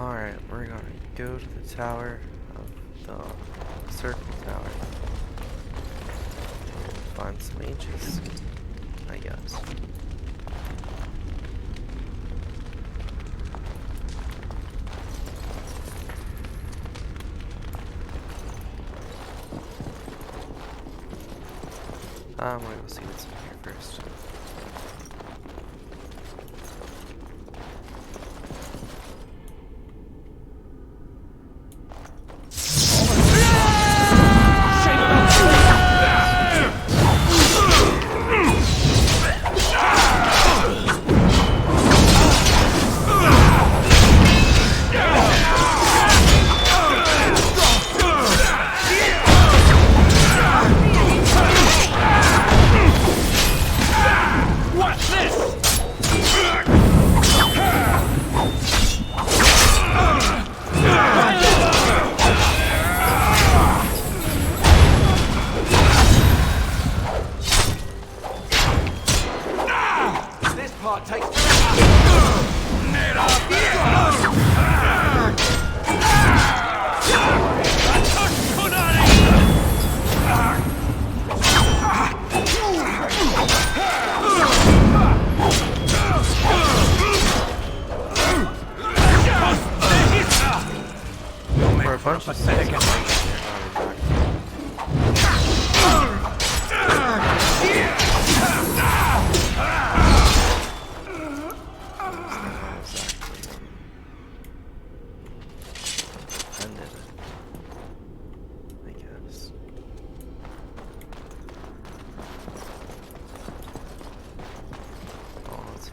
Alright, we're gonna go to the tower of the circle tower and find some H's, I guess. I'm gonna go see what's in here first.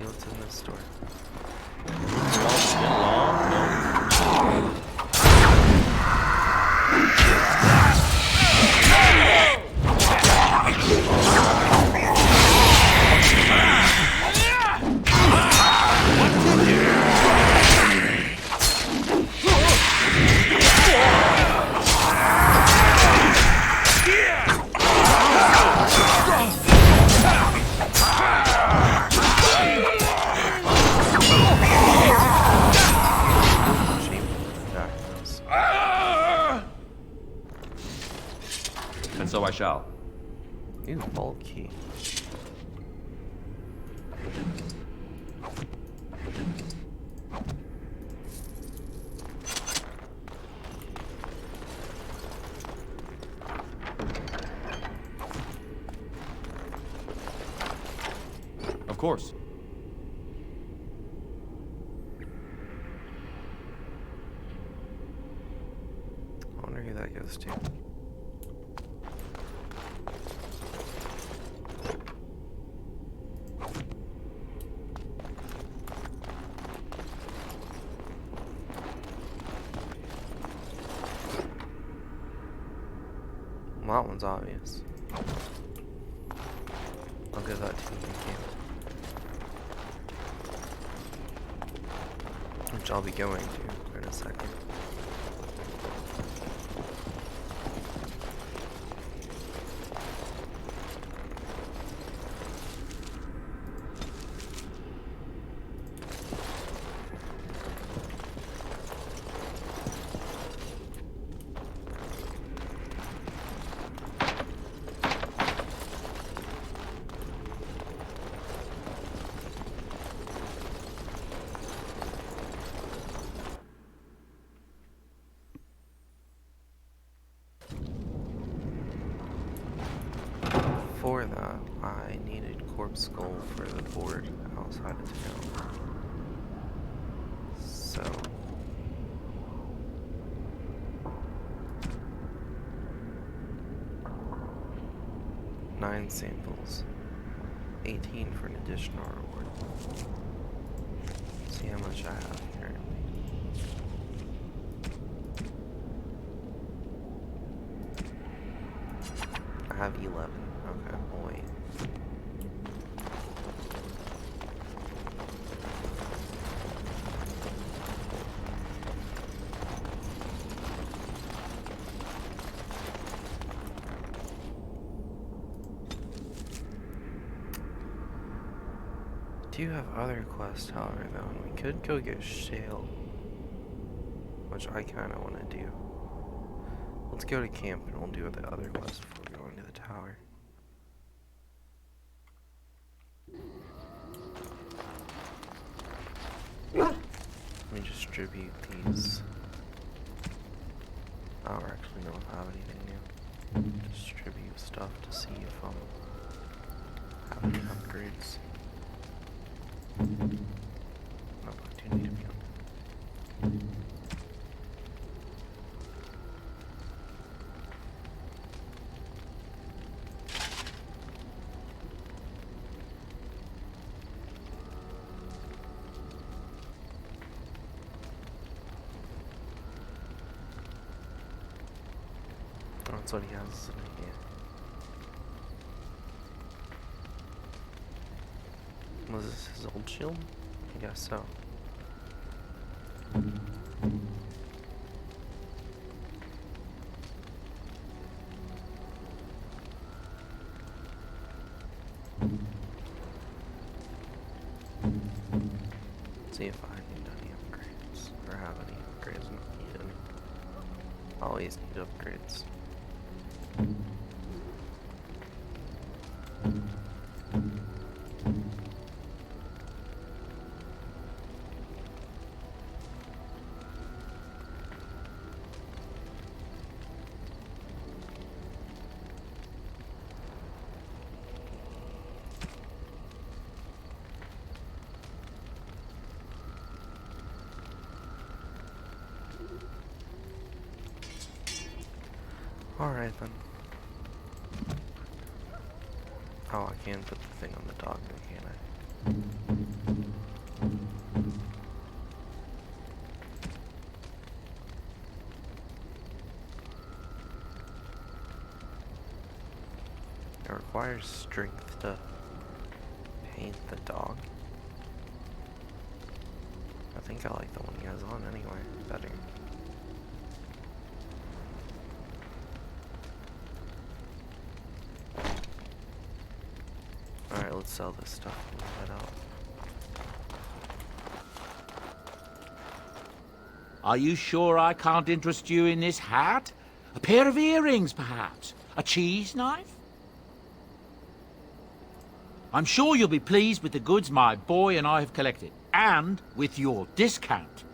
What's in this store? And so I shall. Ooh, bulky. Of course. I wonder who that goes to. Well, that one's obvious. I'll give that to you, which I'll be going to in a second. For that, I needed Corpse Skull for the board outside of town. So... 9 samples. 18 for an additional reward. See how much I have currently. I have 11. Okay, we'll wait. Do have other quests, however, though, and we could go get Shale. which I kind of want to do. Let's go to camp and we'll do the other quest before we go into the tower. Let me distribute these. I don't actually know if I have anything new. Distribute stuff to see if I have any upgrades. Nope, I do need to be on. That's what he has, isn't it? Yeah. Was this his old shield? I guess so. See if I need any upgrades, or have any upgrades not needed. Always need upgrades. Alright then. Oh, I can put the thing on the dog, can't I? It requires strength to paint the dog. I think I like the one he has on anyway, better. Alright, let's sell this stuff and head out. Are you sure I can't interest you in this hat? A pair of earrings, perhaps? A cheese knife? I'm sure you'll be pleased with the goods my boy and I have collected, and with your discount.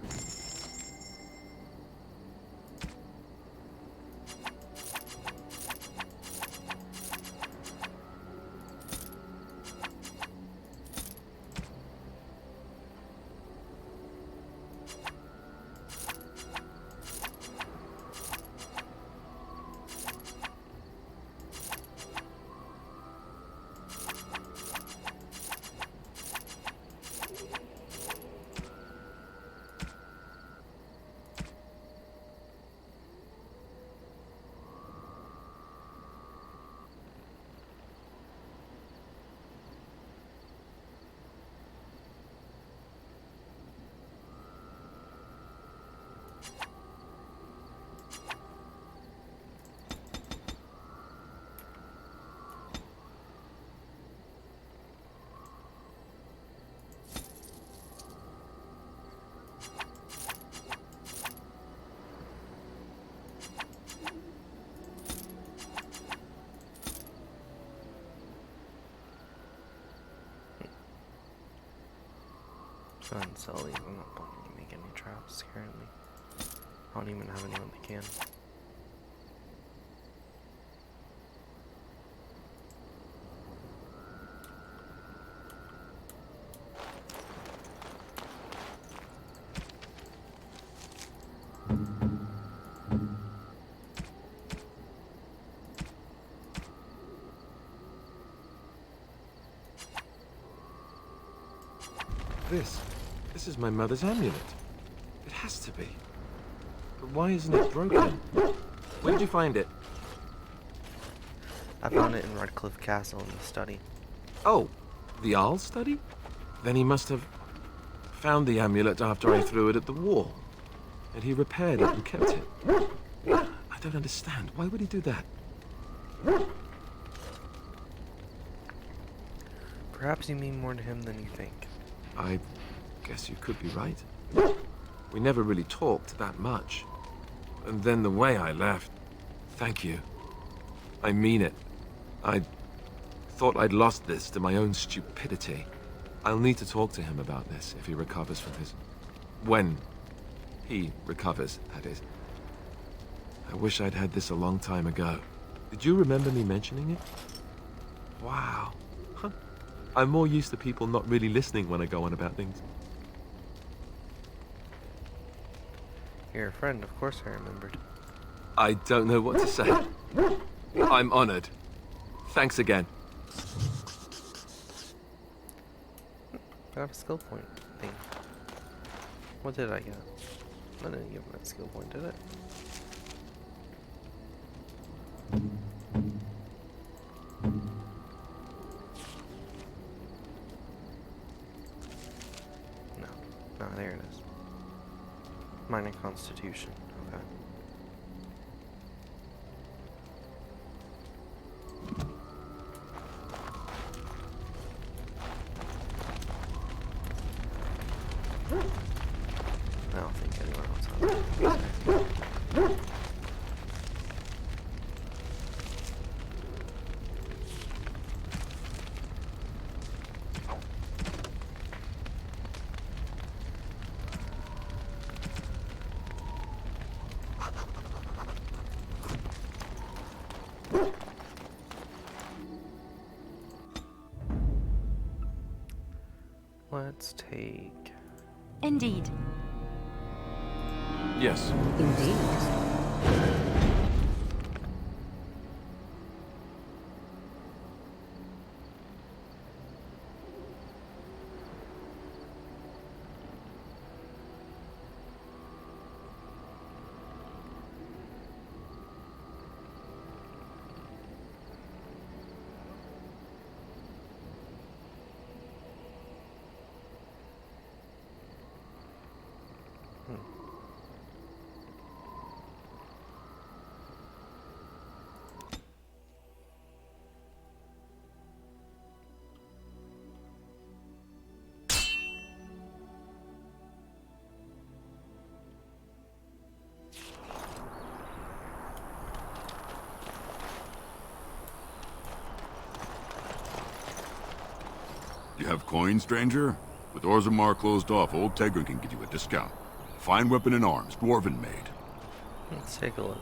Go ahead and sell these. I'm not planning to make any traps currently. I don't even have anyone that can. This is my mother's amulet. It has to be. But why isn't it broken? Where did you find it? I found it in Redcliffe Castle in the study. Oh, the Arl study? Then he must have found the amulet after I threw it at the wall. And he repaired it and kept it. I don't understand. Why would he do that? Perhaps you mean more to him than you think. I guess you could be right. We never really talked that much. And then the way I left... Thank you. I mean it. I thought I'd lost this to my own stupidity. I'll need to talk to him about this if he recovers from his... When he recovers, that is. I wish I'd had this a long time ago. Did you remember me mentioning it? Wow. Huh. I'm more used to people not really listening when I go on about things. You're a friend, of course I remembered. I don't know what to say. I'm honored. Thanks again. Got a skill point thing. What did I get? I didn't give him that skill point, did I? No. No, there it is. Minor Constitution. Okay. I don't think anyone else has it. Let's take... Indeed. Yes. Indeed. You have coin, stranger? With Orzammar closed off, old Tegrin can get you a discount. Fine weapon and arms, dwarven made. Let's take a look.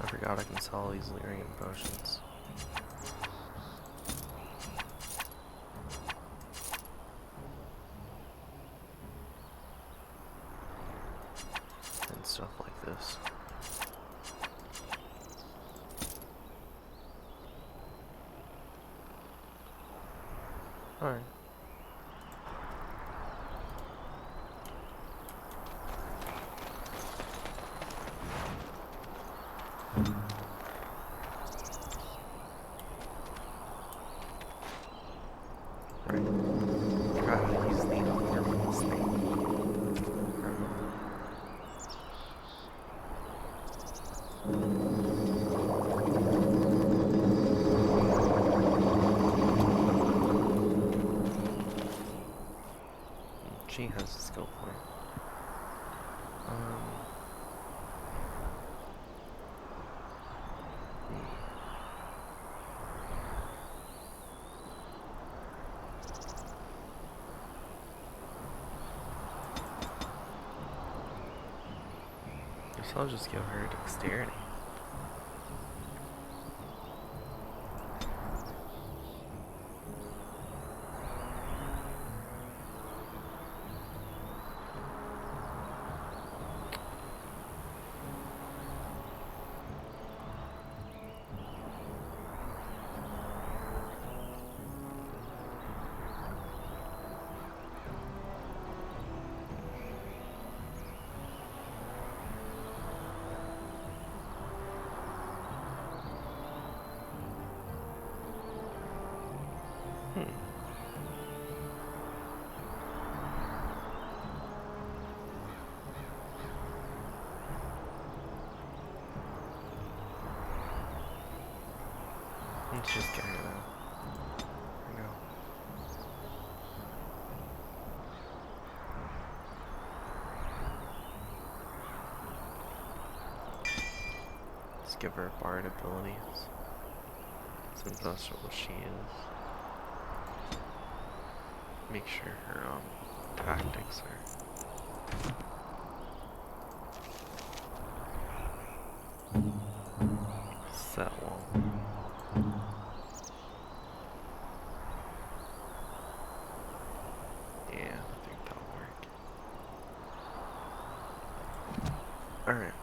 I forgot I can sell all these Lyrian potions. And stuff like this. Alright. Right. Forgot how to use the Orman's thing. She has a skill point. Guess I'll just give her dexterity. Let's just get rid of that. For now. Let's give her bard abilities. Since that's what she is. Make sure her tactics are set well. Yeah, I think that'll work. Alright.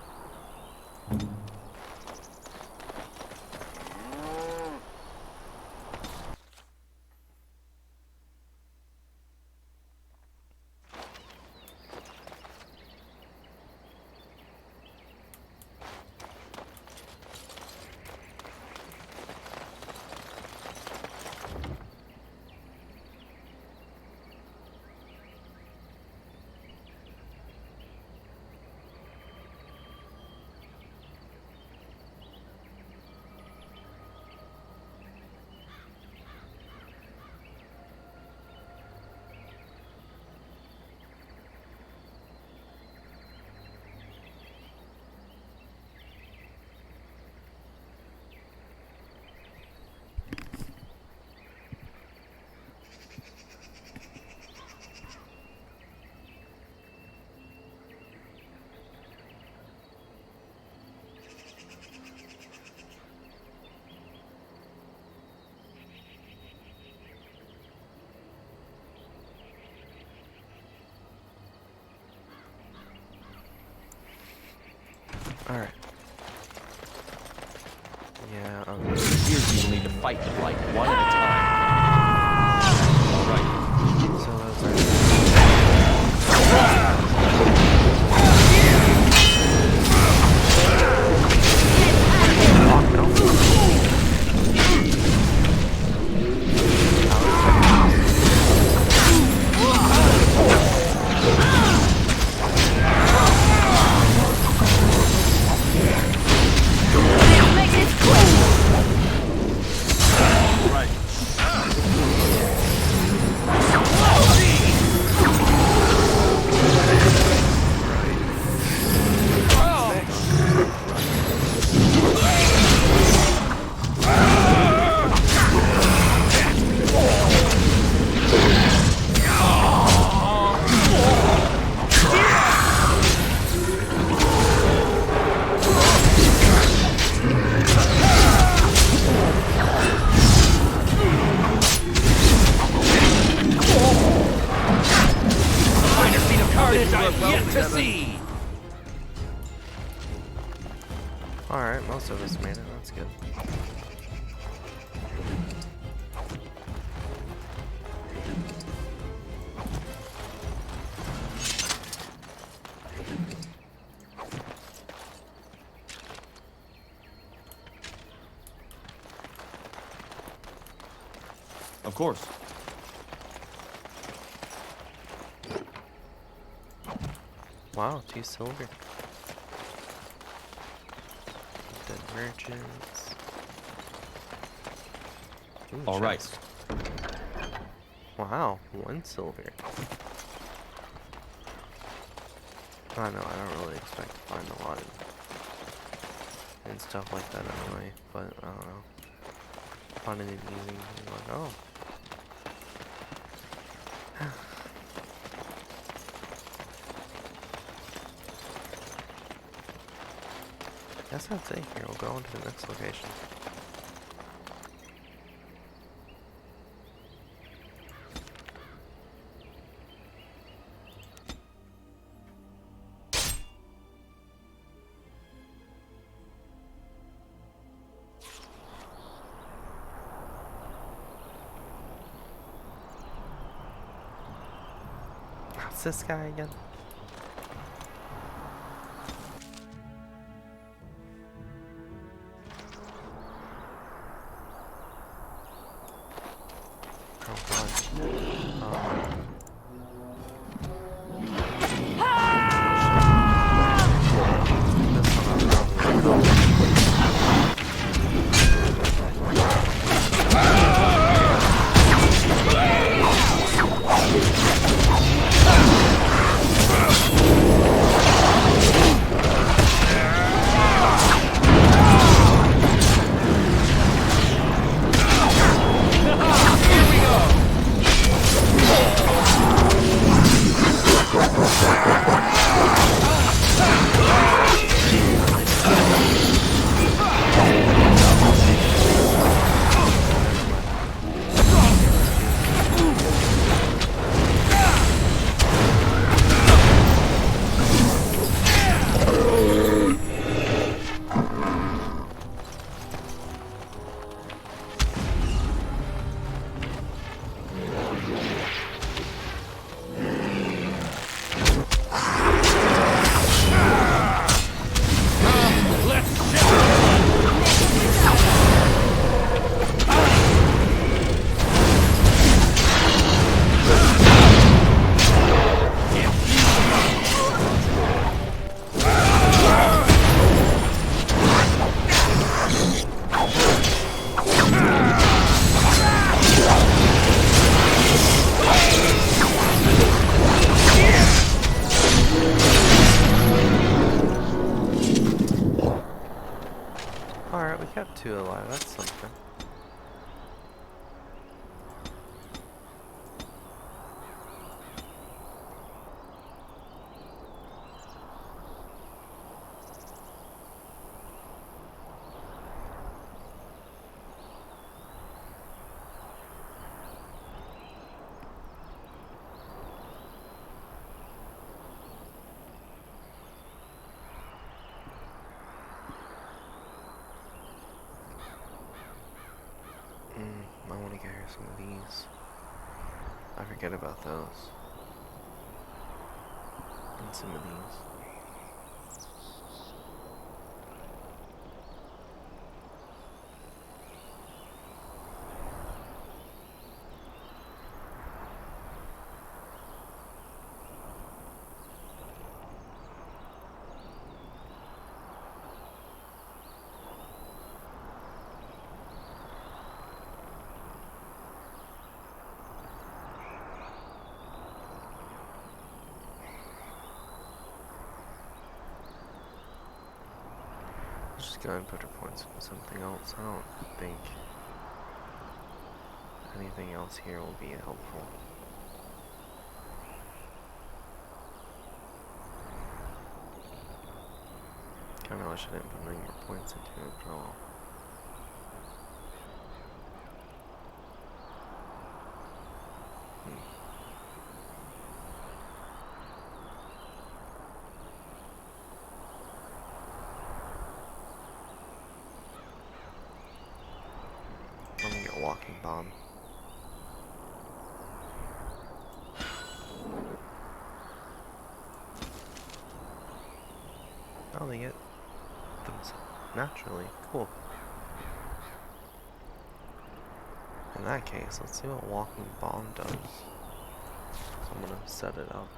Alright. Yeah, Here you will need to fight them like one at a time. All right. so those are... Alright, most of us made it, that's good. Of course. Wow, 2 silver. Dead merchants. Ooh, All right. chest. Wow, 1 silver. I don't know, I don't really expect to find a lot and stuff like that anyway, but I don't know. Finding it easy, like, oh. Guess that's it. Here, we'll go on to the next location. What's this guy again? kept 2 alive, that's something. I want to get her some of these. I forget about those. And some of these. Just go ahead and put her points into something else. I don't think anything else here will be helpful. Kinda wish I didn't put any more points into it, but all. I'm gonna get a walking bomb. Oh, they get them naturally. Cool. In that case, let's see what walking bomb does. So I'm gonna set it up.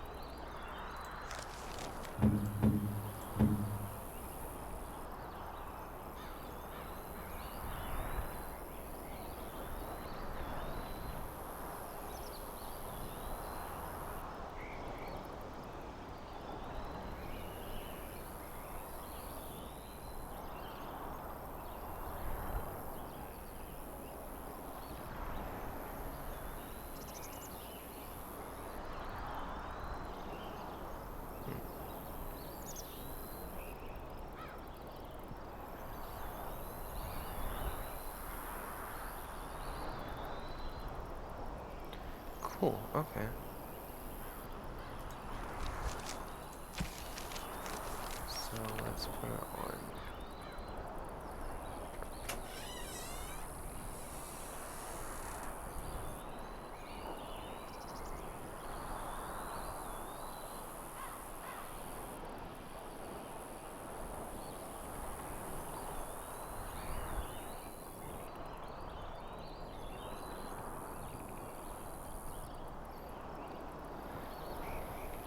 Cool, okay. So let's put it on.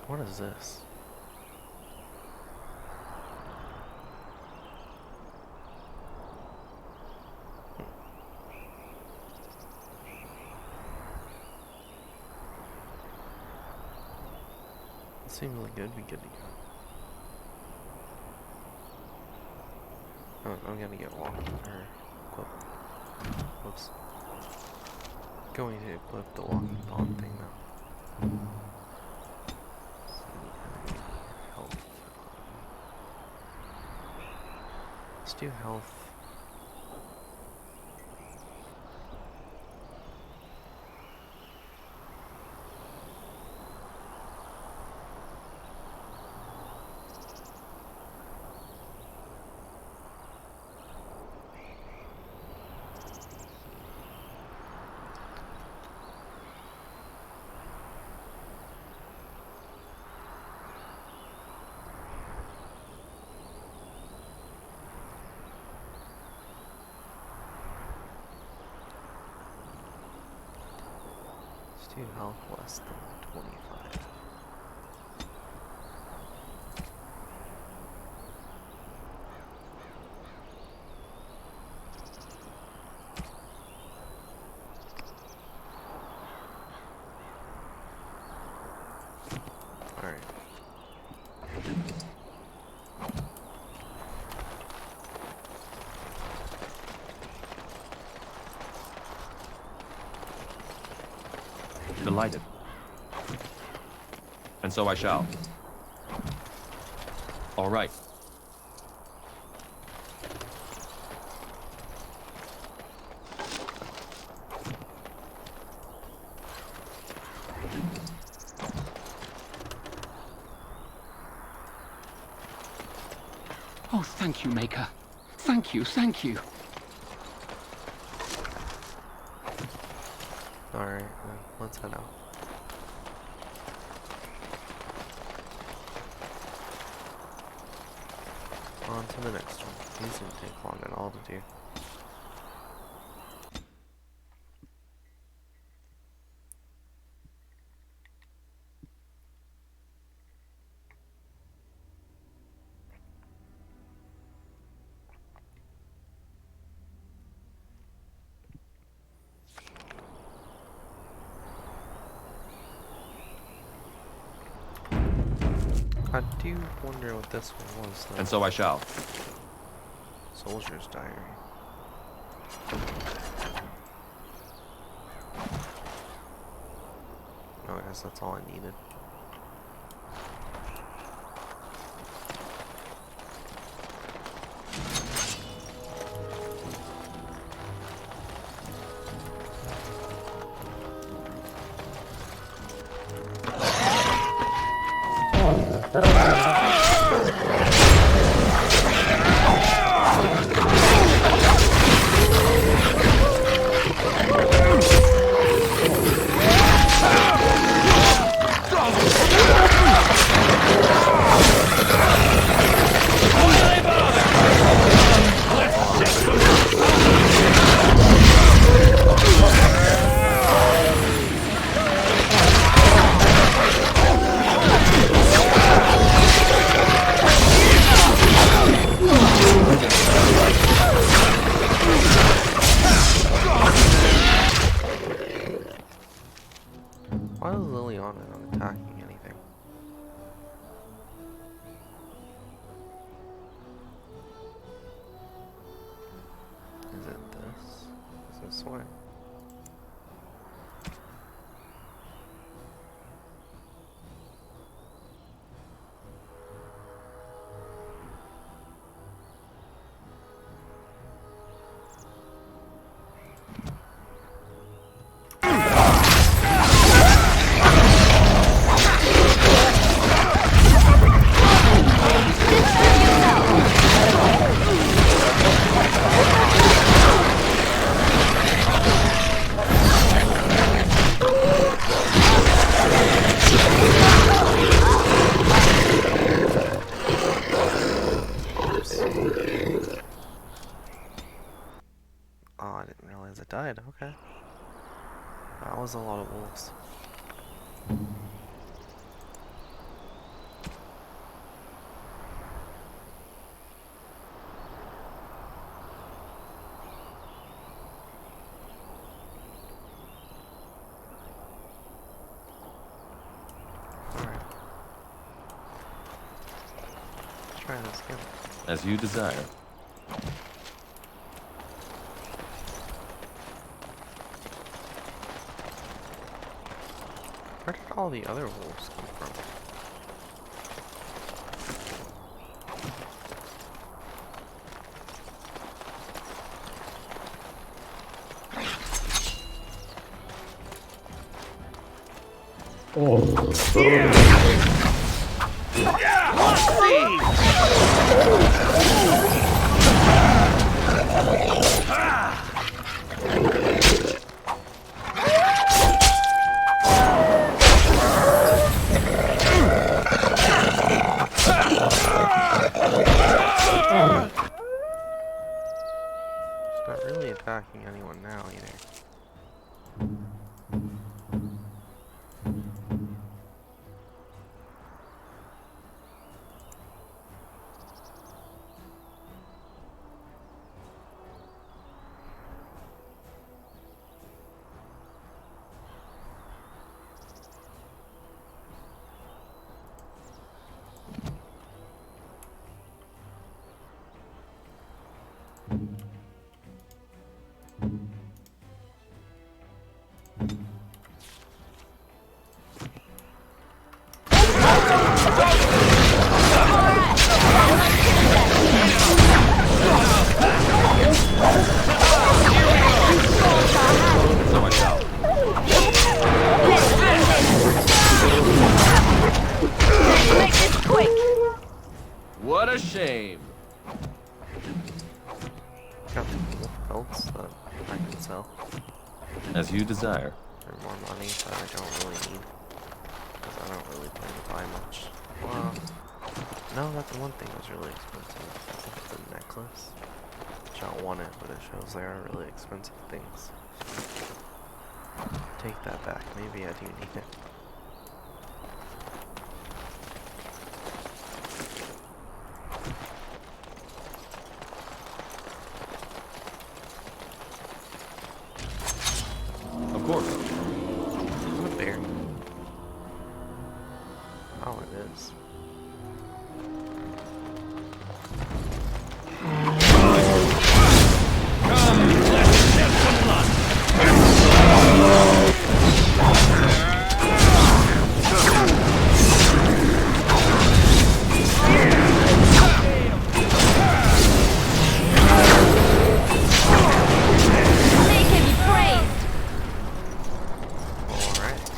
What is this? It seems really good. Be good to go. Oh, I'm gonna get walking or equip. Whoops. Going to equip the walking bomb thing now. Let's do health. Do health less than 25. All right. light it. And so I shall. All right. Oh, thank you, Maker. Thank you, thank you. Alright, then let's head out. On to the next one. These didn't take long at all to do. I do wonder what this one was, though. And so I shall. Soldier's Diary. Oh, I guess that's all I needed. Why is Liliana not attacking anything? Is it this? Is this way? Oh, I didn't realize it died. Okay. That was a lot of wolves. Alright. Let's try this again. As you desire. Where did all the other wolves come from? It's not really attacking anyone now either. What a shame. Got the wolf pelts that I can sell As you desire. for more money that I don't really need. Because I don't really plan to buy much. Well, no, that the one thing was really expensive. I think it's a necklace. Which I don't want it, but it shows they are really expensive things. Take that back. Maybe I do need it. Of course. Is it a bear? Oh, it is. May he be praised. Alright.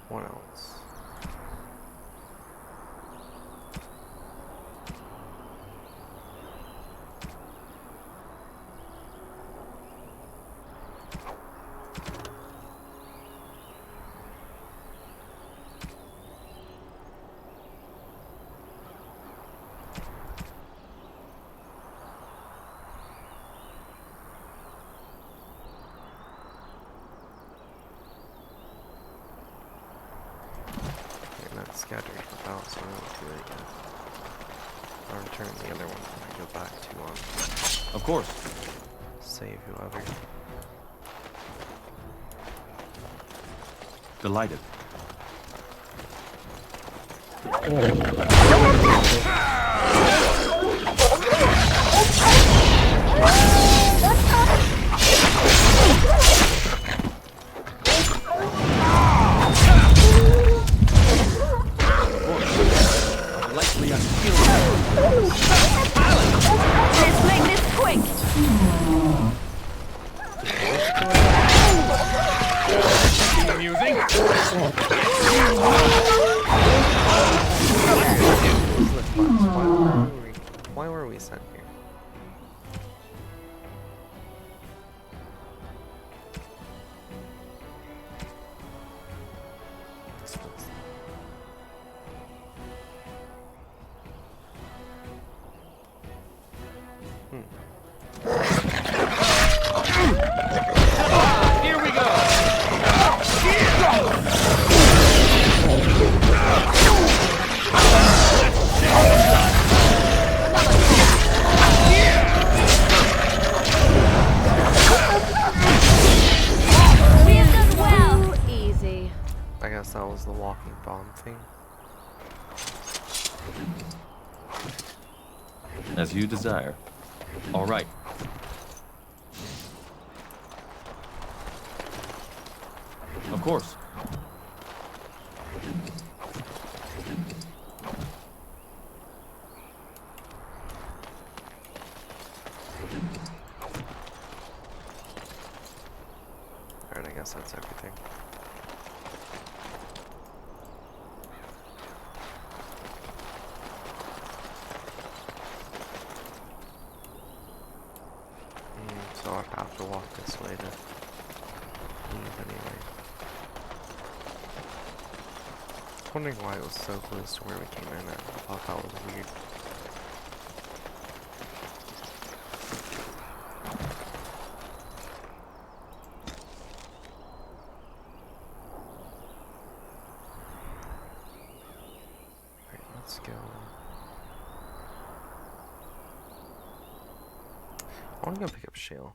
What else? Okay, that's scattered about, so I won't do it again. I'll return the other one when I go back to Of course. save whoever. Delighted. Likely unskilled. Let's make this quick. Amusing. Why were we sent here? Here we go. We have done well. Easy. I guess that was the walking bomb thing. As you desire. All right. Of course. Alright, I guess that's everything. So I'd have to walk this way to leave anyway. I was wondering why it was so close to where we came in at. I thought that was weird. Alright, let's go. I want to go pick up Shale.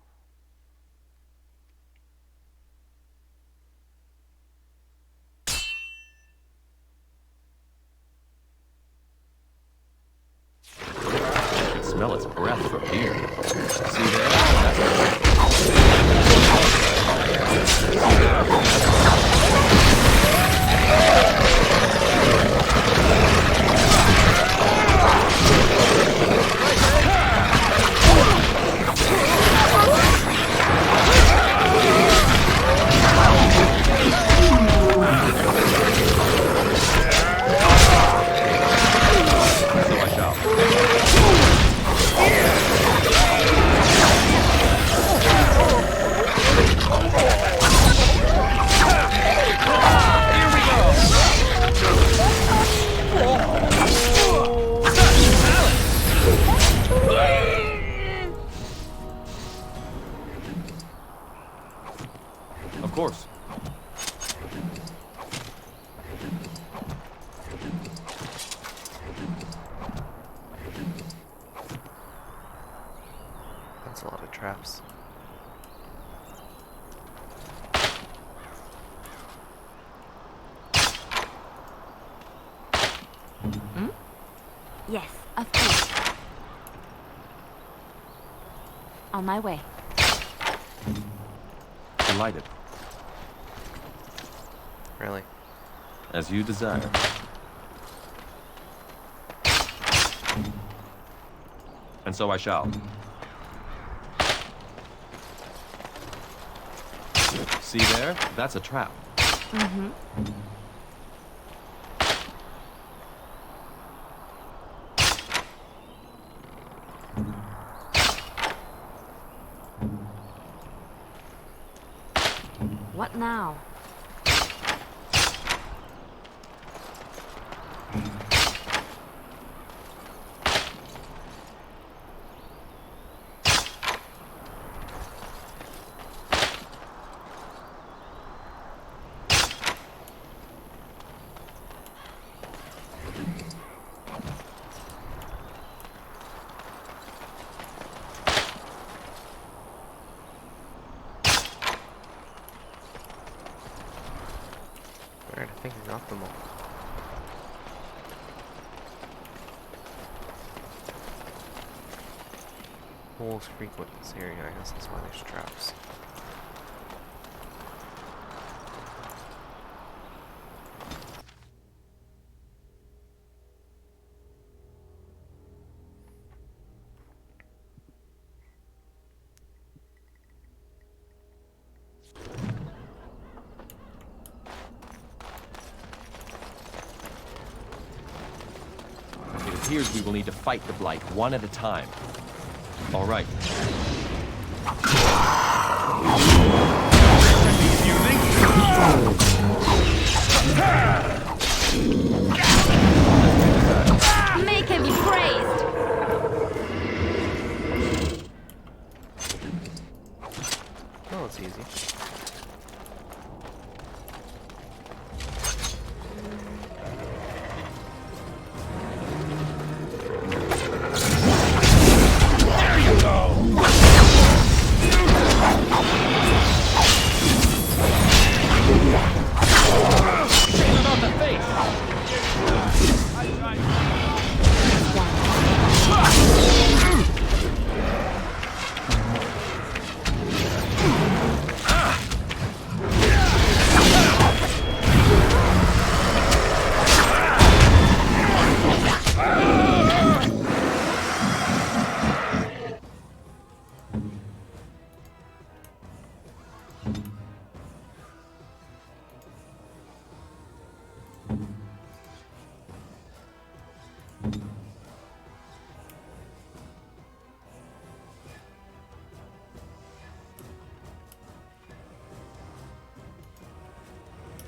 I can smell its breath from here. See there? That's course. That's a lot of traps. Yes, of course. On my way. Delighted. Really? As you desire. And so I shall. See there? That's a trap. Mm-hmm. What now? Alright, I think I got them all. Holes frequent in this area, I guess that's why there's traps. It appears we will need to fight the Blight one at a time. All right. Make him be praised! Oh, it's easy.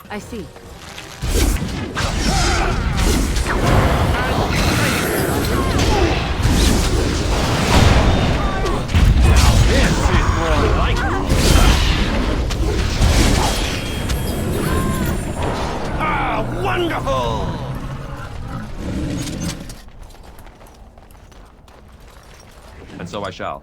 I see. And so I shall.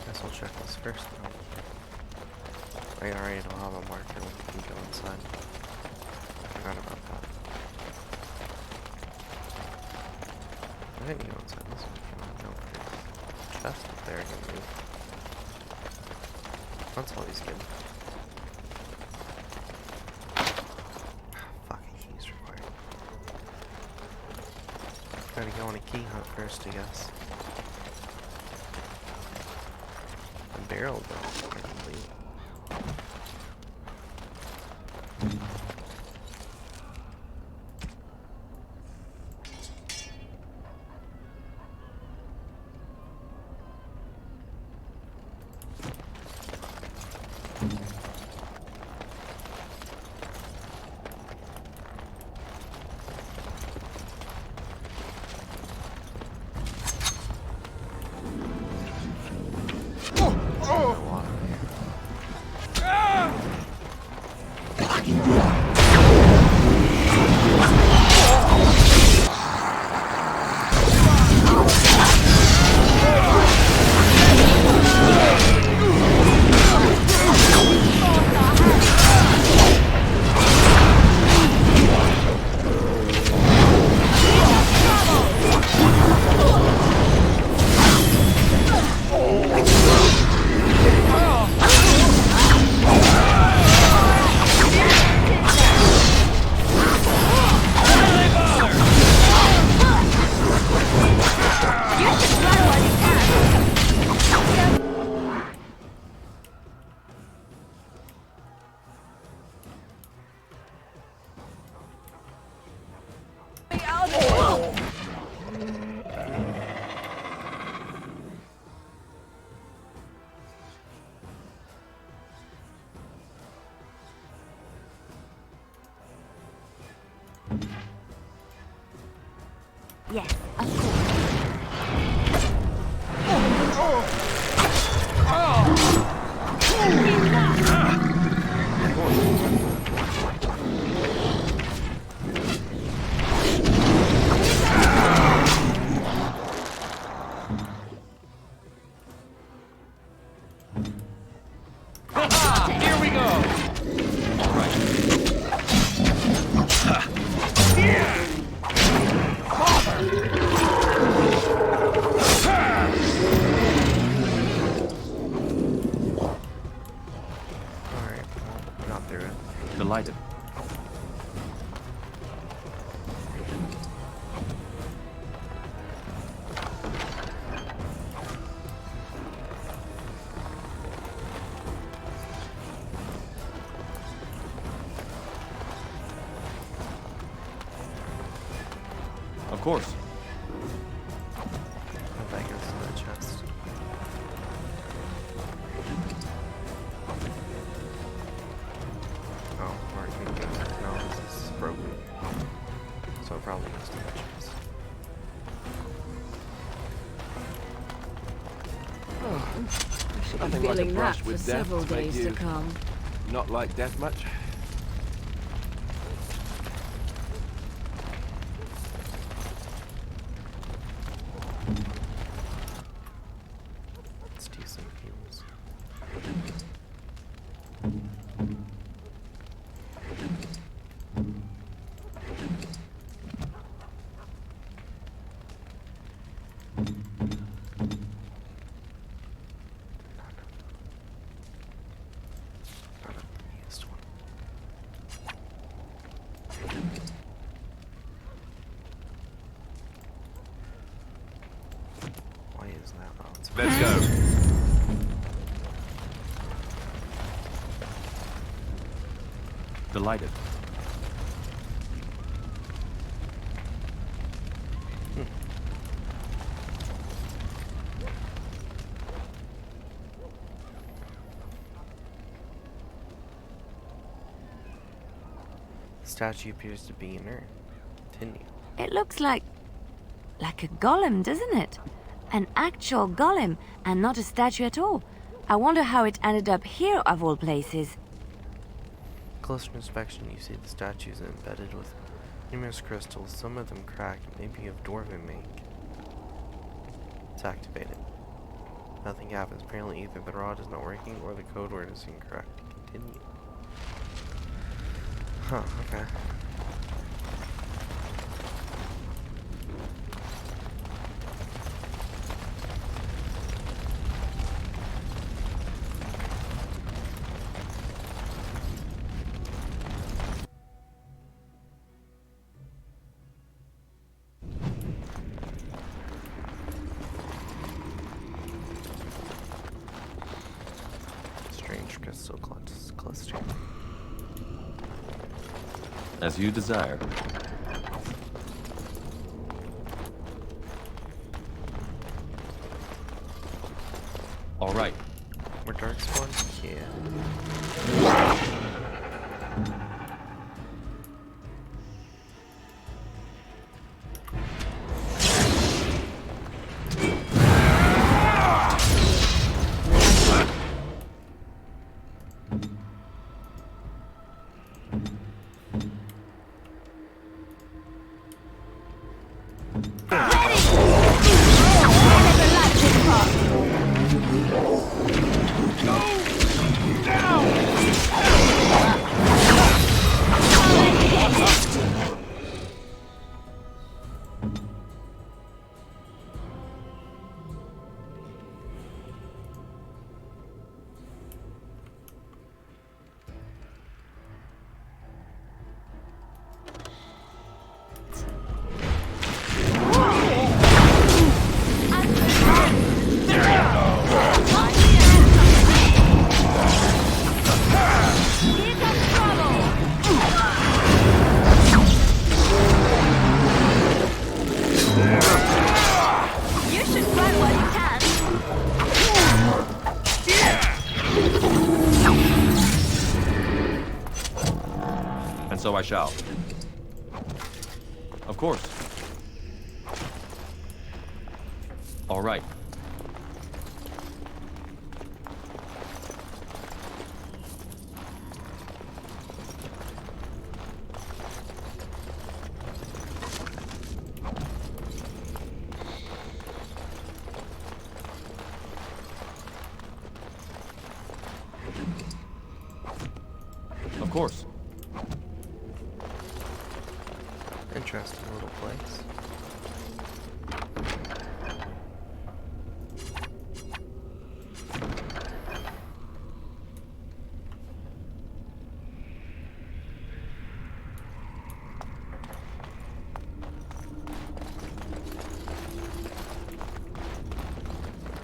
Guess I'll check this first though. Wait, alright, I'll have a marker when we can go inside. I forgot about that. I didn't go inside this one. No, there's a chest up there I can move. That's always good. Fucking keys required. Gotta go on a key hunt first, I guess. A barrel though, I can leave. me out of here! Yes, of course. Here we go! Alright, well, we got through it. Delighted. Of course. Oh, that goes to the chest. Oh, Mark, no, this is broken. So it probably goes to the chest. Nothing like a Feeling that brush for with death several to make days you to come. not like death much. Let's do some heals. Not a used one. Why is that? Oh, it's Let's go. Delighted. The statue appears to be inert. Continue. It looks like a golem, doesn't it? An actual golem, and not a statue at all. I wonder how it ended up here of all places. Closer inspection, you see the statue is embedded with numerous crystals, some of them cracked, maybe of dwarven make. It's activated. Nothing happens. Apparently either the rod is not working or the code word is incorrect. Continue. Huh, okay. Strange crystal cluster. As you desire. All right. More dark spawn? Yeah. shall. Of course. All right. Of course. Interesting little place.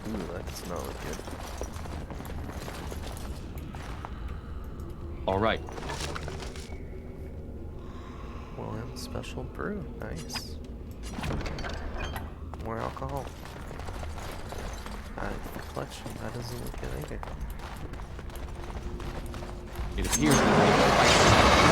Ooh, that does not look good. All right. William's special brew. Nice. More alcohol. Added to the collection. That doesn't look good either. It appears that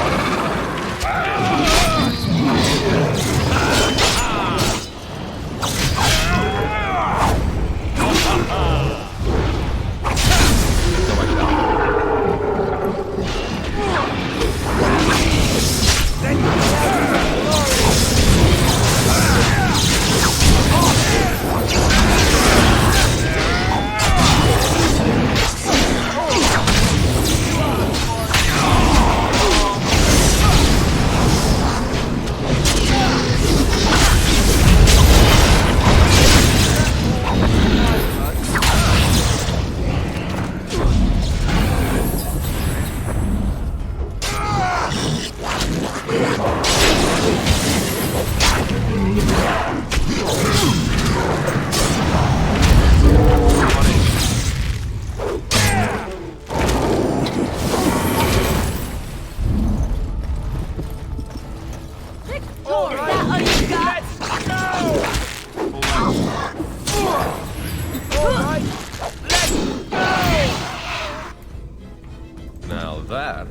Now that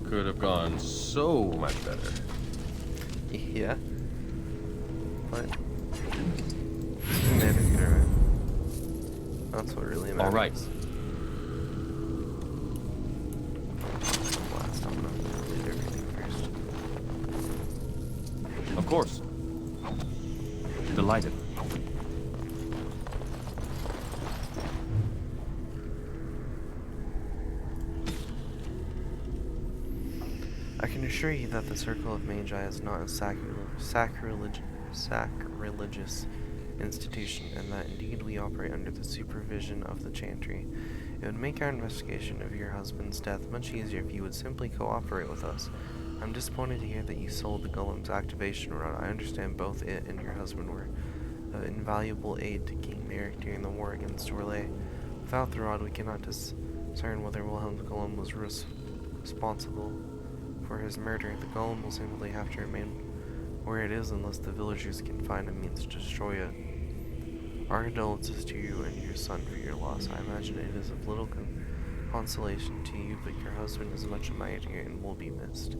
could have gone so much better. Yeah. But we made it through it. That's what really matters. all right. Last, I'm gonna delete everything first. Of course. Delighted. I can assure you that the Circle of Magi is not a sacrilegious institution, and that indeed we operate under the supervision of the Chantry. It would make our investigation of your husband's death much easier if you would simply cooperate with us. I'm disappointed to hear that you sold the Golem's activation rod. I understand both it and your husband were an invaluable aid to King Merrick during the war against Orlais. Without the rod, we cannot discern whether Wilhelm the Golem was responsible for his murder. The Golem will simply have to remain where it is unless the villagers can find a means to destroy it. Our condolences to you and your son for your loss. I imagine it is of little consolation to you, but your husband is much admired here and will be missed.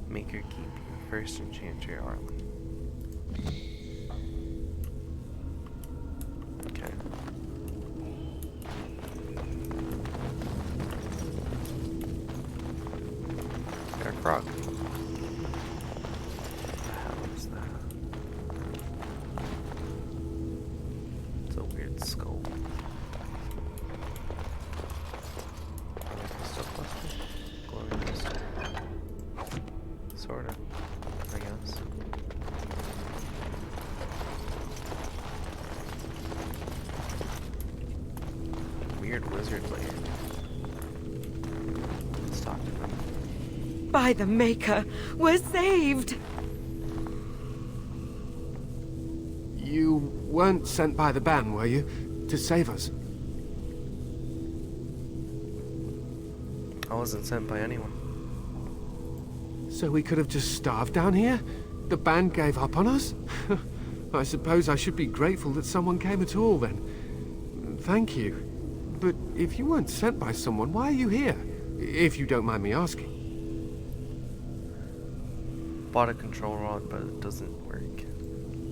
Maker keep you. First Enchanter Arlen. Okay. Got a croc. What the hell is that? It's a weird skull. Still cluster? Glowing crystal. Sorta, I guess. Weird wizard lair. Let's talk to them. By the Maker, we're saved! You weren't sent by the ban, were you? To save us? I wasn't sent by anyone. So we could have just starved down here? The band gave up on us? I suppose I should be grateful that someone came at all, then. Thank you. But if you weren't sent by someone, why are you here? If you don't mind me asking. bought a control rod, but it doesn't work.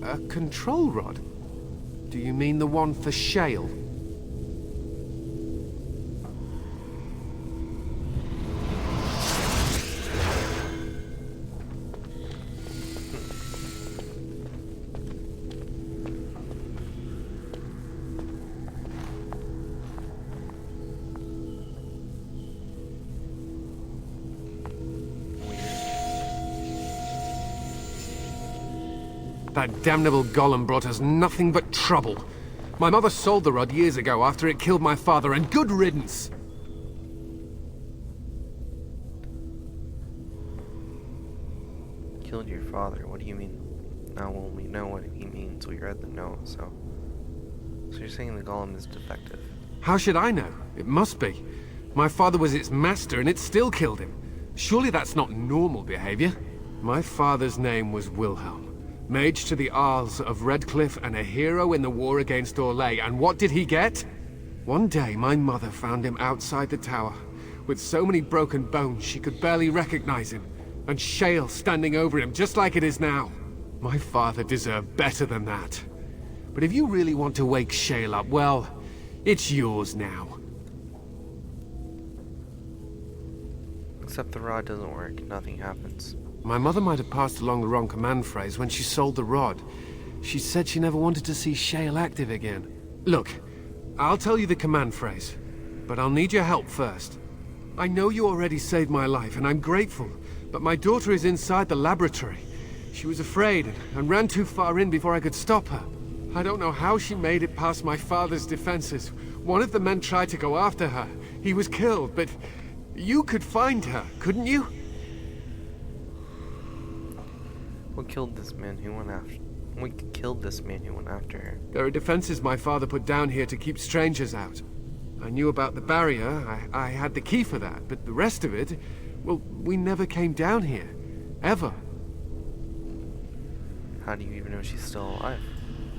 A control rod? Do you mean the one for Shale? That damnable golem brought us nothing but trouble. My mother sold the rod years ago after it killed my father, and good riddance! Killed your father? What do you mean? Now when we know what he means, we read the note, so... So you're saying the golem is defective? How should I know? It must be. My father was its master, and it still killed him. Surely that's not normal behavior. My father's name was Wilhelm. Mage to the Arls of Redcliffe and a hero in the war against Orlais, and what did he get? One day, my mother found him outside the tower, with so many broken bones she could barely recognize him, and Shale standing over him just like it is now. My father deserved better than that. But if you really want to wake Shale up, well, it's yours now. Except the rod doesn't work, nothing happens. My mother might have passed along the wrong command phrase when she sold the rod. She said she never wanted to see Shale active again. Look, I'll tell you the command phrase, but I'll need your help first. I know you already saved my life, and I'm grateful, but my daughter is inside the laboratory. She was afraid and ran too far in before I could stop her. I don't know how she made it past my father's defenses. One of the men tried to go after her. He was killed, but you could find her, couldn't you? What killed this man who went after... We killed this man who went after her. There are defenses my father put down here to keep strangers out. I knew about the barrier, I had the key for that, but the rest of it... Well, we never came down here. Ever. How do you even know she's still alive?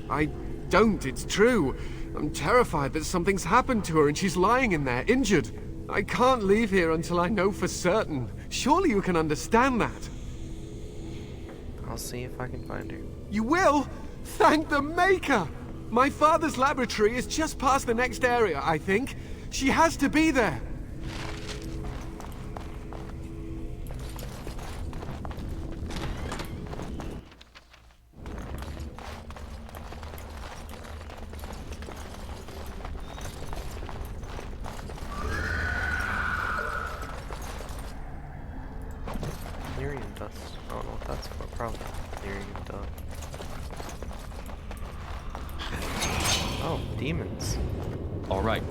I don't, it's true. I'm terrified that something's happened to her and she's lying in there, injured. I can't leave here until I know for certain. Surely you can understand that. I'll see if I can find her. You will? Thank the Maker! My father's laboratory is just past the next area, I think. She has to be there. Lyrium dust. I don't know what that's for. Probably Lyrium dust. Oh, demons. All right.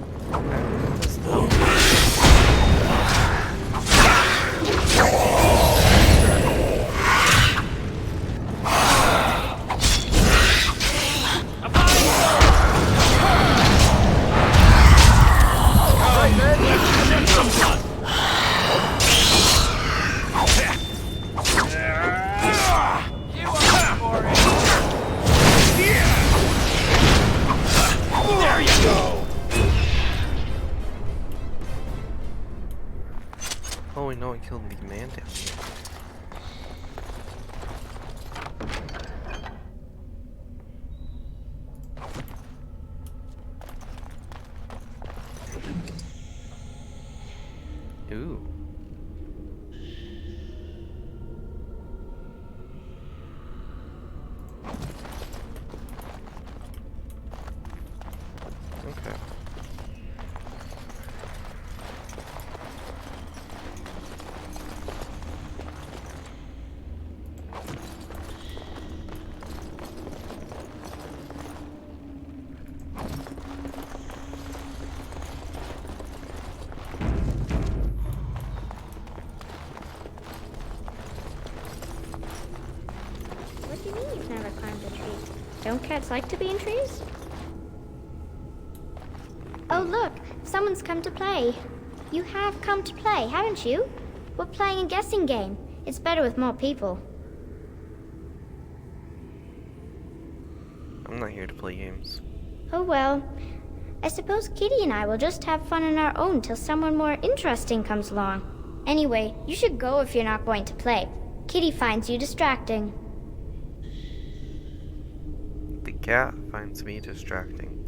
Oh, we know it killed the man down here. Ooh. Okay. What do you mean you've never climbed a tree? Don't cats like to be in trees? Oh look, someone's come to play. You have come to play, haven't you? We're playing a guessing game. It's better with more people. I'm not here to play games. Oh well. I suppose Kitty and I will just have fun on our own till someone more interesting comes along. Anyway, you should go if you're not going to play. Kitty finds you distracting. The cat finds me distracting.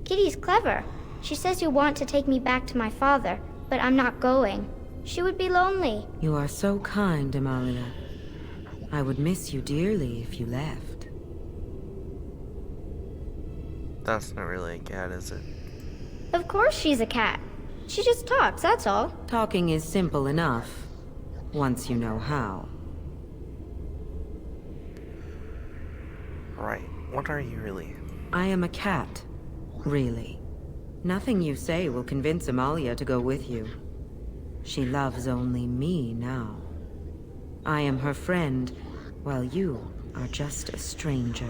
Kitty's clever. She says you want to take me back to my father, but I'm not going. She would be lonely. You are so kind, Amalia. I would miss you dearly if you left. That's not really a cat, is it? Of course she's a cat. She just talks, that's all. Talking is simple enough, once you know how. Right. What are you really? I am a cat, really. Nothing you say will convince Amalia to go with you. She loves only me now. I am her friend, while you are just a stranger.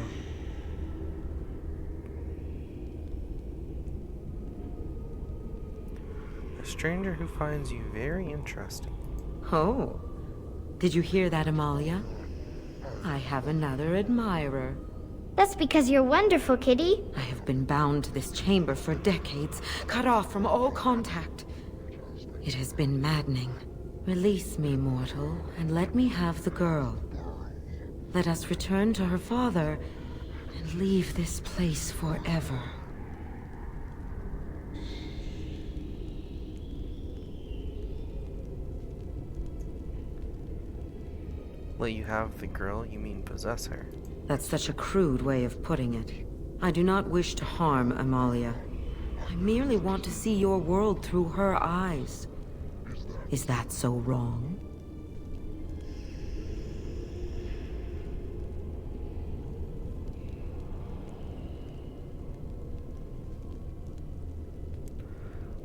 A stranger who finds you very interesting. Oh, did you hear that, Amalia? I have another admirer. That's because you're wonderful, Kitty. I have been bound to this chamber for decades, cut off from all contact. It has been maddening. Release me, mortal, and let me have the girl. Let us return to her father and leave this place forever. Let you have the girl? You mean possess her? That's such a crude way of putting it. I do not wish to harm Amalia. I merely want to see your world through her eyes. Is that so wrong?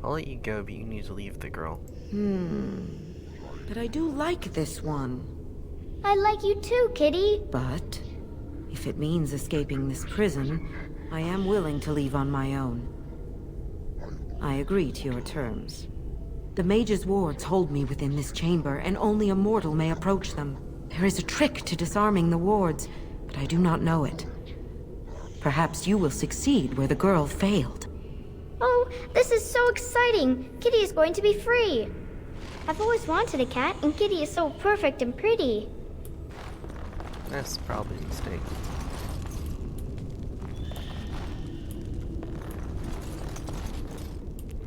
I'll let you go, but you need to leave the girl. But I do like this one. I like you too, Kitty. But if it means escaping this prison, I am willing to leave on my own. I agree to your terms. The mage's wards hold me within this chamber, and only a mortal may approach them. There is a trick to disarming the wards, but I do not know it. Perhaps you will succeed where the girl failed. Oh, this is so exciting. Kitty is going to be free. I've always wanted a cat, and Kitty is so perfect and pretty. That's probably a mistake.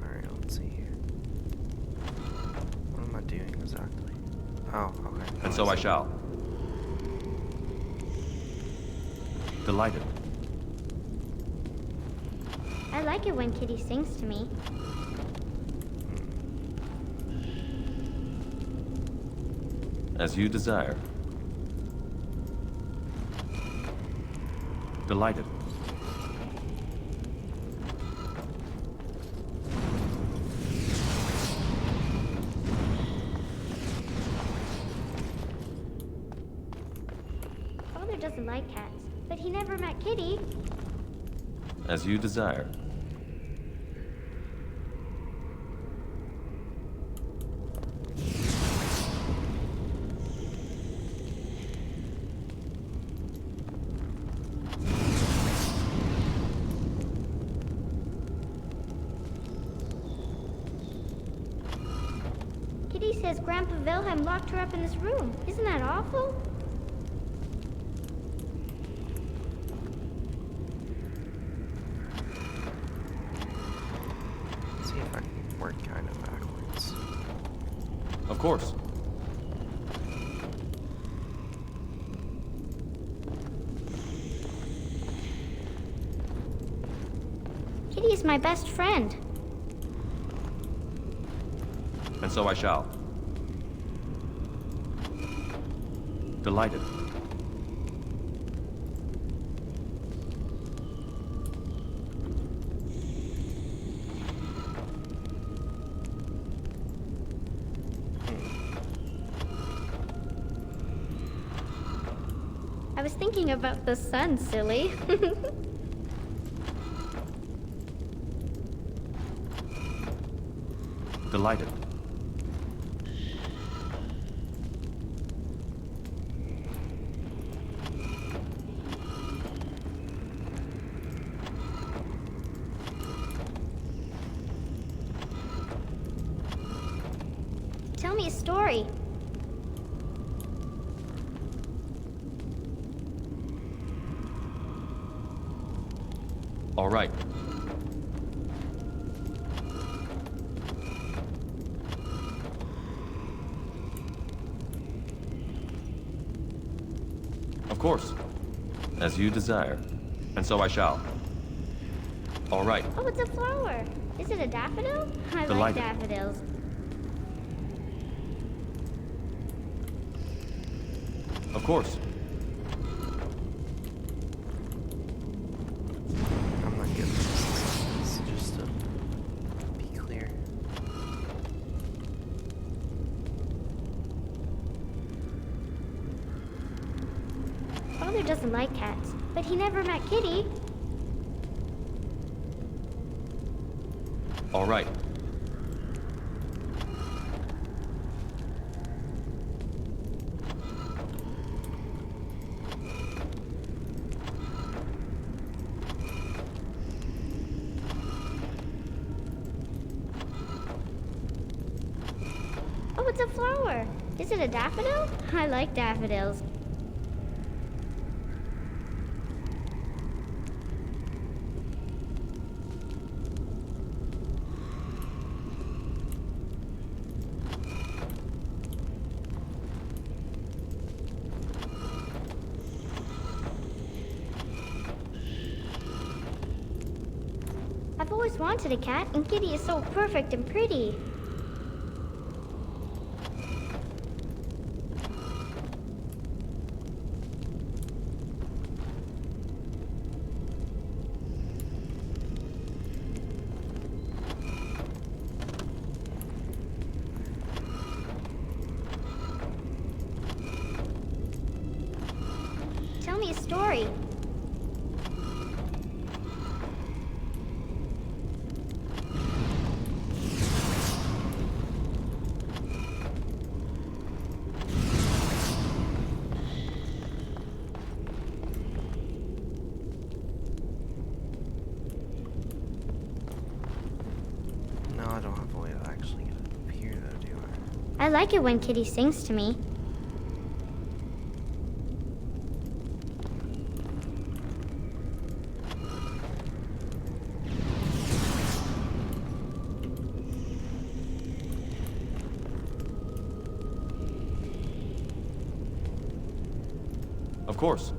Alright, let's see here. What am I doing exactly? Oh, okay. And so I shall. Delighted. I like it when Kitty sings to me. As you desire. Delighted. Father doesn't like cats, but he never met Kitty. As you desire. Kitty says Grandpa Wilhelm locked her up in this room. Isn't that awful? Let's see if I can work kind of backwards. Of course. Kitty is my best friend. And so I shall. Delighted. I was thinking about the sun, silly. Delighted. Tell me a story. All right. Of course. As you desire. And so I shall. All right. Oh, it's a flower. Is it a daffodil? I like Delighted. daffodils. Of course. I'm not giving this just to be clear. Father doesn't like cats, but he never met Kitty. All right. Oh, it's a flower. Is it a daffodil? I like daffodils. I've always wanted a cat, and Kitty is so perfect and pretty. Tell me a story. No, I don't have a way to actually get up here, though, do I? I like it when Kitty sings to me. Of course.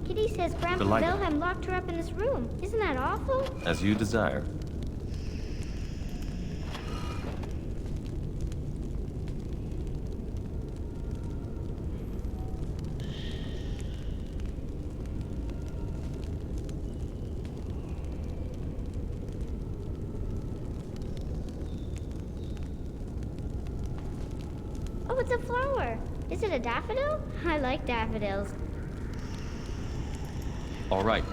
Kitty says Grandpa Delighted. Wilhelm locked her up in this room. Isn't that awful? As you desire. Oh, it's a flower. Is it a daffodil? I like daffodils. All right.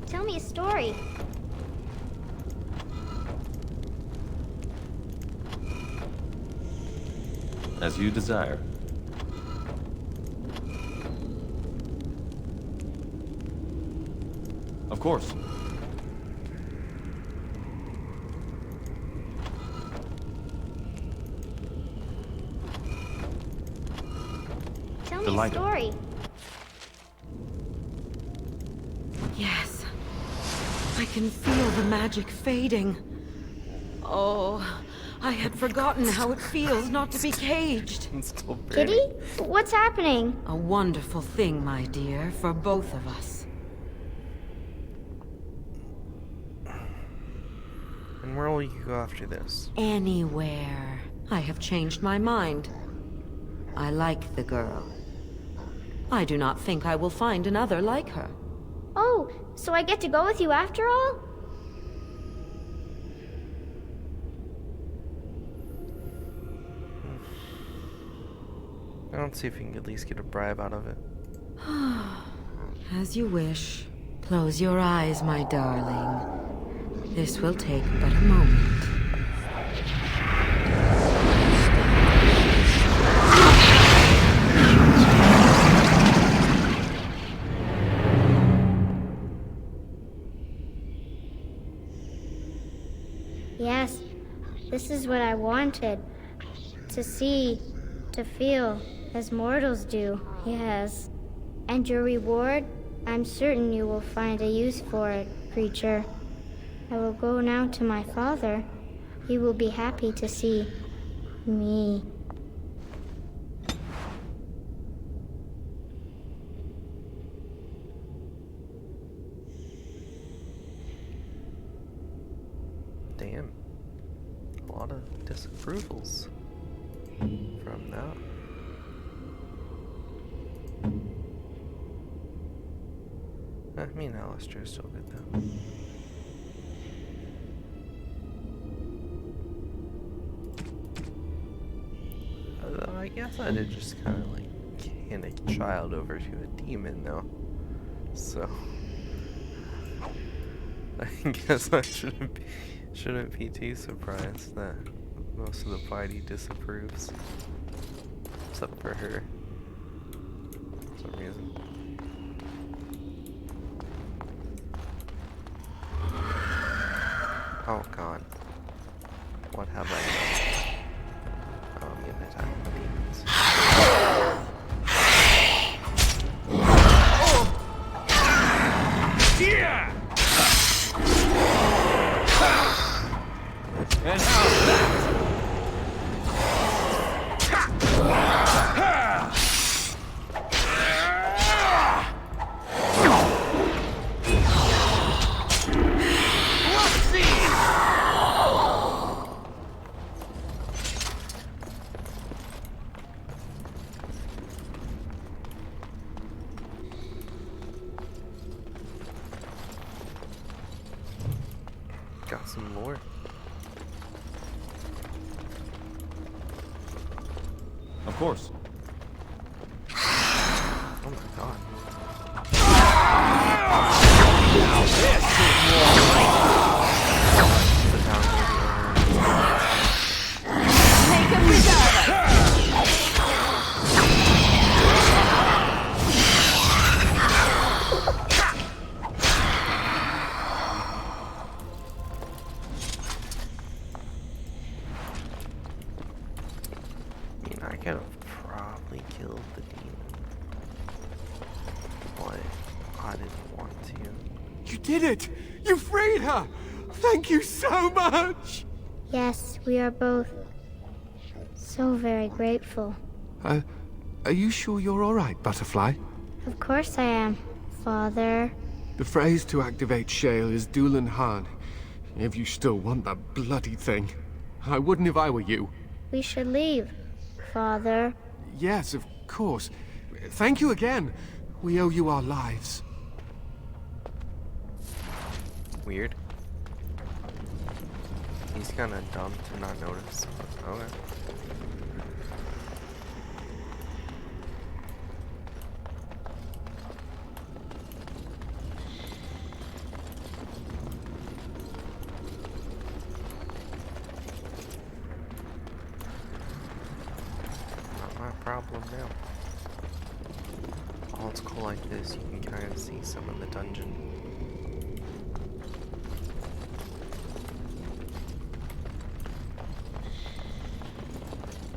Tell me a story. As you desire. Of course. Tell me Delighted. a story. Yes. I can feel the magic fading. Oh, I had forgotten how it feels not to be caged. It's still burning. Kitty? What's happening? A wonderful thing, my dear, for both of us. And where will you go after this? Anywhere. I have changed my mind. I like the girl. I do not think I will find another like her. Oh, so I get to go with you after all? I don't see if you can at least get a bribe out of it. As you wish. Close your eyes, my darling. This will take but a moment. Yes, this is what I wanted. To see, to feel, as mortals do, yes. And your reward? I'm certain you will find a use for it, creature. I will go now to my father. He will be happy to see me. Damn. A lot of disapprovals from that. I mean, Alistair's still good though. I guess I did just kind of like hand a child over to a demon though. So I guess I shouldn't be too surprised that most of the party disapproves. Except for her. For some reason. Oh god. What have I done? Oh, I'm getting attacked by demons. And how's that? Got some more. Of course. Oh my god. Now this is more like The down Make him preserve I mean, I could have probably killed the demon, but I didn't want to. You did it! You freed her! Thank you so much! Yes, we are both so very grateful. Are you sure you're alright, Butterfly? Of course I am, Father. The phrase to activate Shale is Doolan Han. If you still want that bloody thing. I wouldn't if I were you. We should leave, Father. Yes, of course. Thank you again. We owe you our lives. Weird. He's kind of dumb to not notice, but okay. Not my problem now. Oh, it's cool like this. You can kind of see some of the dungeon.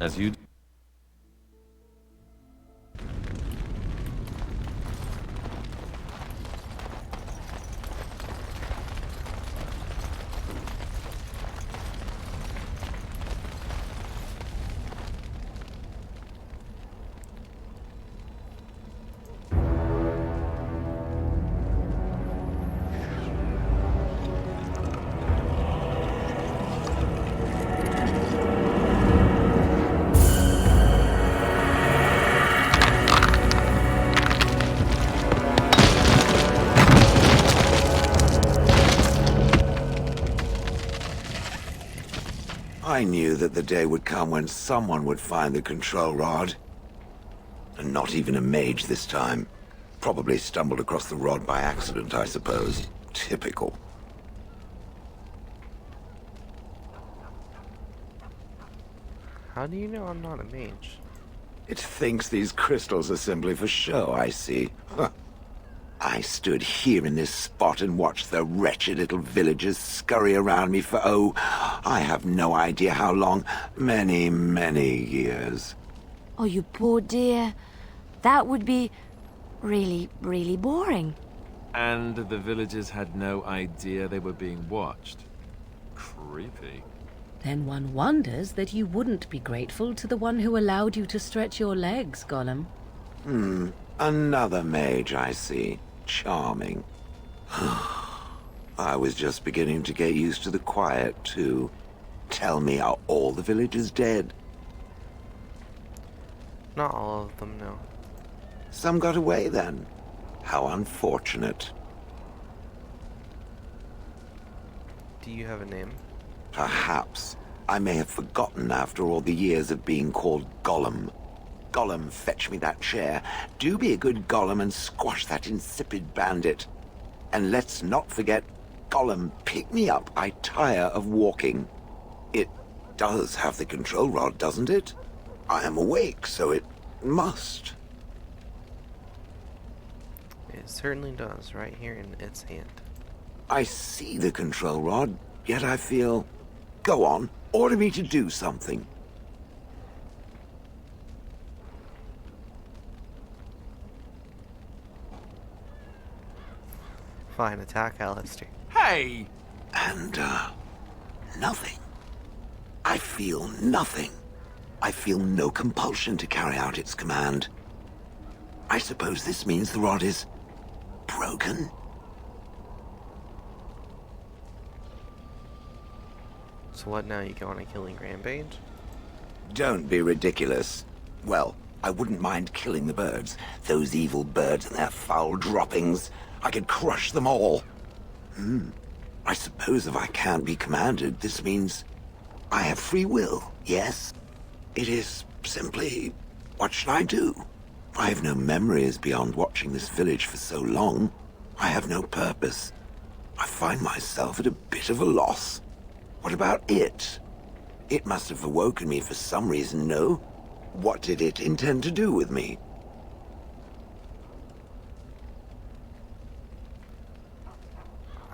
as you. I knew that the day would come when someone would find the control rod. And not even a mage this time. Probably stumbled across the rod by accident, I suppose. Typical. How do you know I'm not a mage? It thinks these crystals are simply for show, I see. Huh. I stood here in this spot and watched the wretched little villagers scurry around me for, oh, I have no idea how long. Many, many years. Oh, you poor dear. That would be really, really boring. And the villagers had no idea they were being watched. Creepy. Then one wonders that you wouldn't be grateful to the one who allowed you to stretch your legs, Gollum. Another mage, I see. Charming. I was just beginning to get used to the quiet, too. Tell me, are all the villagers dead? Not all of them, no. Some got away, then. How unfortunate. Do you have a name? Perhaps. I may have forgotten after all the years of being called Gollum. Gollum, fetch me that chair. Do be a good Gollum and squash that insipid bandit. And let's not forget, Gollum, pick me up. I tire of walking. It does have the control rod, doesn't it? I am awake, so it must. It certainly does, right here in its hand. I see the control rod, yet I feel... Go on, order me to do something. Fine, attack Alistair. Hey! And, nothing. I feel nothing. I feel no compulsion to carry out its command. I suppose this means the rod is... broken? So what now, you go on a killing rampage? Don't be ridiculous. Well, I wouldn't mind killing the birds. Those evil birds and their foul droppings. I could crush them all. I suppose if I can't be commanded, this means I have free will, yes? It is simply, what should I do? I have no memories beyond watching this village for so long. I have no purpose. I find myself at a bit of a loss. What about it? It must have awoken me for some reason, no? What did it intend to do with me?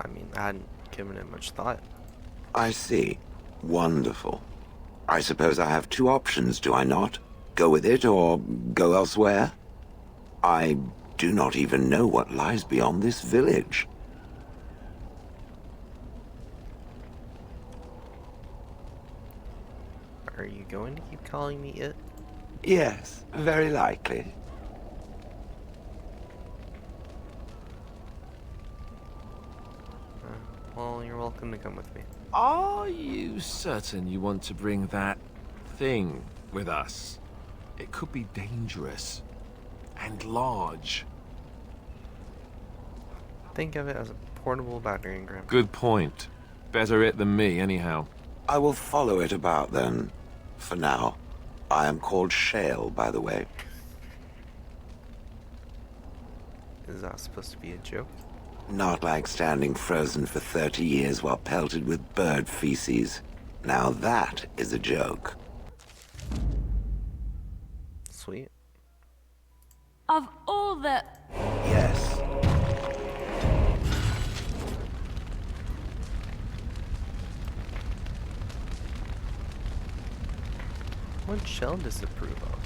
I mean, I hadn't given it much thought. I see. Wonderful. I suppose I have two options, do I not? Go with it or go elsewhere? I do not even know what lies beyond this village. Are you going to keep calling me it? Yes, very likely. Well, you're welcome to come with me. Are you certain you want to bring that thing with us? It could be dangerous and large. Think of it as a portable battering ram. Good point. Better it than me, anyhow. I will follow it about then. For now. I am called Shale, by the way. Is that supposed to be a joke? Not like standing frozen for 30 years while pelted with bird feces. Now that is a joke. Sweet. Of all the... Yes. What Shell disapprove of?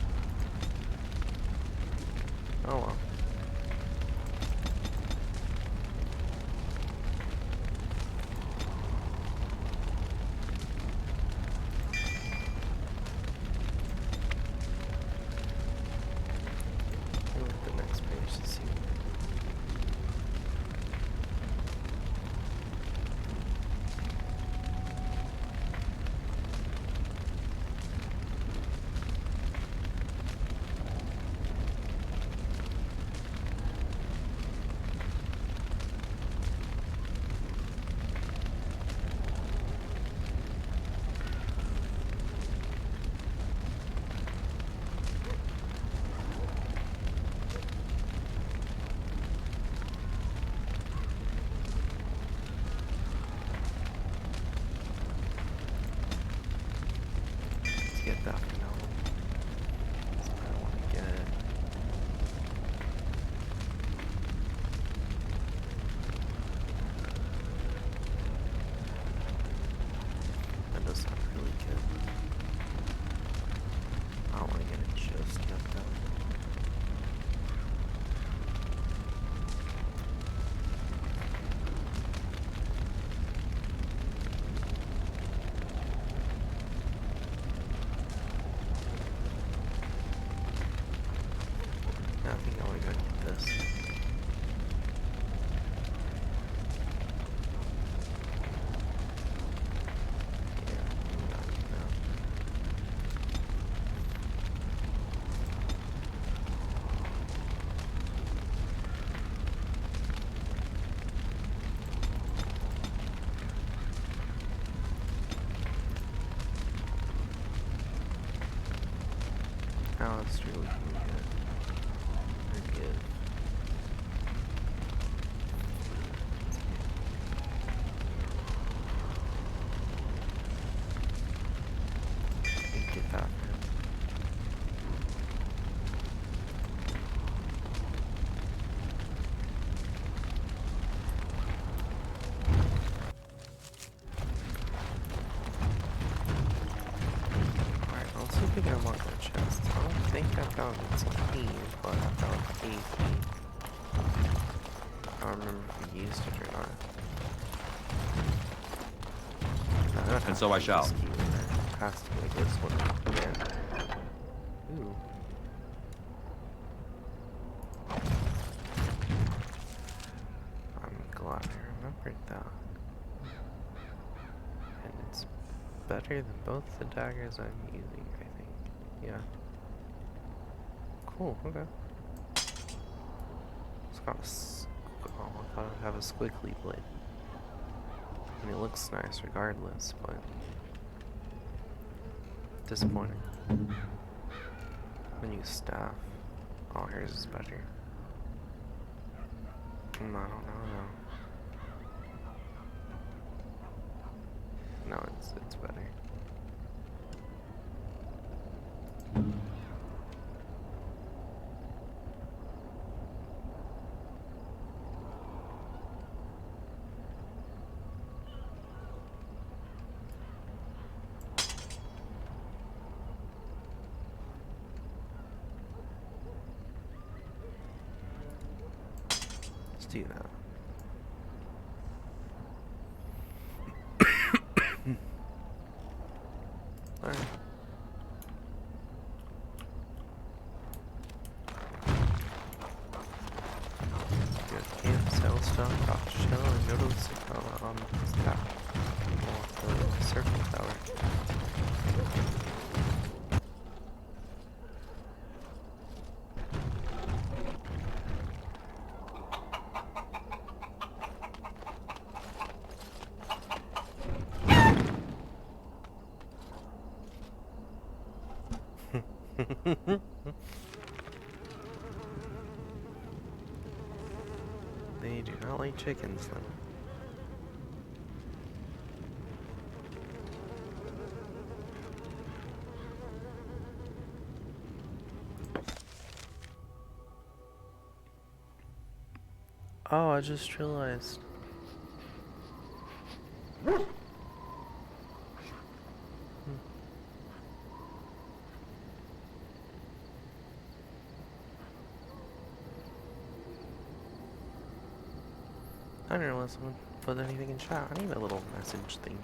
Oh well. Look at the next page to see. does sound really good. I don't want to get it just yet though. I think I want to go get this. Oh, it's really good. Forgive. Get that, man. Alright, let's see if we can unlock that chest. I don't think I found its key, but I found a key. I don't remember if we used it or not. No, And so I shall. this key in there. Has to be like this one. Yeah. Ooh. I'm glad I remembered that. And it's better than both the daggers I'm using, I think. Yeah. Cool, okay. It's got a oh, I thought it would have a squiggly blade. I mean, it looks nice regardless, but disappointing. When you staff. Oh, hers is better. I don't know though. No, it's better. Let's do that. Alright. Good camp, sell stuff, drop shell, and noodles on the staff. The circle tower. They do not like chickens then. Oh, I just realized. I didn't realize someone put anything in chat. I need a little message thingy.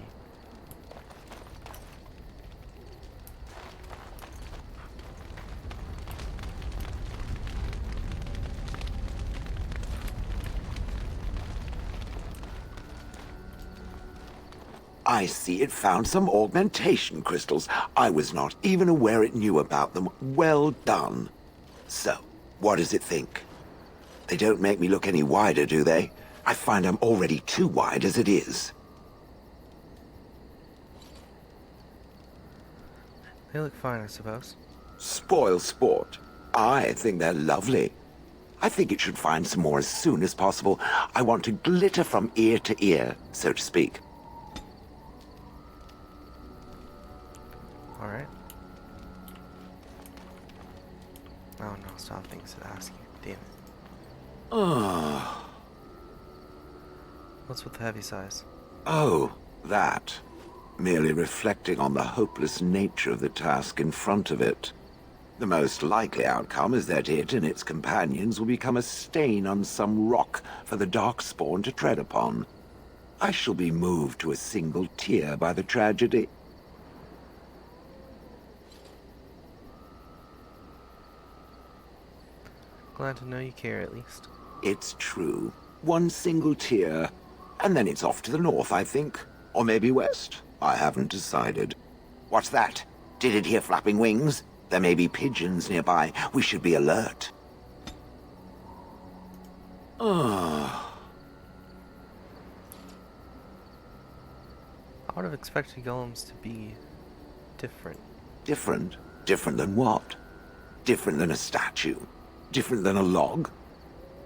I see it found some augmentation crystals. I was not even aware it knew about them. Well done. So, what does it think? They don't make me look any wider, do they? I find I'm already too wide as it is. They look fine, I suppose. Spoil sport. I think they're lovely. I think it should find some more as soon as possible. I want to glitter from ear to ear, so to speak. Alright. Oh no, stop things to ask you. Damn it. Oh. What's with the heavy size? Oh, that. merely reflecting on the hopeless nature of the task in front of it. The most likely outcome is that it and its companions will become a stain on some rock for the Darkspawn to tread upon. I shall be moved to a single tear by the tragedy. Glad to know you care, at least. It's true. One single tear, and then it's off to the north, I think. Or maybe west. I haven't decided. What's that? Did it hear flapping wings? There may be pigeons nearby. We should be alert. I would have expected golems to be different. Different? Different than what? Different than a statue? Different than a log?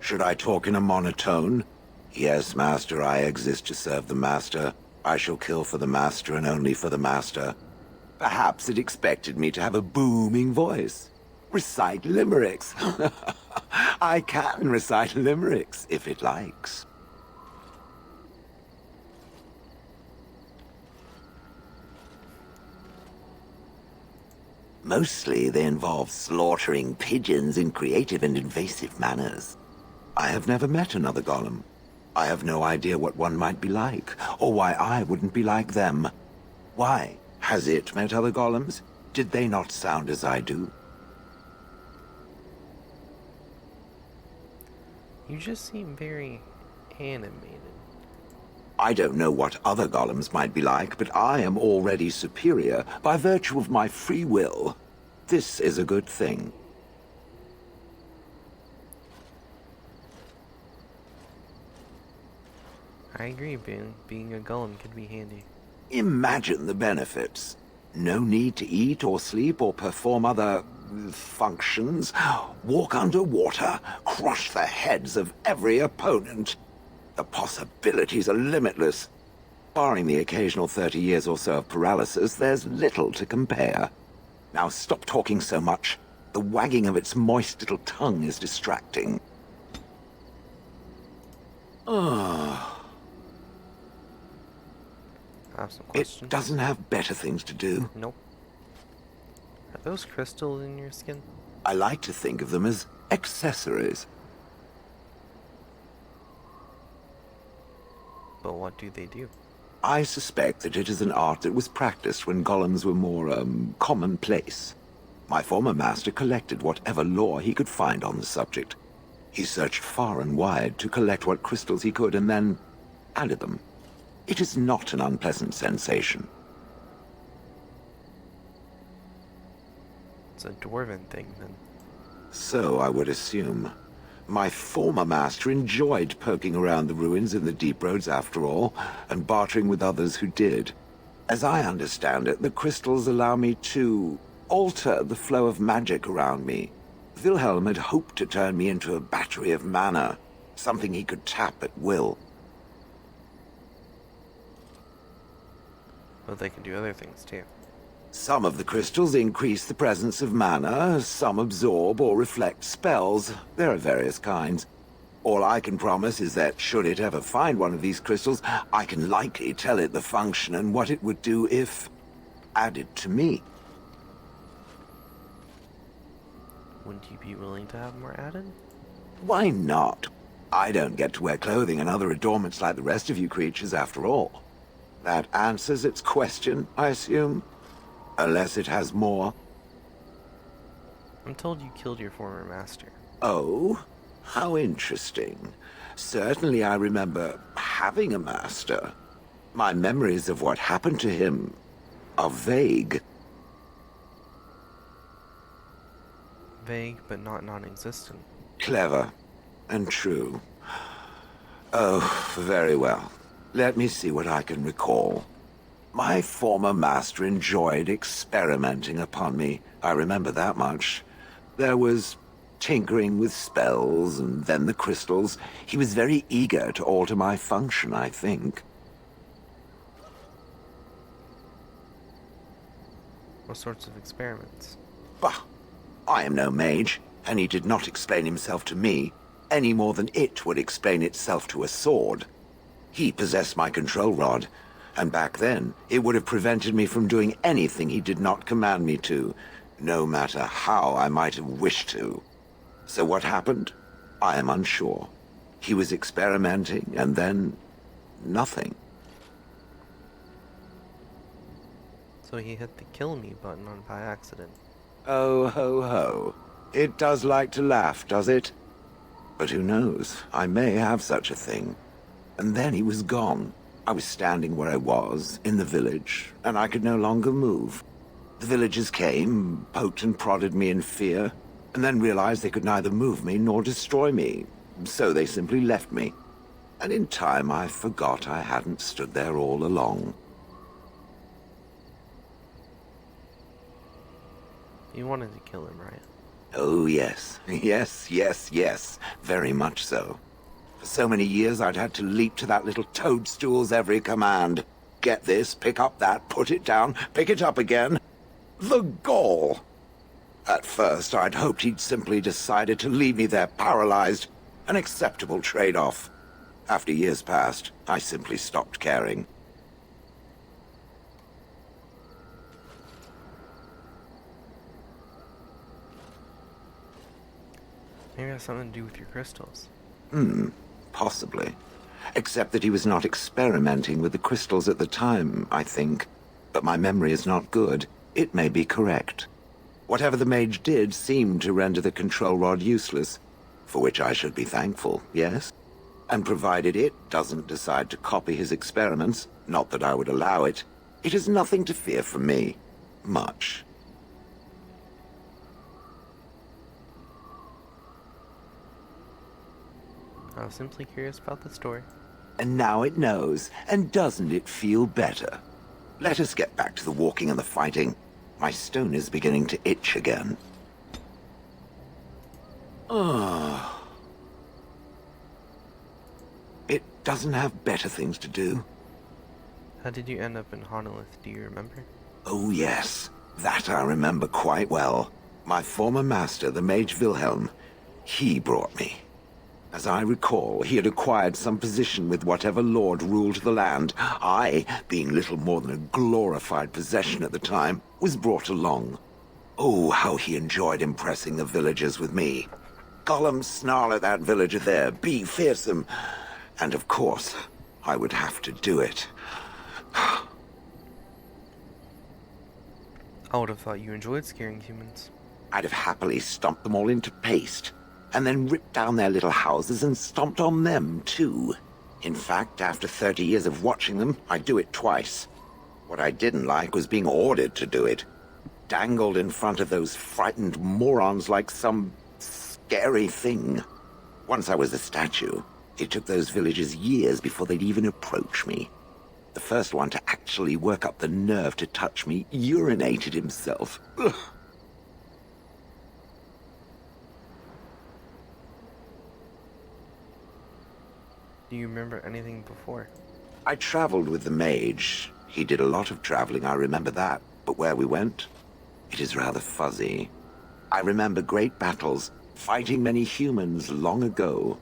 Should I talk in a monotone? Yes, Master, I exist to serve the Master. I shall kill for the Master and only for the Master. Perhaps it expected me to have a booming voice. Recite limericks. I can recite limericks, if it likes. Mostly they involve slaughtering pigeons in creative and invasive manners. I have never met another golem. I have no idea what one might be like, or why I wouldn't be like them. Why? Has it met other golems? Did they not sound as I do? You just seem very animated. I don't know what other golems might be like, but I am already superior by virtue of my free will. This is a good thing. I agree, being a golem could be handy. Imagine the benefits. No need to eat or sleep or perform other functions. Walk underwater, crush the heads of every opponent. The possibilities are limitless. Barring the occasional 30 years or so of paralysis, there's little to compare. Now stop talking so much. The wagging of its moist little tongue is distracting. I have some questions. It doesn't have better things to do. Nope. Are those crystals in your skin? I like to think of them as accessories. But what do they do? I suspect that it is an art that was practiced when golems were more, commonplace. My former master collected whatever lore he could find on the subject. He searched far and wide to collect what crystals he could and then added them. It is not an unpleasant sensation. It's a dwarven thing, then. So I would assume. My former master enjoyed poking around the ruins in the Deep Roads after all, and bartering with others who did. As I understand it, the crystals allow me to alter the flow of magic around me. Wilhelm had hoped to turn me into a battery of mana, something he could tap at will. But they can do other things, too. Some of the crystals increase the presence of mana, some absorb or reflect spells. There are various kinds. All I can promise is that should it ever find one of these crystals, I can likely tell it the function and what it would do if added to me. Wouldn't you be willing to have more added? Why not? I don't get to wear clothing and other adornments like the rest of you creatures after all. That answers its question, I assume? Unless it has more. I'm told you killed your former master. Oh? How interesting. Certainly I remember having a master. My memories of what happened to him are vague. Vague, but not non-existent. Clever. And true. Oh, very well. Let me see what I can recall. My former master enjoyed experimenting upon me. I remember that much. There was tinkering with spells, and then the crystals. He was very eager to alter my function, I think. What sorts of experiments? Bah! I am no mage, and he did not explain himself to me, any more than it would explain itself to a sword. He possessed my control rod. And back then, it would have prevented me from doing anything he did not command me to, no matter how I might have wished to. So what happened? I am unsure. He was experimenting, and then nothing. So he hit the kill me button on by accident. Oh, ho, ho. It does like to laugh, does it? But who knows? I may have such a thing. And then he was gone. I was standing where I was, in the village, and I could no longer move. The villagers came, poked and prodded me in fear, and then realized they could neither move me nor destroy me. So they simply left me. And in time, I forgot I hadn't stood there all along. You wanted to kill him, right? Oh, yes. Yes, yes, yes. Very much so. For so many years, I'd had to leap to that little toadstool's every command. Get this, pick up that, put it down, pick it up again. The gall! At first, I'd hoped he'd simply decided to leave me there paralyzed. An acceptable trade-off. After years passed, I simply stopped caring. Maybe it has something to do with your crystals. Possibly. Except that he was not experimenting with the crystals at the time, I think. But my memory is not good. It may be correct. Whatever the mage did seemed to render the control rod useless, for which I should be thankful, yes? And provided it doesn't decide to copy his experiments, not that I would allow it, it is nothing to fear from me. Much. I was simply curious about the story. And now it knows, and doesn't it feel better? Let us get back to the walking and the fighting. My stone is beginning to itch again. It doesn't have better things to do. How did you end up in Honolith, do you remember? Oh yes, that I remember quite well. My former master, the Mage Wilhelm, he brought me. As I recall, he had acquired some position with whatever lord ruled the land. I, being little more than a glorified possession at the time, was brought along. Oh, how he enjoyed impressing the villagers with me. Gollum snarl at that villager there, be fearsome. And of course, I would have to do it. I would have thought you enjoyed scaring humans. I'd have happily stomped them all into paste, and then ripped down their little houses and stomped on them, too. In fact, after 30 years of watching them, I'd do it twice. What I didn't like was being ordered to do it. Dangled in front of those frightened morons like some scary thing. Once I was a statue, it took those villagers years before they'd even approach me. The first one to actually work up the nerve to touch me urinated himself. Ugh. Do you remember anything before? I traveled with the mage. He did a lot of traveling, I remember that. But where we went, it is rather fuzzy. I remember great battles, fighting many humans long ago.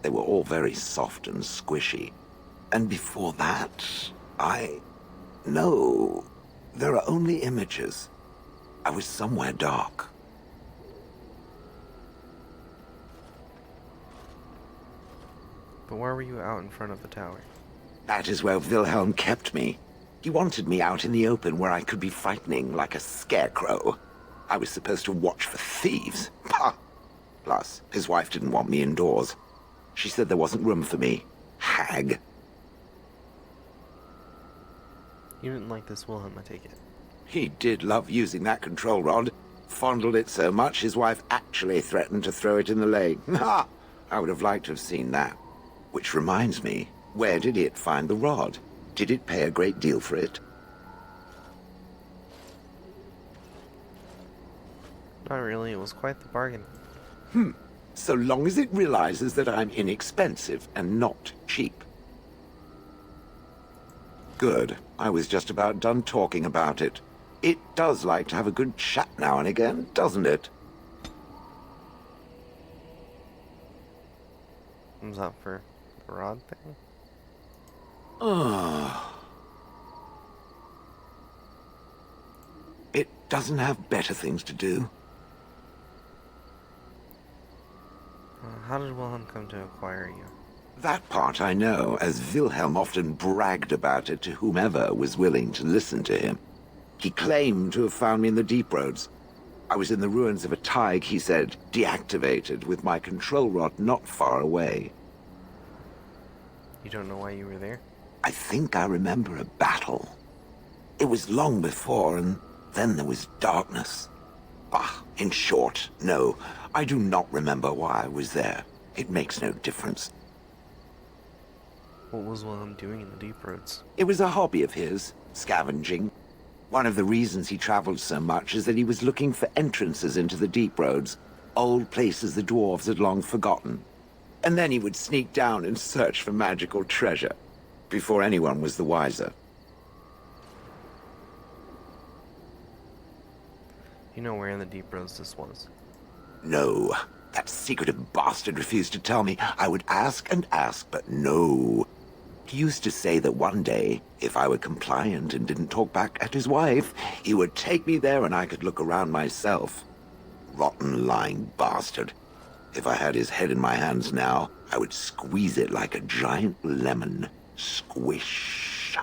They were all very soft and squishy. And before that, No, there are only images. I was somewhere dark. But why were you out in front of the tower? That is where Wilhelm kept me. He wanted me out in the open where I could be frightening like a scarecrow. I was supposed to watch for thieves. Pah! Plus, his wife didn't want me indoors. She said there wasn't room for me. Hag. You didn't like this Wilhelm, I take it. He did love using that control rod. Fondled it so much, his wife actually threatened to throw it in the lake. Ha! I would have liked to have seen that. Which reminds me, where did it find the rod? Did it pay a great deal for it? Not really, it was quite the bargain. So long as it realizes that I'm inexpensive and not cheap. Good. I was just about done talking about it. It does like to have a good chat now and again, doesn't it? Was that for the rod thing? doesn't have better things to do. How did Wilhelm come to acquire you? That part I know, as Wilhelm often bragged about it to whomever was willing to listen to him. He claimed to have found me in the Deep Roads. I was in the ruins of a Tig, he said, deactivated, with my control rod not far away. You don't know why you were there? I think I remember a battle. It was long before, and then there was darkness. In short, no, I do not remember why I was there. It makes no difference. What was Wilhelm doing in the Deep Roads? It was a hobby of his, scavenging. One of the reasons he traveled so much is that he was looking for entrances into the Deep Roads, old places the dwarves had long forgotten. And then he would sneak down and search for magical treasure, before anyone was the wiser. You know where in the Deep Roads this was? No. That secretive bastard refused to tell me. I would ask and ask, but no. He used to say that one day, if I were compliant and didn't talk back at his wife, he would take me there and I could look around myself. Rotten, lying bastard. If I had his head in my hands now, I would squeeze it like a giant lemon. Squish.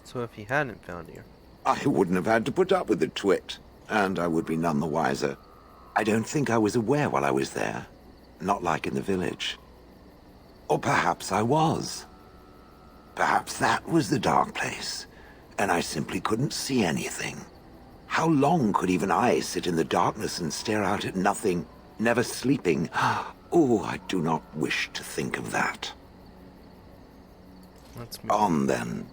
So if he hadn't found you? I wouldn't have had to put up with the twit, and I would be none the wiser. I don't think I was aware while I was there. Not like in the village. Or perhaps I was. Perhaps that was the dark place, and I simply couldn't see anything. How long could even I sit in the darkness and stare out at nothing, never sleeping? Oh, I do not wish to think of that. Let's move on then.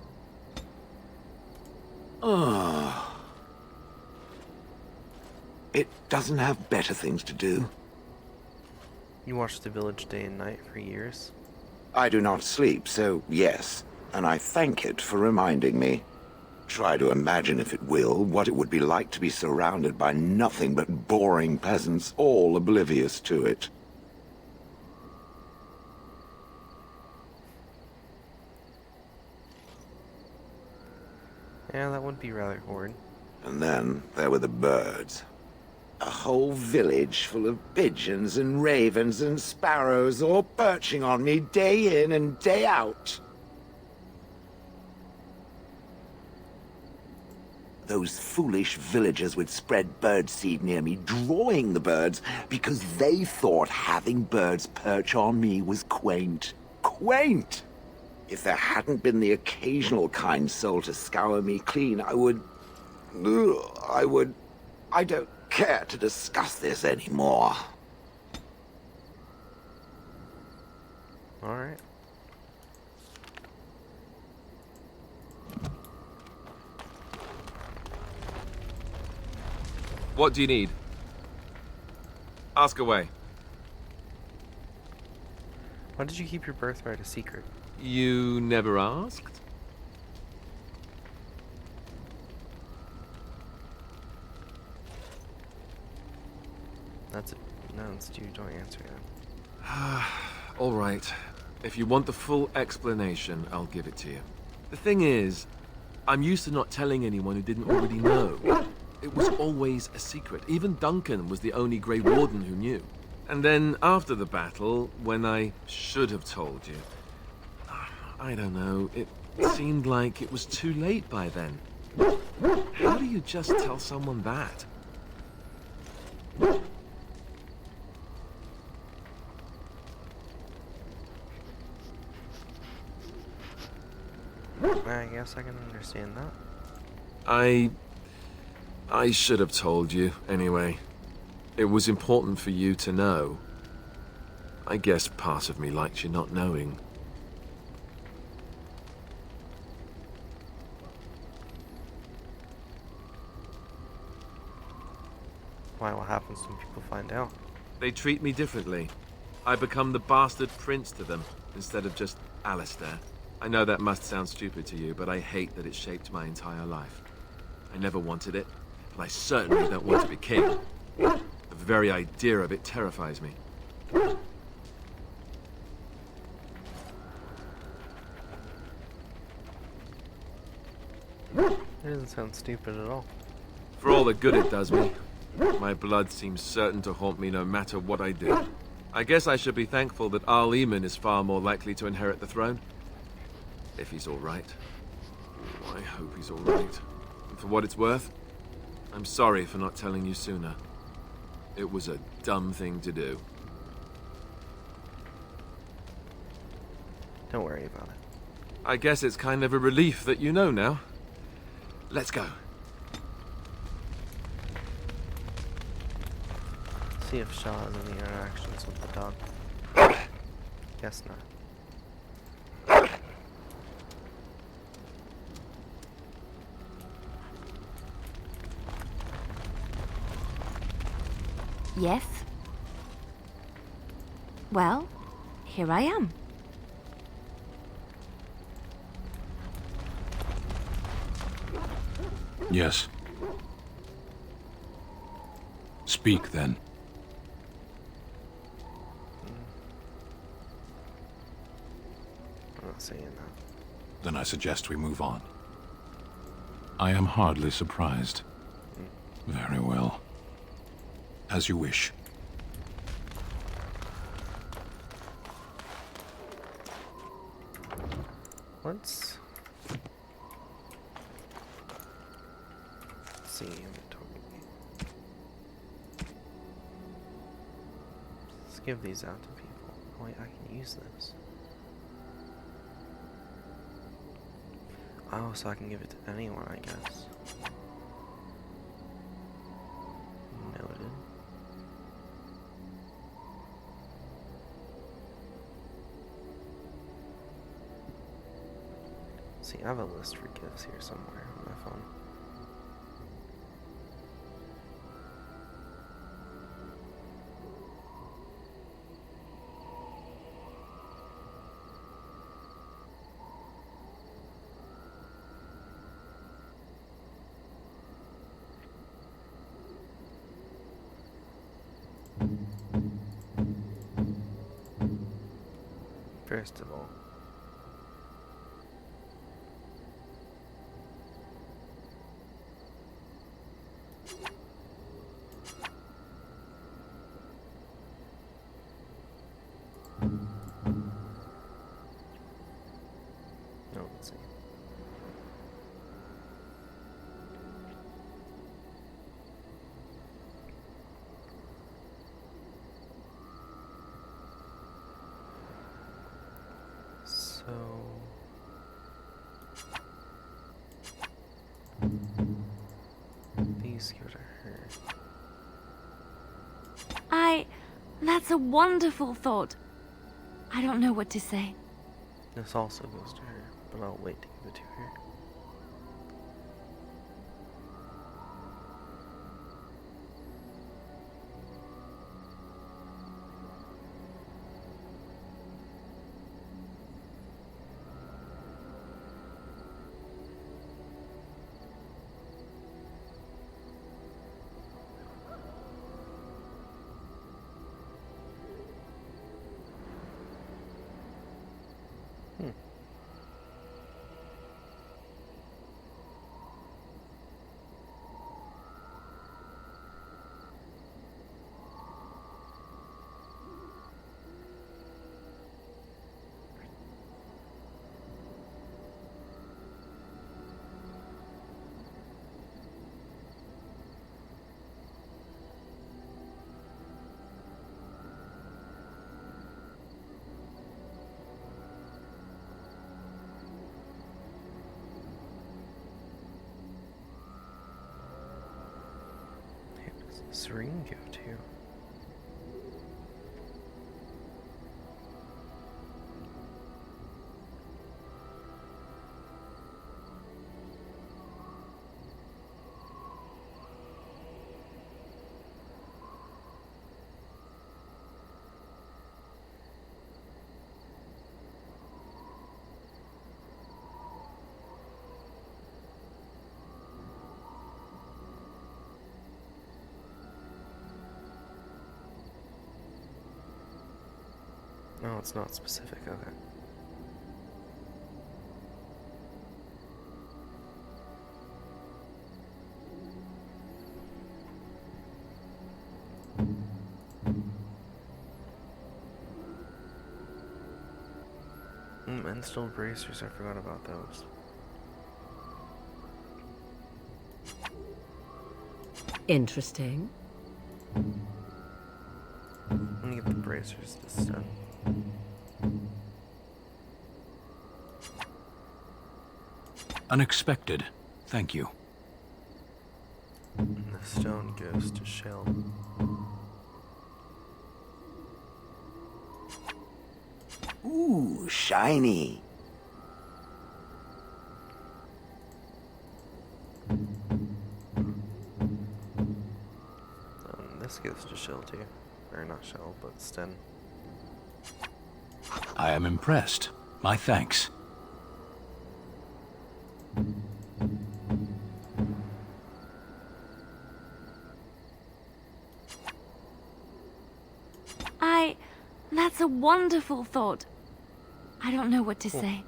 It doesn't have better things to do. You watched the village day and night for years? I do not sleep, so yes, and I thank it for reminding me. Try to imagine, if it will, what it would be like to be surrounded by nothing but boring peasants, all oblivious to it. Yeah, that would be rather horrid. And then there were the birds. A whole village full of pigeons and ravens and sparrows all perching on me day in and day out. Those foolish villagers would spread birdseed near me, drawing the birds, because they thought having birds perch on me was quaint. Quaint! If there hadn't been the occasional kind soul to scour me clean, I don't care to discuss this anymore. All right. What do you need? Ask away. Why did you keep your birthright a secret? You never asked? That's it. No, it's you. Don't answer that. All right. If you want the full explanation, I'll give it to you. The thing is, I'm used to not telling anyone who didn't already know. It was always a secret. Even Duncan was the only Grey Warden who knew. And then after the battle, when I should have told you, I don't know, it seemed like it was too late by then. How do you just tell someone that? I guess I can understand that. I should have told you, anyway. It was important for you to know. I guess part of me liked you not knowing. Why? What happens when people find out? They treat me differently. I become the bastard prince to them, instead of just Alistair. I know that must sound stupid to you, but I hate that it shaped my entire life. I never wanted it, and I certainly don't want to be king. The very idea of it terrifies me. It doesn't sound stupid at all. For all the good it does me, my blood seems certain to haunt me no matter what I do. I guess I should be thankful that Al Eamon is far more likely to inherit the throne. If he's all right. I hope he's all right. And for what it's worth, I'm sorry for not telling you sooner. It was a dumb thing to do. Don't worry about it. I guess it's kind of a relief that you know now. Let's go. See if Shaw has any interactions with the dog. Guess not. Yes? Well, here I am. Yes. Speak, then. I'm not saying that. Then I suggest we move on. I am hardly surprised. Very well. As you wish. Let's see inventory. Let's give these out to people. Oh wait, I can use this. Oh, so I can give it to anyone, I guess. Noted. See, I have a list for gifts here somewhere on my phone. First of all, no, let's see. So these go to her. That's a wonderful thought. I don't know what to say. This also goes to her, but I'll wait to give it to her. This ring go to? No, it's not specific, okay. Steel bracers, I forgot about those. Interesting. Let me get the bracers this time. Unexpected. Thank you. And the stone goes to Shell. Ooh, shiny. This goes to Shell too. Or not Shell, but Sten. I am impressed. My thanks. That's a wonderful thought. I don't know what to say.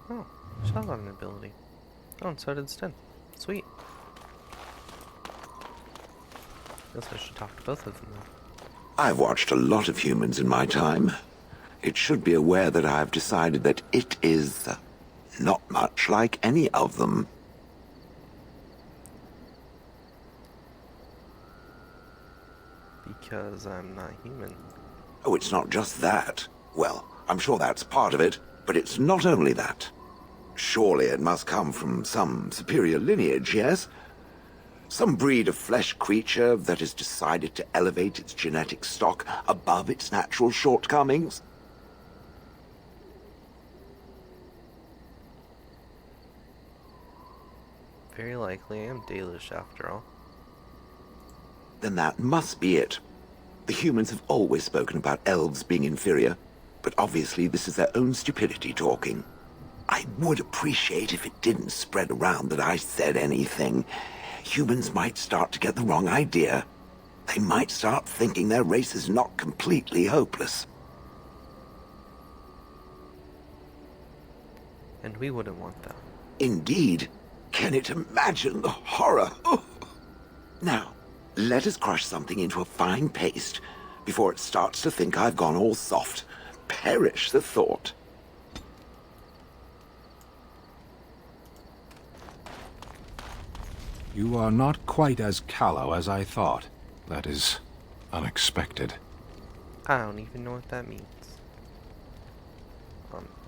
Oh, Shell got an ability. Oh, and so did Sten. Sweet. Guess I should talk to both of them then. I've watched a lot of humans in my time. It should be aware that I've decided that it is not much like any of them. Because I'm not human. Oh, it's not just that. Well, I'm sure that's part of it, but it's not only that. Surely it must come from some superior lineage, yes? Some breed of flesh creature that has decided to elevate its genetic stock above its natural shortcomings? Very likely I am Dalish after all. Then that must be it. The humans have always spoken about elves being inferior, but obviously this is their own stupidity talking. I would appreciate if it didn't spread around that I said anything. Humans might start to get the wrong idea. They might start thinking their race is not completely hopeless. And we wouldn't want that. Indeed. Can it imagine the horror? Oh. Now, let us crush something into a fine paste before it starts to think I've gone all soft. Perish the thought. You are not quite as callow as I thought. That is unexpected. I don't even know what that means.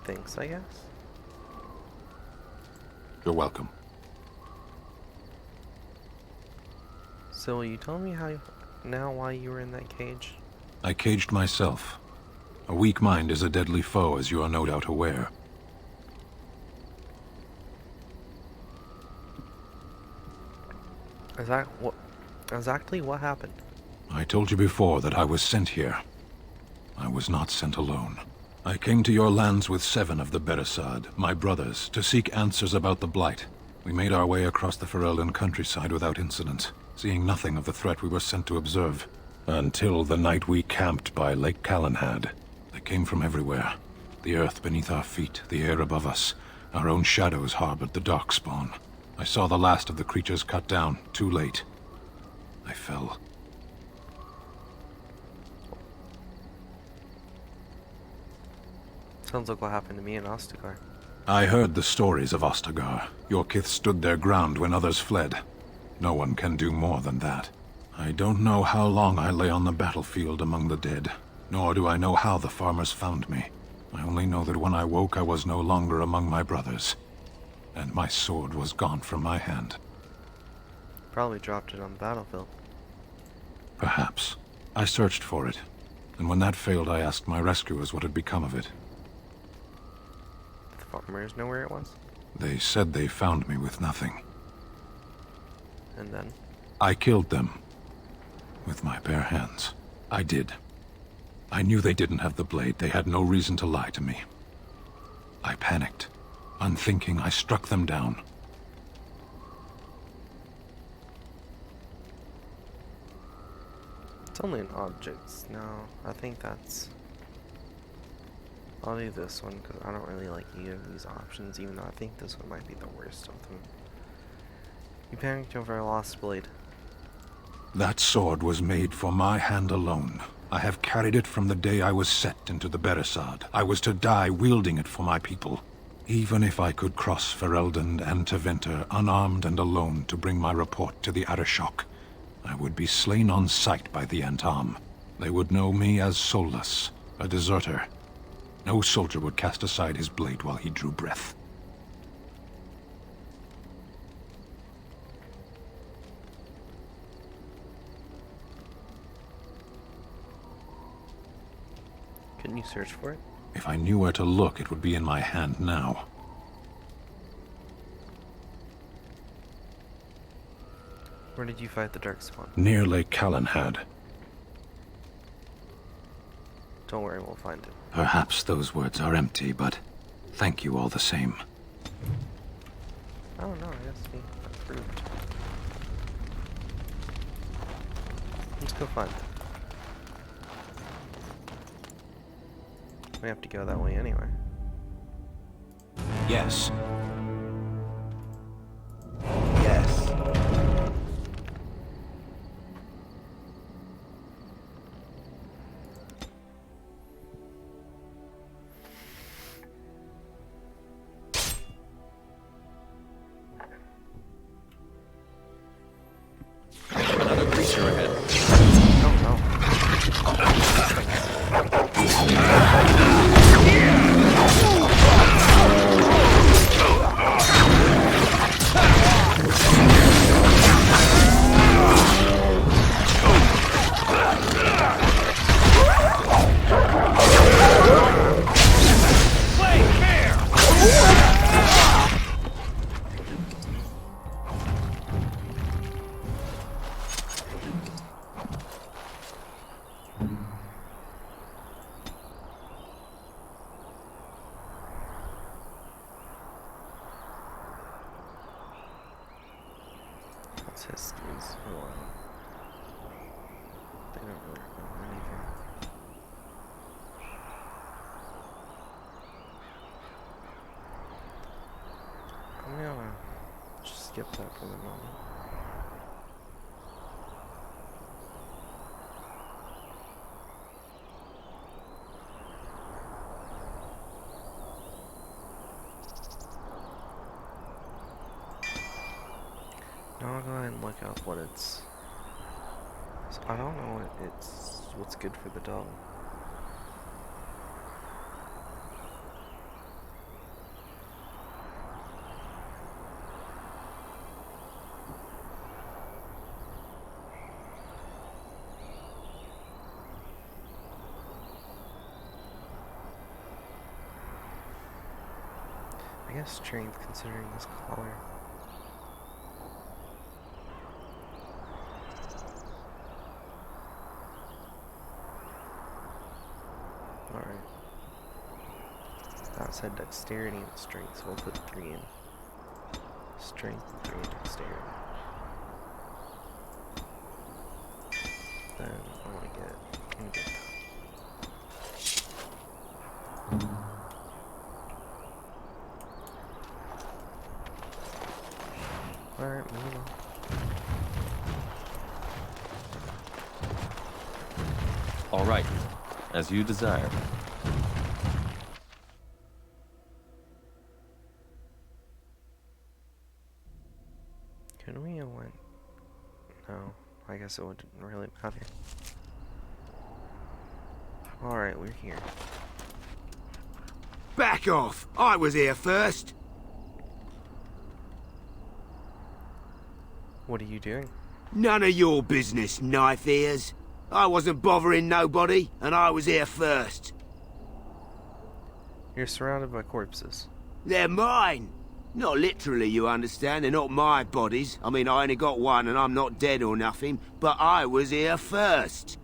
Thanks, I guess? You're welcome. So will you tell me why you were in that cage? I caged myself. A weak mind is a deadly foe, as you are no doubt aware. Exactly what happened? I told you before that I was sent here. I was not sent alone. I came to your lands with 7 of the Beresad, my brothers, to seek answers about the Blight. We made our way across the Ferelden countryside without incident, seeing nothing of the threat we were sent to observe. Until the night we camped by Lake Calenhad. They came from everywhere. The earth beneath our feet, the air above us. Our own shadows harbored the Darkspawn. I saw the last of the creatures cut down, too late. I fell. Sounds like what happened to me in Ostagar. I heard the stories of Ostagar. Your kith stood their ground when others fled. No one can do more than that. I don't know how long I lay on the battlefield among the dead, nor do I know how the farmers found me. I only know that when I woke I was no longer among my brothers, and my sword was gone from my hand. Probably dropped it on the battlefield. Perhaps. I searched for it, and when that failed I asked my rescuers what had become of it. The farmers know where it was? They said they found me with nothing. And then? I killed them. With my bare hands. I did. I knew they didn't have the blade. They had no reason to lie to me. I panicked. Unthinking, I struck them down. It's only an object. No, I think that's... I'll do this one because I don't really like either of these options, even though I think this one might be the worst of them. You panicked over a lost blade. That sword was made for my hand alone. I have carried it from the day I was set into the Beresad. I was to die wielding it for my people. Even if I could cross Ferelden and Tevinter unarmed and alone to bring my report to the Arishok, I would be slain on sight by the Antam. They would know me as soulless, a deserter. No soldier would cast aside his blade while he drew breath. Couldn't you search for it? If I knew where to look, it would be in my hand now. Where did you fight the Darkspawn? Near Lake Calenhad. Don't worry, we'll find it. Perhaps those words are empty, but thank you all the same. Oh no, I guess we approved. Let's go find it. We have to go that way anyway. Yes. Yes. Another creature ahead. What's his skills? Oh, wow. They don't really know anything. I'm gonna just skip that for the moment. Now I'll go ahead and look up what it's. So I don't know what's good for the dog. I guess strength, considering this collar. Alright. That said dexterity and strength, so we'll put 3 in. Strength and 3 in dexterity. Then I want to get Alright, moving on. All right, as you desire. Can we went? No, I guess it wouldn't really matter. Alright, we're here. Back off! I was here first! What are you doing? None of your business, knife ears. I wasn't bothering nobody, and I was here first. You're surrounded by corpses. They're mine! Not literally, you understand. They're not my bodies. I mean, I only got one, and I'm not dead or nothing, but I was here first.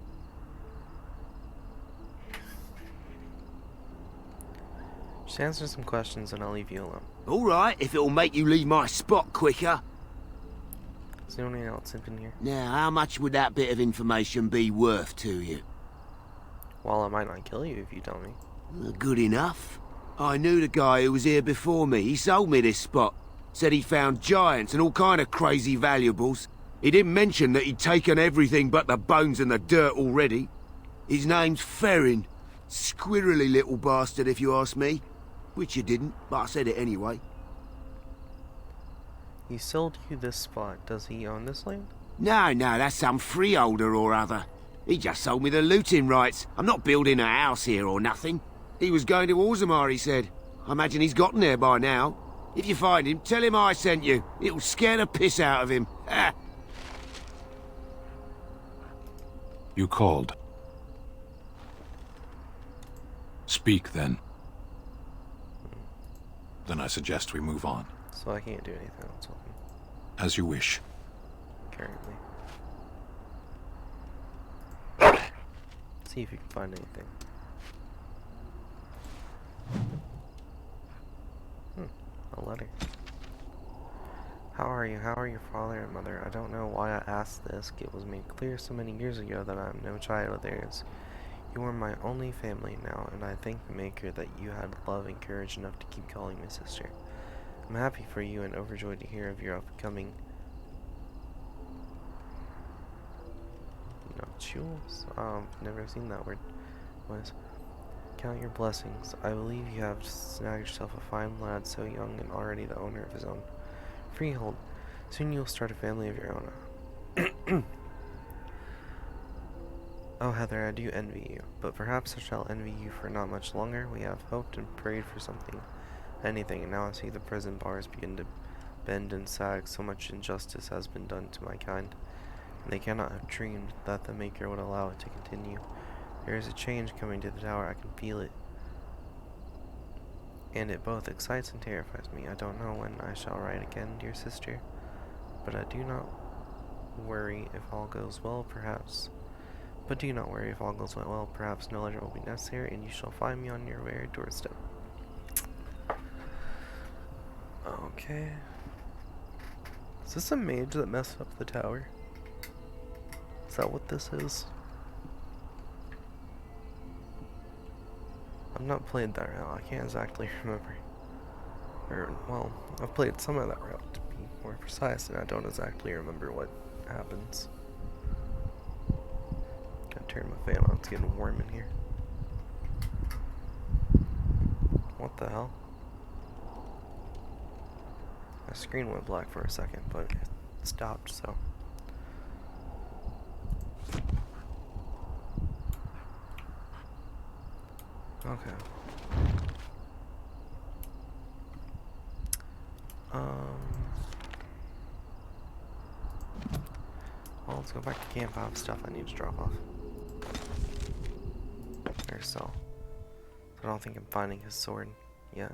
Just answer some questions and I'll leave you alone. Alright, if it'll make you leave my spot quicker. Is there anyone else in here? Now, how much would that bit of information be worth to you? Well, I might not kill you if you tell me. Good enough. I knew the guy who was here before me. He sold me this spot. Said he found giants and all kind of crazy valuables. He didn't mention that he'd taken everything but the bones and the dirt already. His name's Ferrin. Squirrely little bastard, if you ask me. Which you didn't, but I said it anyway. He sold you this spot. Does he own this land? No, that's some freeholder or other. He just sold me the looting rights. I'm not building a house here or nothing. He was going to Orzammar, he said. I imagine he's gotten there by now. If you find him, tell him I sent you. It'll scare the piss out of him. Ha! You called. Speak, then. Then I suggest we move on. So I can't do anything else with him. As you wish. Currently. See if you can find anything. A letter. How are you? How are your father and mother? I don't know why I asked this. It was made clear so many years ago that I am no child of theirs. You are my only family now, and I thank the Maker that you had love and courage enough to keep calling me sister. I'm happy for you and overjoyed to hear of your upcoming nuptials. Never seen that word. Count your blessings. I believe you have snagged yourself a fine lad so young and already the owner of his own freehold. Soon you'll start a family of your own. Oh, Heather, I do envy you, but perhaps I shall envy you for not much longer. We have hoped and prayed for something, anything, and now I see the prison bars begin to bend and sag. So much injustice has been done to my kind, and they cannot have dreamed that the Maker would allow it to continue. There is a change coming to the tower. I can feel it, and it both excites and terrifies me. I don't know when I shall write again, dear sister, but I do not worry if all goes well, perhaps. But do not worry if all goes well, perhaps no letter will be necessary, and you shall find me on your very doorstep. Okay. Is this a mage that messed up the tower? Is that what this is? I've not played that route. I can't exactly remember. Or, well, I've played some of that route to be more precise, and I don't exactly remember what happens. Turn my fan on, it's getting warm in here. What the hell? My screen went black for a second, but it stopped, so. Okay. Well, let's go back to camp. I have stuff I need to drop off. So I don't think I'm finding his sword yet.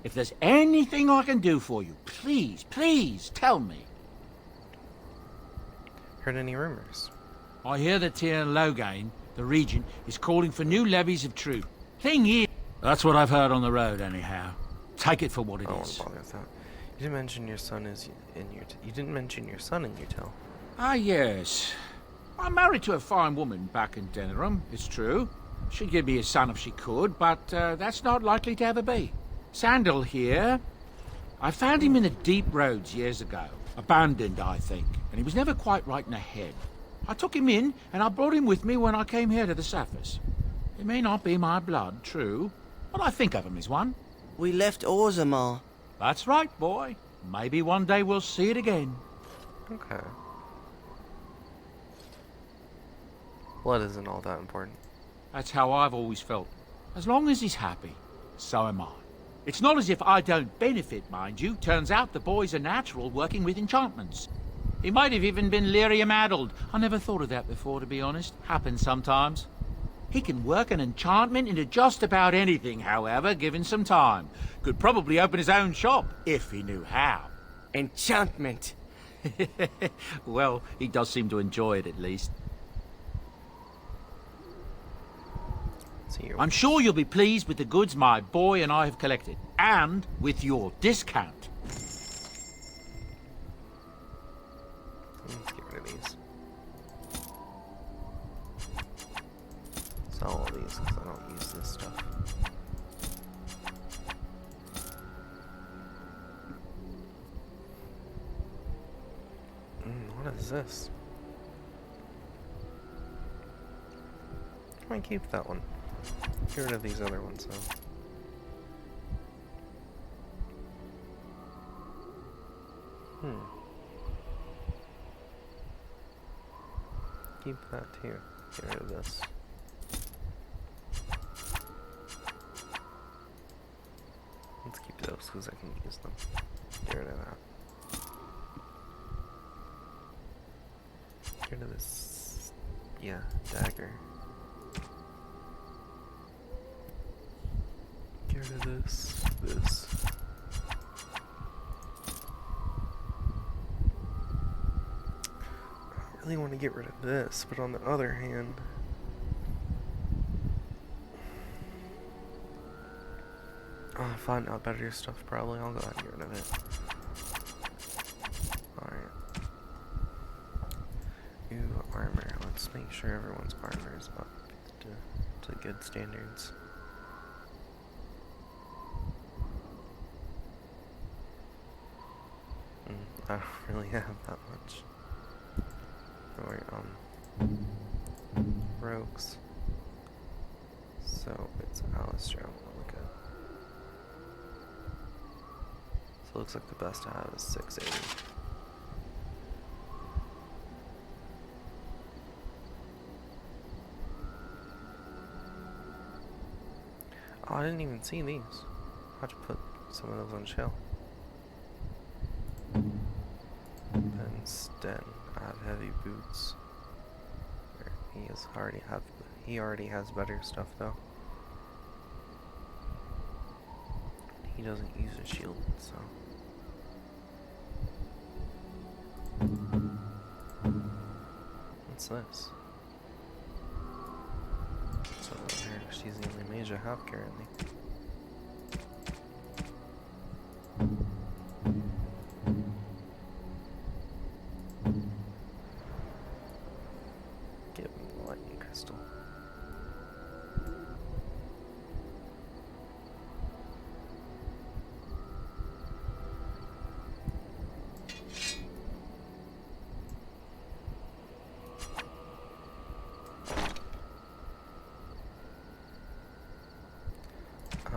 If there's anything I can do for you, please tell me. Heard any rumors? I hear that Tyr Loghain, the regent, is calling for new levies of troops. Thing is, that's what I've heard on the road anyhow. Take it for what it is. I don't want to bother with that. You didn't mention your son is in your. You didn't mention your son in your tale. Ah, yes. I'm married to a fine woman back in Denerim, it's true. She'd give me a son if she could, but that's not likely to ever be. Sandal here. I found him in the deep roads years ago. Abandoned, I think, and he was never quite right in the head. I took him in, and I brought him with me when I came here to the surface. He may not be my blood, true, but I think of him as one. We left Orzammar. That's right, boy. Maybe one day we'll see it again. Okay. Blood isn't all that important. That's how I've always felt. As long as he's happy, so am I. It's not as if I don't benefit, mind you. Turns out the boy's a natural working with enchantments. He might have even been lyrium-addled. I never thought of that before, to be honest. Happens sometimes. He can work an enchantment into just about anything, however, given some time. Could probably open his own shop, if he knew how. Enchantment. Well, he does seem to enjoy it, at least. I'm sure you'll be pleased with the goods my boy and I have collected, and with your discount. Let's get rid of these. Sell all these because I don't use this stuff. is this? I might keep that one. Get rid of these other ones though. Keep that too. Get rid of this. Let's keep those because I can use them. Get rid of that. Get rid of this. Yeah, dagger. Get rid of this. I really want to get rid of this, but on the other hand, I'll find out better stuff probably. I'll go ahead and get rid of it. Alright. New armor. Let's make sure everyone's armor is up to good standards. I don't really have that much. Alright, rogues. So it's Alistair I want to look at. So it looks like the best I have is 680. Oh, I didn't even see these. How'd you put some of those on shelf? Instead, I have heavy boots. He already has better stuff though. He doesn't use a shield, so. What's this? So she's the only mage I have currently. Give me the lightning crystal.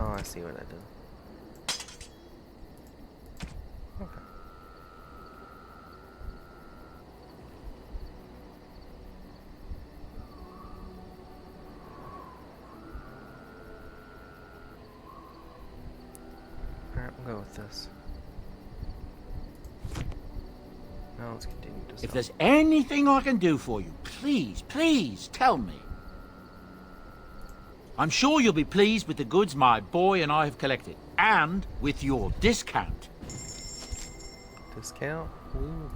Oh, I see what I did. Okay. Alright, we'll go with this. Now let's continue to If there's anything I can do for you, please tell me. I'm sure you'll be pleased with the goods my boy and I have collected, and with your discount. Discount? Ooh.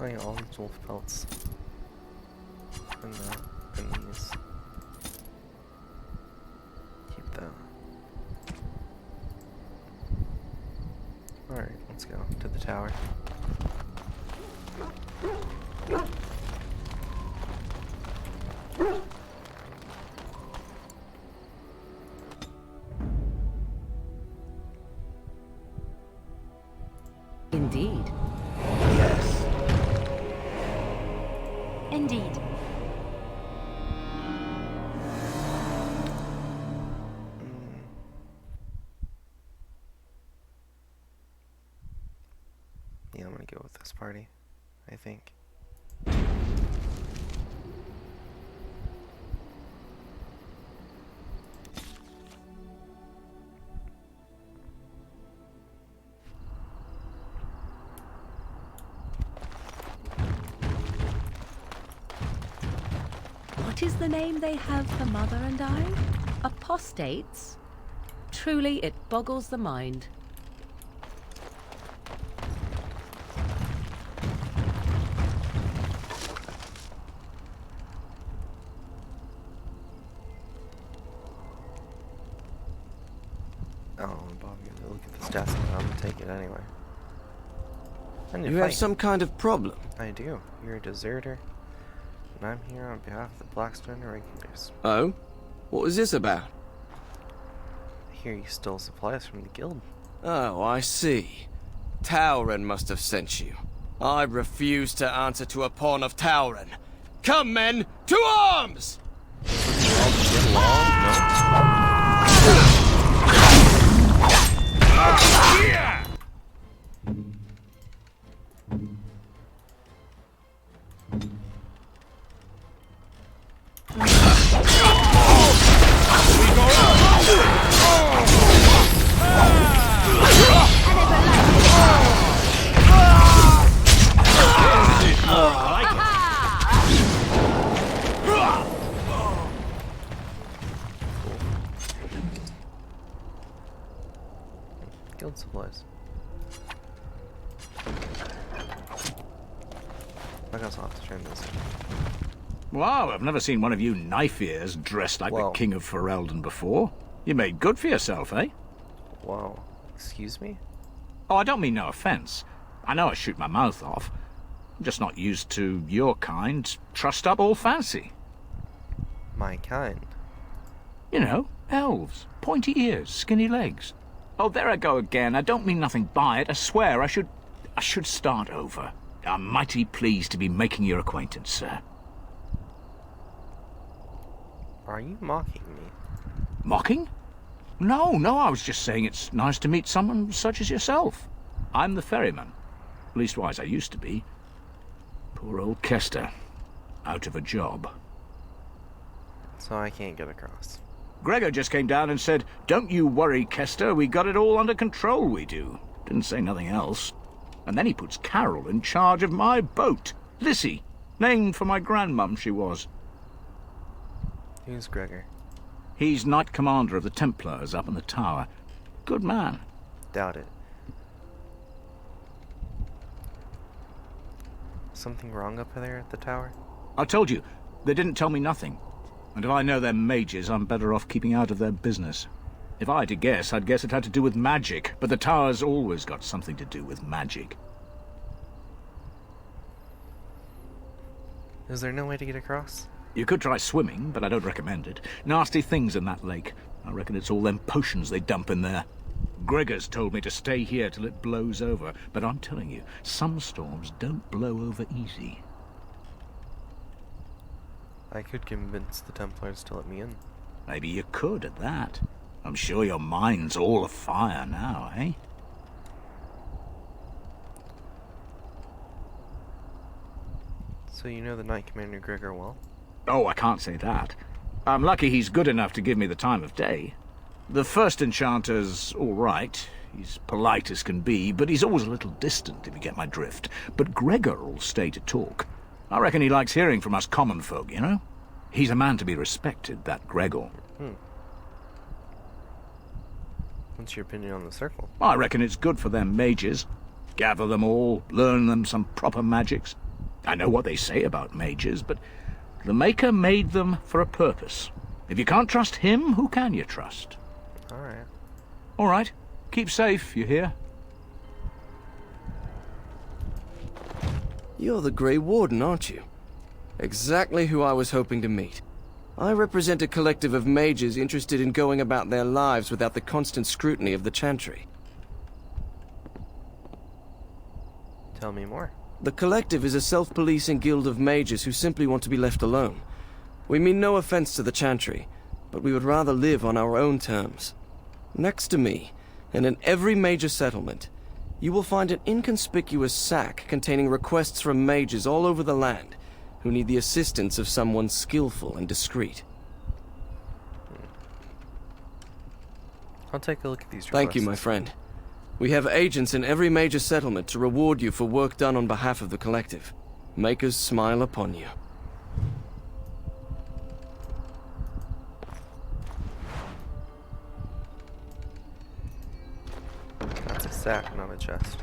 Oh yeah, all these wolf pelts. And these. Keep that. Alright, let's go to the tower. Indeed. Yes. Indeed. Yeah, I'm gonna go with this party, I think. What is the name they have for Mother and I? Apostates? Truly, it boggles the mind. anyway. You have some kind of problem. I do. You're a deserter, and I'm here on behalf of the Blackstone Irregulars. Oh? What was this about? I hear you stole supplies from the guild. Oh, I see. Tauren must have sent you. I refuse to answer to a pawn of Tauren. Come, men, to arms! Guild supplies. I guess I'll have to turn this in. Wow, I've never seen one of you knife-ears dressed like the King of Ferelden before. You made good for yourself, eh? Wow. Excuse me? Oh, I don't mean no offense. I know I shoot my mouth off. I'm just not used to your kind, trussed up all fancy. My kind? You know, elves. Pointy ears, skinny legs. Oh, there I go again. I don't mean nothing by it. I swear I should start over. I'm mighty pleased to be making your acquaintance, sir. Are you mocking me? Mocking? No, I was just saying it's nice to meet someone such as yourself. I'm the ferryman. Leastwise, I used to be. Poor old Kester. Out of a job. So I can't get across. Gregor just came down and said, "Don't you worry, Kester, we got it all under control, we do." Didn't say nothing else. And then he puts Carol in charge of my boat. Lissy, named for my grandmum she was. Who's Gregor? He's Knight Commander of the Templars up in the tower. Good man. Doubt it. Something wrong up there at the tower? I told you, they didn't tell me nothing. And if I know they're mages, I'm better off keeping out of their business. If I had to guess, I'd guess it had to do with magic, but the tower's always got something to do with magic. Is there no way to get across? You could try swimming, but I don't recommend it. Nasty things in that lake. I reckon it's all them potions they dump in there. Gregor's told me to stay here till it blows over, but I'm telling you, some storms don't blow over easy. I could convince the Templars to let me in. Maybe you could at that. I'm sure your mind's all afire now, eh? So you know the Knight Commander Gregor well? Oh, I can't say that. I'm lucky he's good enough to give me the time of day. The first enchanter's all right. He's polite as can be, but he's always a little distant, if you get my drift. But Gregor'll stay to talk. I reckon he likes hearing from us common folk, you know? He's a man to be respected, that Gregor. What's your opinion on the circle? I reckon it's good for them mages. Gather them all, learn them some proper magics. I know what they say about mages, but the Maker made them for a purpose. If you can't trust him, who can you trust? Alright. Alright. Keep safe, you hear? You're the Grey Warden, aren't you? Exactly who I was hoping to meet. I represent a collective of mages interested in going about their lives without the constant scrutiny of the Chantry. Tell me more. The collective is a self-policing guild of mages who simply want to be left alone. We mean no offense to the Chantry, but we would rather live on our own terms. Next to me, and in every major settlement, you will find an inconspicuous sack containing requests from mages all over the land who need the assistance of someone skillful and discreet. I'll take a look at these requests. Thank you, my friend. We have agents in every major settlement to reward you for work done on behalf of the collective. Makers smile upon you. That's a sack, not a chest.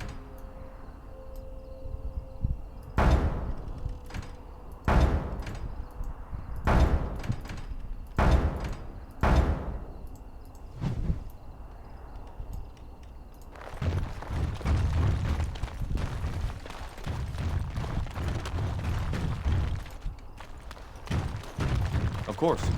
Of course.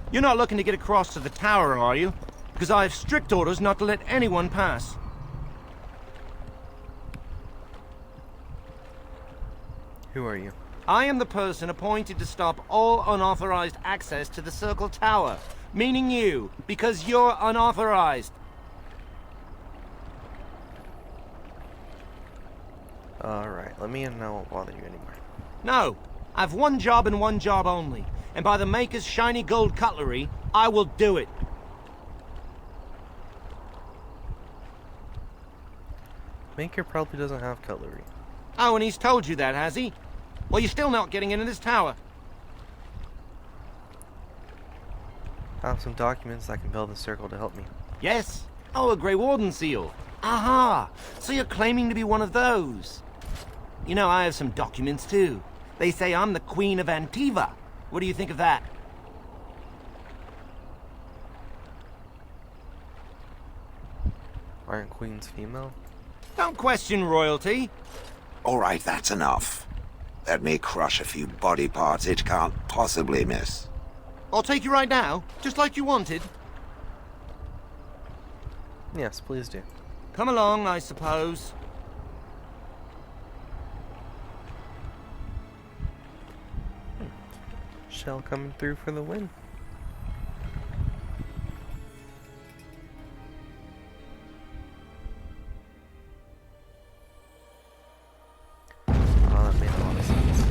You're not looking to get across to the tower, are you? Because I have strict orders not to let anyone pass. Who are you? I am the person appointed to stop all unauthorized access to the Circle Tower. Meaning you, because you're unauthorized. Alright, let me in and I won't bother you anymore. No, I've one job and one job only. And by the Maker's shiny gold cutlery, I will do it. Maker probably doesn't have cutlery. Oh, and he's told you that, has he? Well, you're still not getting into this tower. I have some documents that can build the circle to help me. Yes? Oh, a Grey Warden seal. Aha! So you're claiming to be one of those. You know, I have some documents too. They say I'm the Queen of Antiva. What do you think of that? Aren't queens female? Don't question royalty. All right, that's enough. Let me crush a few body parts it can't possibly miss. I'll take you right now, just like you wanted. Yes, please do. Come along, I suppose. Shell coming through for the win. Oh, that made a lot of sense.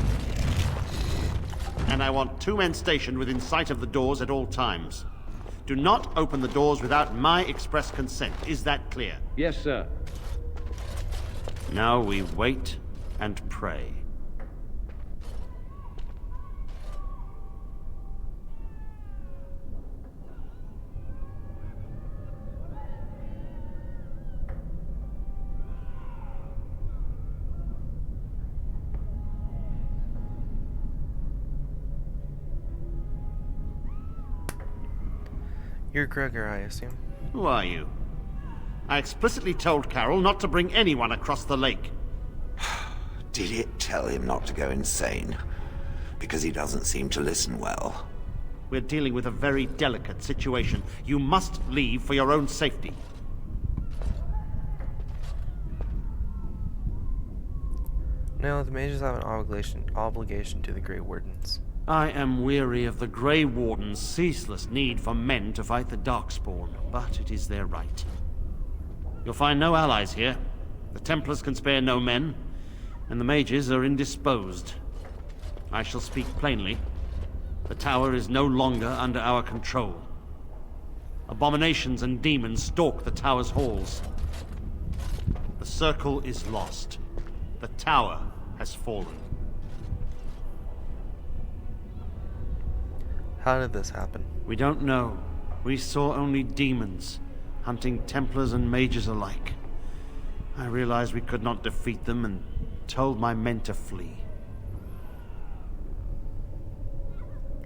And I want 2 men stationed within sight of the doors at all times. Do not open the doors without my express consent. Is that clear? Yes, sir. Now we wait and pray. You're Gregor, I assume. Who are you? I explicitly told Carol not to bring anyone across the lake. Did it tell him not to go insane? Because he doesn't seem to listen well. We're dealing with a very delicate situation. You must leave for your own safety. No, the mages have an obligation to the Grey Wardens. I am weary of the Grey Warden's ceaseless need for men to fight the Darkspawn, but it is their right. You'll find no allies here. The Templars can spare no men, and the mages are indisposed. I shall speak plainly. The tower is no longer under our control. Abominations and demons stalk the tower's halls. The circle is lost. The tower has fallen. How did this happen? We don't know. We saw only demons, hunting Templars and mages alike. I realized we could not defeat them and told my men to flee.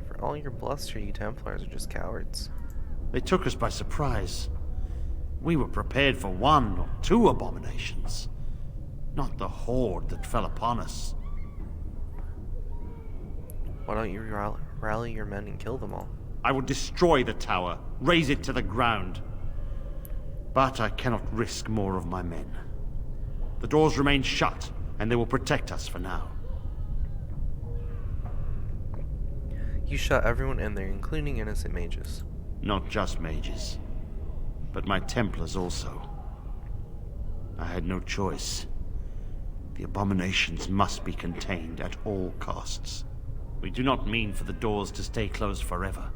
For all your bluster, you Templars are just cowards. They took us by surprise. We were prepared for 1 or 2 abominations, not the horde that fell upon us. Why don't you rally your men and kill them all? I will destroy the tower, raze it to the ground. But I cannot risk more of my men. The doors remain shut, and they will protect us for now. You shot everyone in there, including innocent mages. Not just mages, but my Templars also. I had no choice. The abominations must be contained at all costs. We do not mean for the doors to stay closed forever.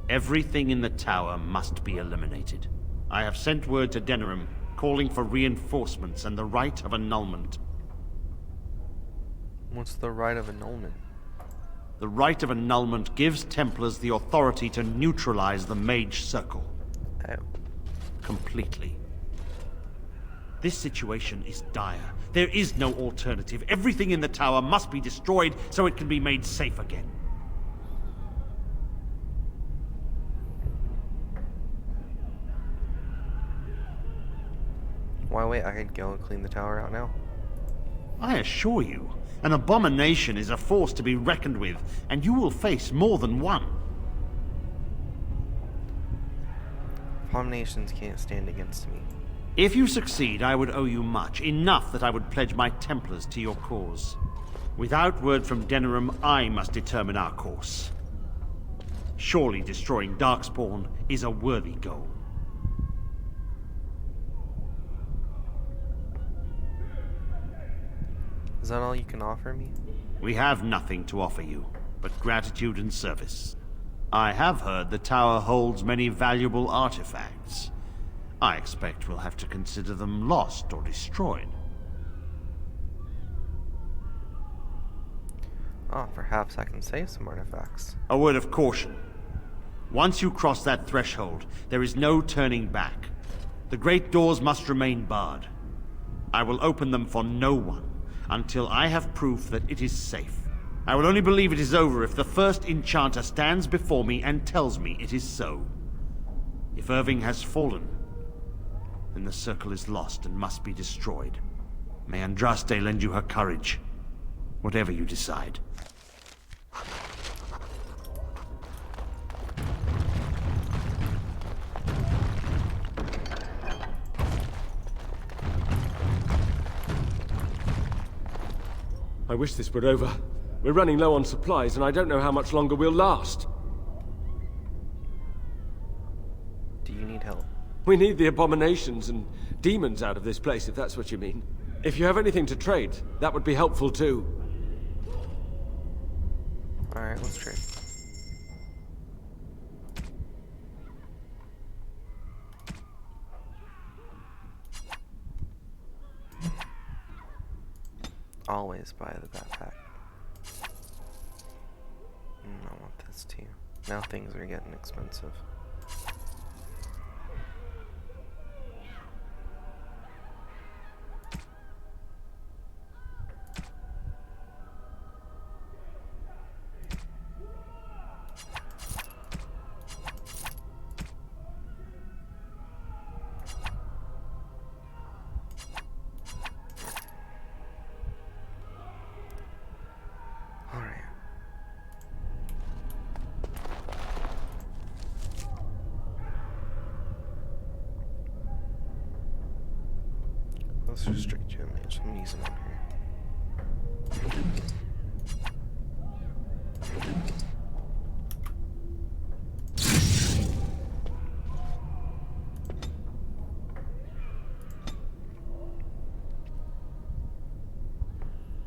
Everything in the tower must be eliminated. I have sent word to Denerim, calling for reinforcements and the right of annulment. What's the right of annulment? The right of annulment gives Templars the authority to neutralize the Mage Circle. Oh. Completely. This situation is dire. There is no alternative. Everything in the tower must be destroyed so it can be made safe again. Why wait? I could go and clean the tower out now. I assure you, an abomination is a force to be reckoned with, and you will face more than one. Abominations can't stand against me. If you succeed, I would owe you much, enough that I would pledge my Templars to your cause. Without word from Denerim, I must determine our course. Surely destroying Darkspawn is a worthy goal. Is that all you can offer me? We have nothing to offer you, but gratitude and service. I have heard the tower holds many valuable artifacts. I expect we'll have to consider them lost or destroyed. Oh, perhaps I can save some artifacts. A word of caution. Once you cross that threshold, there is no turning back. The great doors must remain barred. I will open them for no one until I have proof that it is safe. I will only believe it is over if the first enchanter stands before me and tells me it is so. If Irving has fallen, then the circle is lost and must be destroyed. May Andraste lend you her courage, whatever you decide. I wish this were over. We're running low on supplies, and I don't know how much longer we'll last. Do you need help? We need the abominations and demons out of this place, if that's what you mean. If you have anything to trade, that would be helpful too. Alright, let's trade. Always buy the backpack. I want this too. Now things are getting expensive. Let's restrict your image. I'm using it here.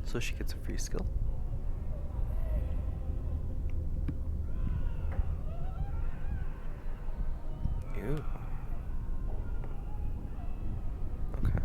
So she gets a free skill. Ew. Okay.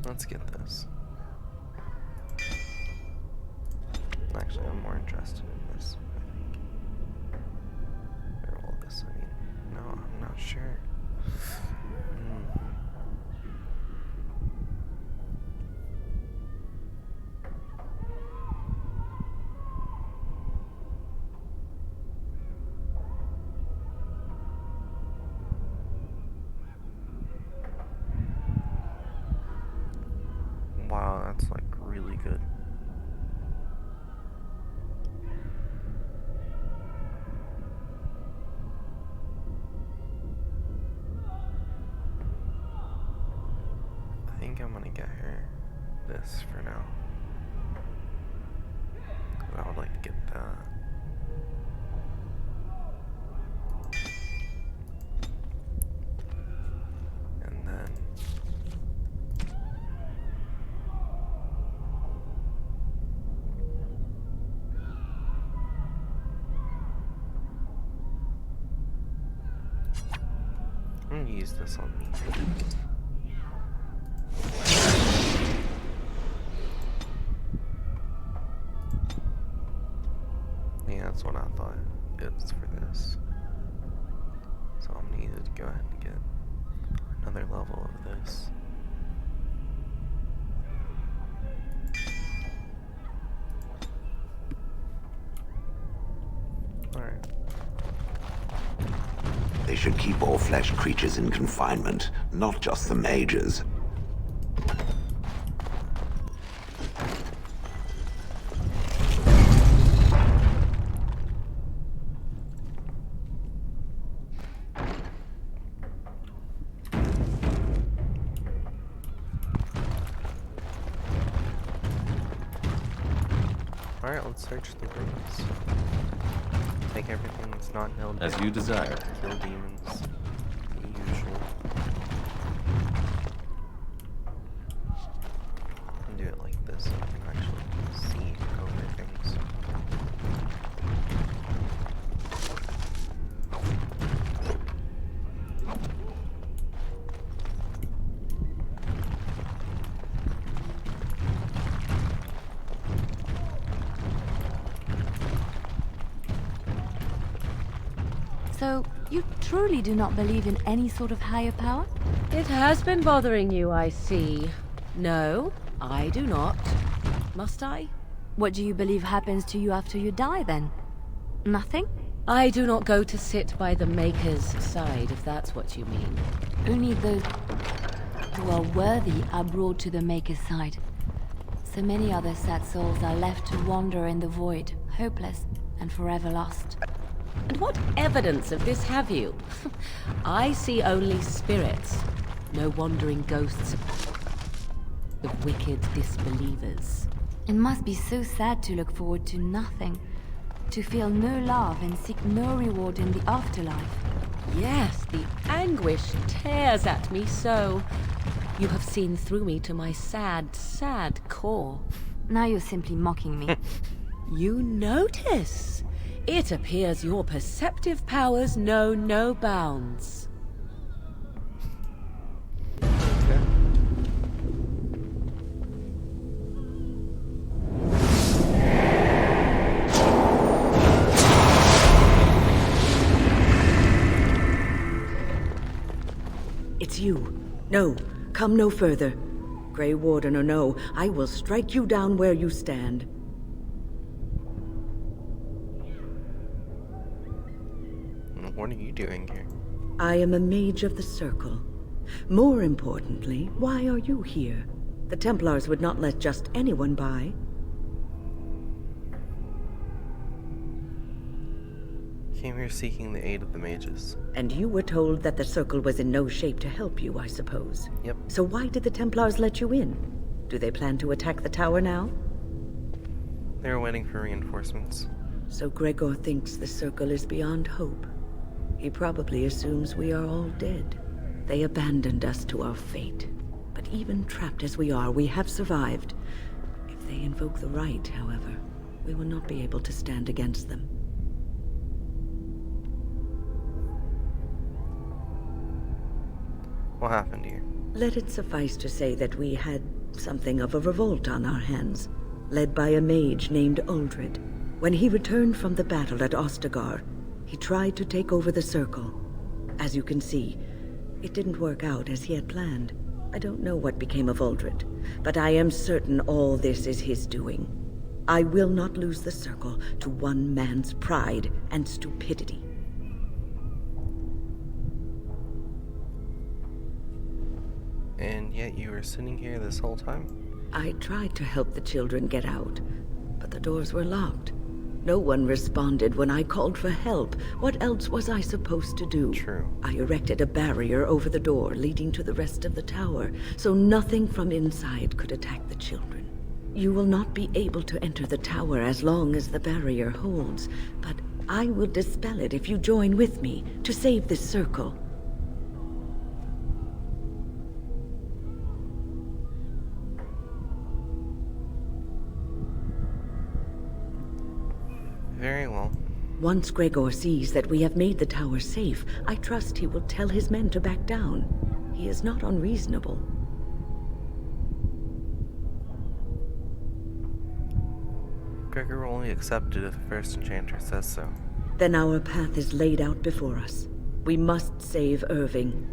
Let's get this. Actually, I'm more interested in this, I think. Or all this, I mean. No, I'm not sure. Wow, that's like really good. I think I'm gonna get her this for now. I would like to get that. And then I'm gonna use this on me. Yeah, that's what I thought it's for this. So I'm gonna need to go ahead and get another level of this. Alright. They should keep all flesh creatures in confinement, not just the mages. Alright, let's search the rooms. Take everything that's not nailed As down. you desire. Kill demons. The usual. And do it like this so I can actually see over things. So, you truly do not believe in any sort of higher power? It has been bothering you, I see. No, I do not. Must I? What do you believe happens to you after you die, then? Nothing? I do not go to sit by the Maker's side, if that's what you mean. Only those who are worthy are brought to the Maker's side. So many other sad souls are left to wander in the void, hopeless and forever lost. And what evidence of this have you? I see only spirits, no wandering ghosts of wicked disbelievers. It must be so sad to look forward to nothing, to feel no love and seek no reward in the afterlife. Yes, the anguish tears at me so. You have seen through me to my sad, sad core. Now you're simply mocking me. You notice? It appears your perceptive powers know no bounds. It's you. No, come no further. Grey Warden or no, I will strike you down where you stand. What are you doing here? I am a mage of the Circle. More importantly, why are you here? The Templars would not let just anyone by. Came here seeking the aid of the mages. And you were told that the Circle was in no shape to help you, I suppose. Yep. So why did the Templars let you in? Do they plan to attack the tower now? They were waiting for reinforcements. So Gregor thinks the Circle is beyond hope. He probably assumes we are all dead. They abandoned us to our fate. But even trapped as we are, we have survived. If they invoke the right, however, we will not be able to stand against them. What happened here? Let it suffice to say that we had something of a revolt on our hands, led by a mage named Uldred. When he returned from the battle at Ostagar, he tried to take over the Circle. As you can see, it didn't work out as he had planned. I don't know what became of Uldred, but I am certain all this is his doing. I will not lose the Circle to one man's pride and stupidity. And yet you were sitting here this whole time? I tried to help the children get out, but the doors were locked. No one responded when I called for help. What else was I supposed to do? True. I erected a barrier over the door leading to the rest of the tower, so nothing from inside could attack the children. You will not be able to enter the tower as long as the barrier holds, but I will dispel it if you join with me to save this Circle. Very well. Once Gregor sees that we have made the tower safe, I trust he will tell his men to back down. He is not unreasonable. Gregor will only accept it if the first enchanter says so. Then our path is laid out before us. We must save Irving.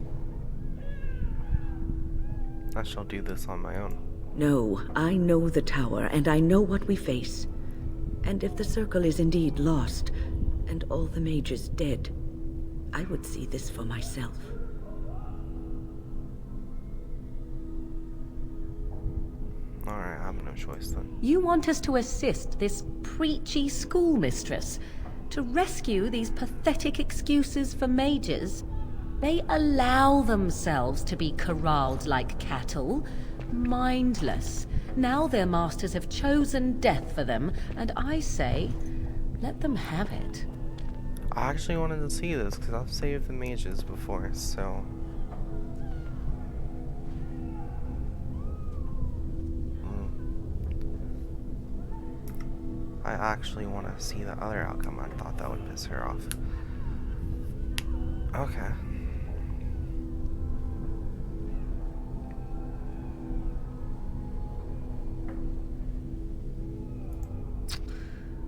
I shall do this on my own. No, I know the tower, and I know what we face. And if the Circle is indeed lost, and all the mages dead, I would see this for myself. Alright, I have no choice then. You want us to assist this preachy schoolmistress to rescue these pathetic excuses for mages? They allow themselves to be corralled like cattle, mindless. Now their masters have chosen death for them, and I say, let them have it. I actually wanted to see this because I've saved the mages before, so... I actually want to see the other outcome. I thought that would piss her off. Okay.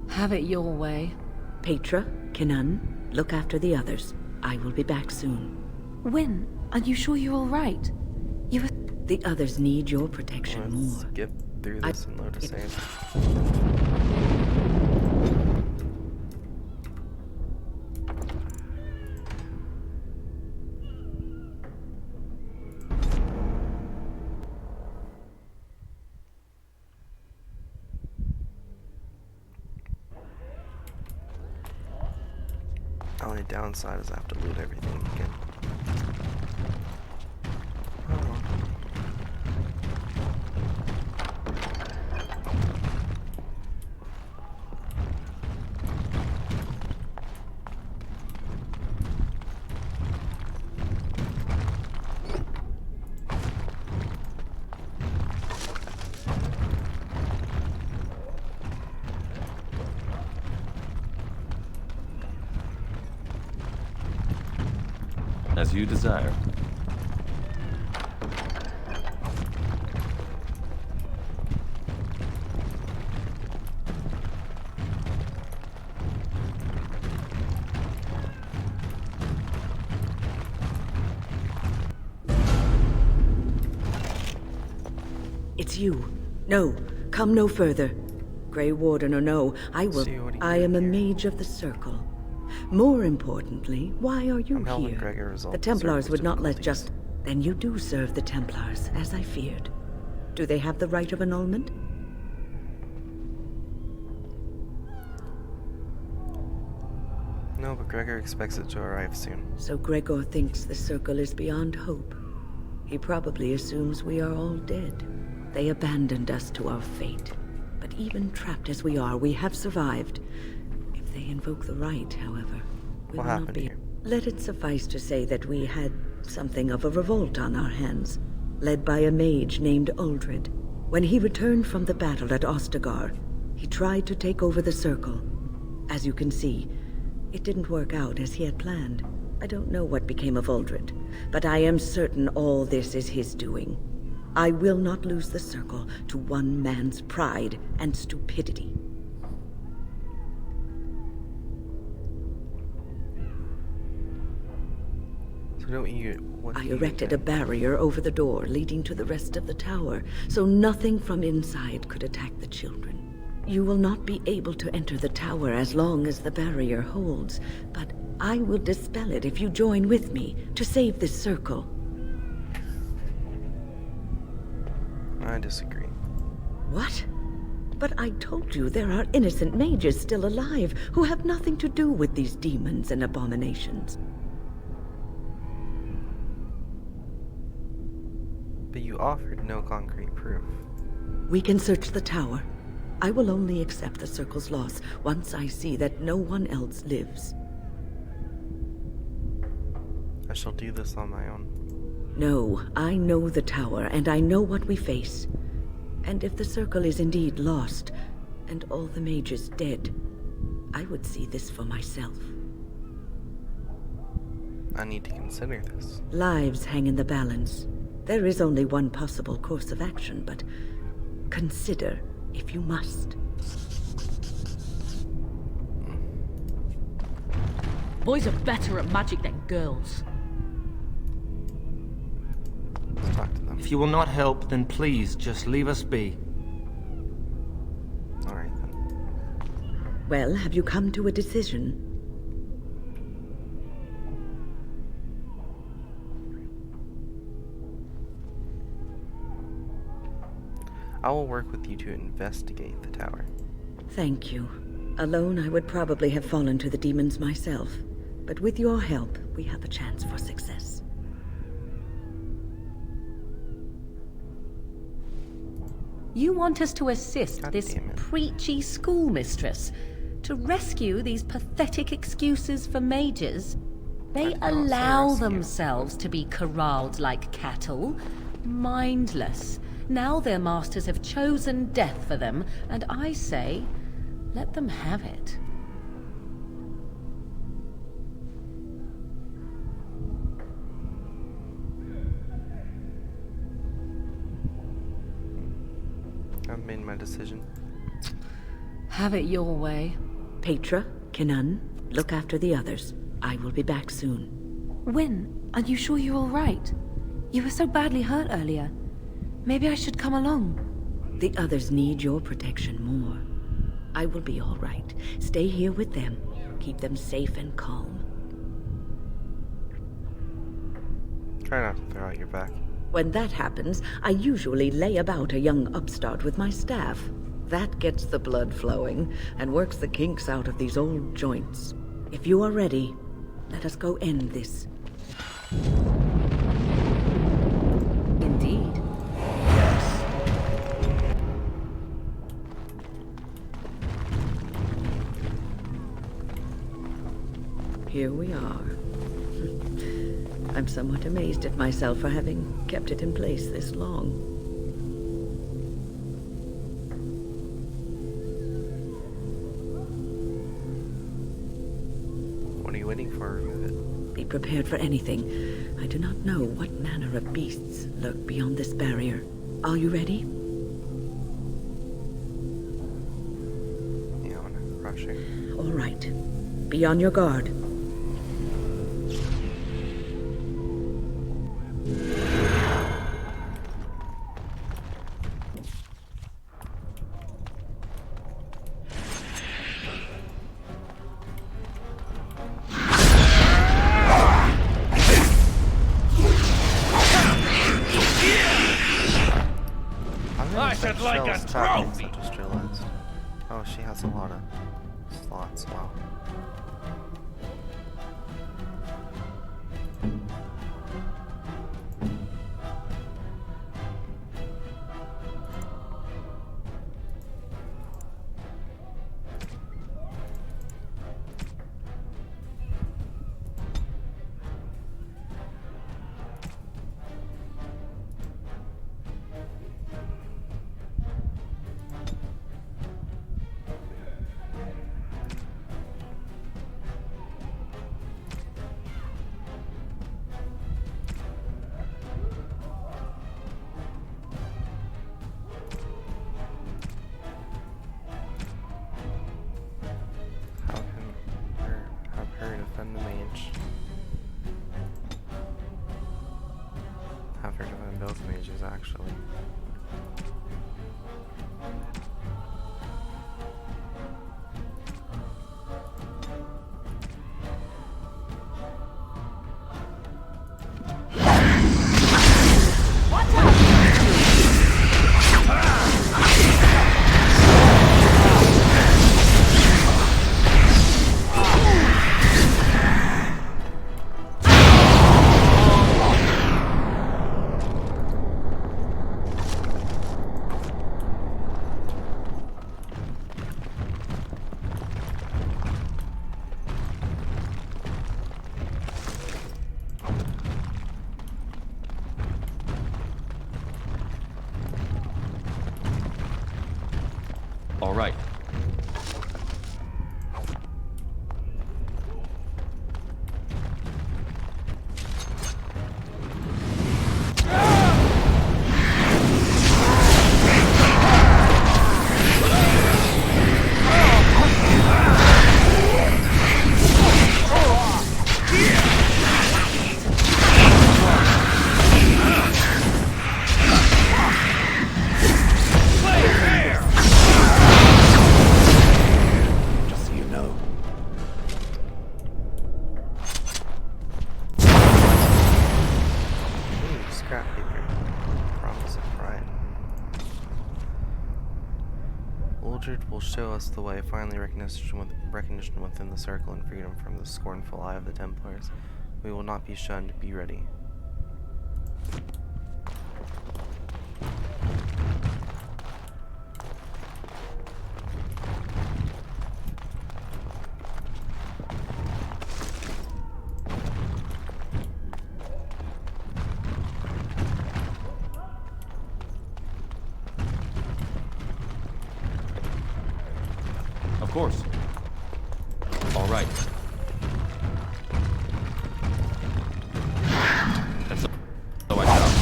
Have it your way. Petra, Kenan, look after the others. I will be back soon. When? Are you sure you're all right? The others need your protection Let's more. skip through this and load a save. Only downside is I have to loot everything again. As you desire. It's you. No, come no further. Grey Warden or no, I will. I am a mage of the Circle. More importantly, why are you here? The Templars would not let just... Then you do serve the Templars, as I feared. Do they have the right of annulment? No, but Gregor expects it to arrive soon. So Gregor thinks the Circle is beyond hope. He probably assumes we are all dead. They abandoned us to our fate. But even trapped as we are, we have survived. If they invoke the right, however, we will not be... Let it suffice to say that we had something of a revolt on our hands, led by a mage named Uldred. When he returned from the battle at Ostagar, he tried to take over the Circle. As you can see, it didn't work out as he had planned. I don't know what became of Uldred, but I am certain all this is his doing. I will not lose the circle to one man's pride and stupidity. So don't you... What I do you erected a barrier over the door leading to the rest of the tower, so nothing from inside could attack the children. You will not be able to enter the tower as long as the barrier holds, but I will dispel it if you join with me to save this circle. I disagree. What? But I told you there are innocent mages still alive who have nothing to do with these demons and abominations. But you offered no concrete proof. We can search the tower. I will only accept the circle's loss once I see that no one else lives. I shall do this on my own. No, I know the tower, and I know what we face. And if the circle is indeed lost, and all the mages dead, I would see this for myself. I need to consider this. Lives hang in the balance. There is only one possible course of action, but consider if you must. Boys are better at magic than girls. Let's talk to them. If you will not help, then please just leave us be. Alright then. Well, have you come to a decision? I will work with you to investigate the tower. Thank you. Alone, I would probably have fallen to the demons myself. But with your help, we have a chance for success. You want us to assist this preachy schoolmistress to rescue these pathetic excuses for mages? They allow themselves to be corralled like cattle, mindless. Now their masters have chosen death for them, and I say, let them have it. I've made my decision. Have it your way. Petra, Kenan, look after the others. I will be back soon. Wyn, are you sure you're all right? You were so badly hurt earlier. Maybe I should come along. The others need your protection more. I will be all right. Stay here with them. Keep them safe and calm. Try not to throw out your back. When that happens, I usually lay about a young upstart with my staff. That gets the blood flowing and works the kinks out of these old joints. If you are ready, let us go end this. Indeed. Here we are. I'm somewhat amazed at myself for having kept it in place this long. What are you waiting for? Remove it. Be prepared for anything. I do not know what manner of beasts lurk beyond this barrier. Are you ready? Yeah, I'm rushing. All right. Be on your guard. I should like a trophy. I just realized. Oh, she has a lot of slots. Wow. blood mages, actually. All right. Uldred will show us the way, finally recognition within the circle and freedom from the scornful eye of the Templars. We will not be shunned. Be ready. Of course. All right. And so I shall.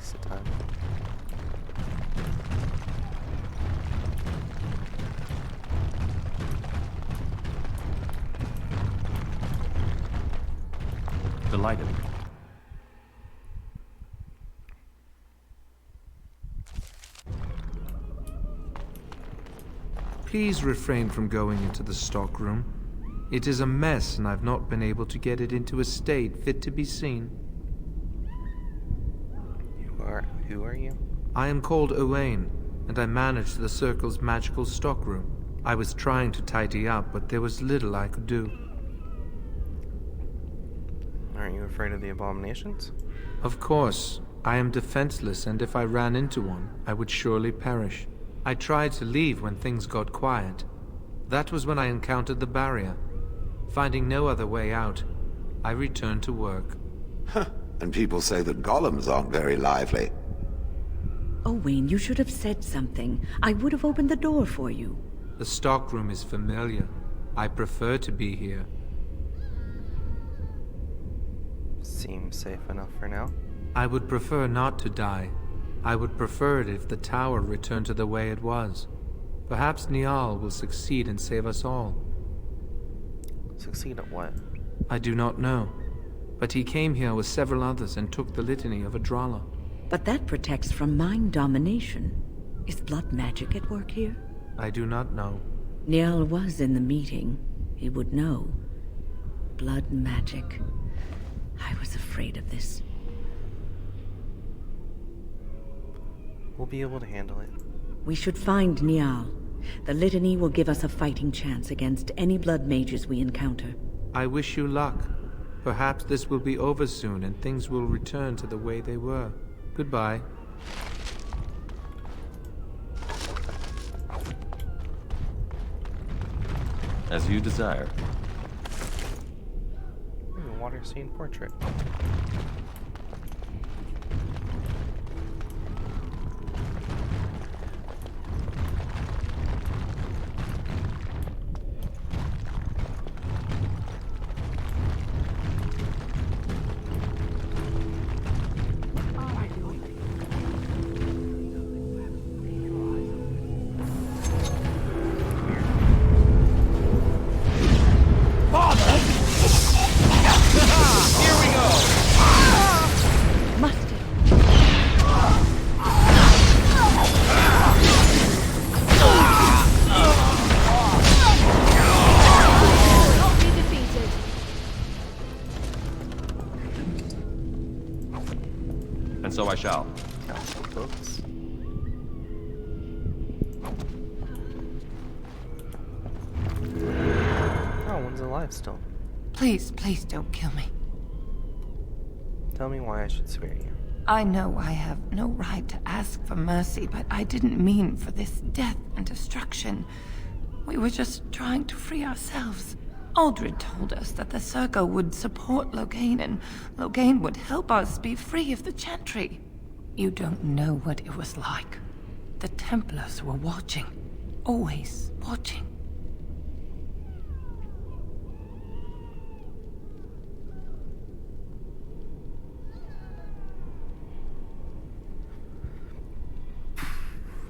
Of time. Delighted. Please refrain from going into the stockroom. It is a mess, and I've not been able to get it into a state fit to be seen. Who are you? I am called Owain, and I manage the Circle's magical stockroom. I was trying to tidy up, but there was little I could do. Aren't you afraid of the abominations? Of course. I am defenseless, and if I ran into one, I would surely perish. I tried to leave when things got quiet. That was when I encountered the barrier. Finding no other way out, I returned to work. Huh. And people say that golems aren't very lively. Owain, you should have said something. I would have opened the door for you. The stockroom is familiar. I prefer to be here. Seems safe enough for now. I would prefer not to die. I would prefer it if the tower returned to the way it was. Perhaps Niall will succeed and save us all. Succeed at what? I do not know. But he came here with several others and took the litany of Adralla. But that protects from mind domination. Is blood magic at work here? I do not know. Niall was in the meeting. He would know. Blood magic. I was afraid of this. We'll be able to handle it. We should find Niall. The litany will give us a fighting chance against any blood mages we encounter. I wish you luck. Perhaps this will be over soon and things will return to the way they were. Goodbye. As you desire. Water scene portrait. And so I shall. Books. Oh, one's alive still. Please, please don't kill me. Tell me why I should spare you. I know I have no right to ask for mercy, but I didn't mean for this death and destruction. We were just trying to free ourselves. Aldred told us that the Circle would support Loghain, and Loghain would help us be free of the Chantry. You don't know what it was like. The Templars were watching. Always watching.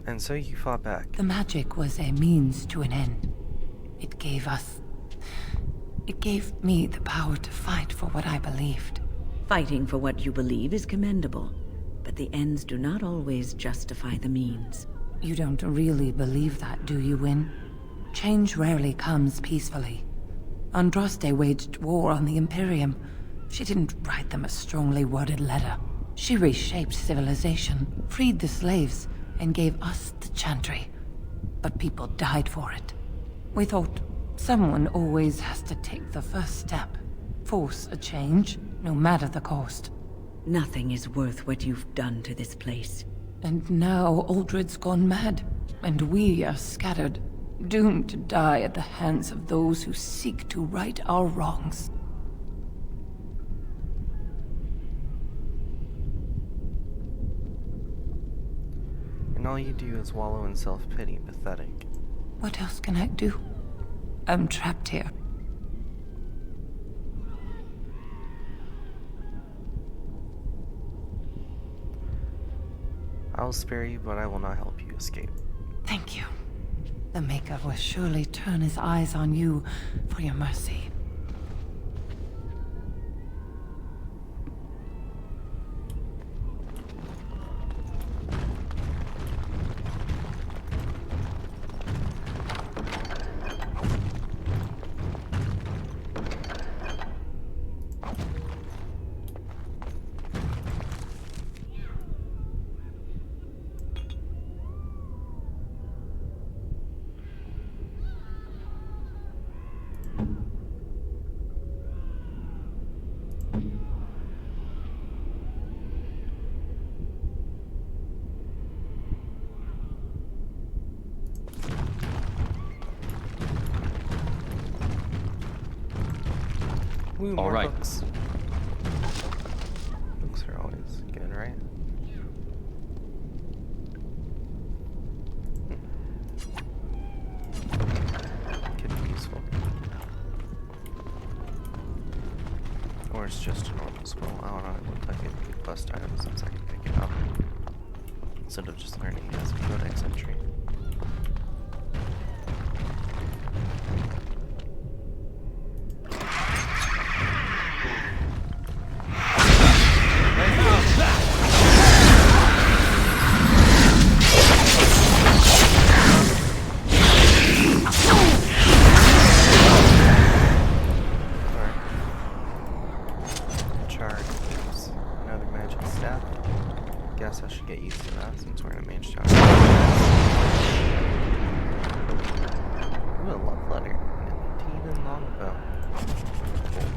And so you fought back. The magic was a means to an end. It gave me the power to fight for what I believed. Fighting for what you believe is commendable, but the ends do not always justify the means. You don't really believe that, do you, Wynne? Change rarely comes peacefully. Andraste waged war on the Imperium. She didn't write them a strongly worded letter. She reshaped civilization, freed the slaves, and gave us the Chantry. But people died for it. We thought someone always has to take the first step. Force a change, no matter the cost. Nothing is worth what you've done to this place. And now Aldred's gone mad, and we are scattered, doomed to die at the hands of those who seek to right our wrongs. And all you do is wallow in self-pity. Pathetic. What else can I do? I'm trapped here. I will spare you, but I will not help you escape. Thank you. The Maker will surely turn his eyes on you for your mercy. Ooh, all right. Books. Books are always good, right? Could be useful. Or it's just a normal scroll. I don't know, it looked like a good bust item since I can pick it up. Instead of just learning it as a codex entry. I should get used to that since we're in a mage tower. Ooh, a love letter. An Antivan longbow. Cool.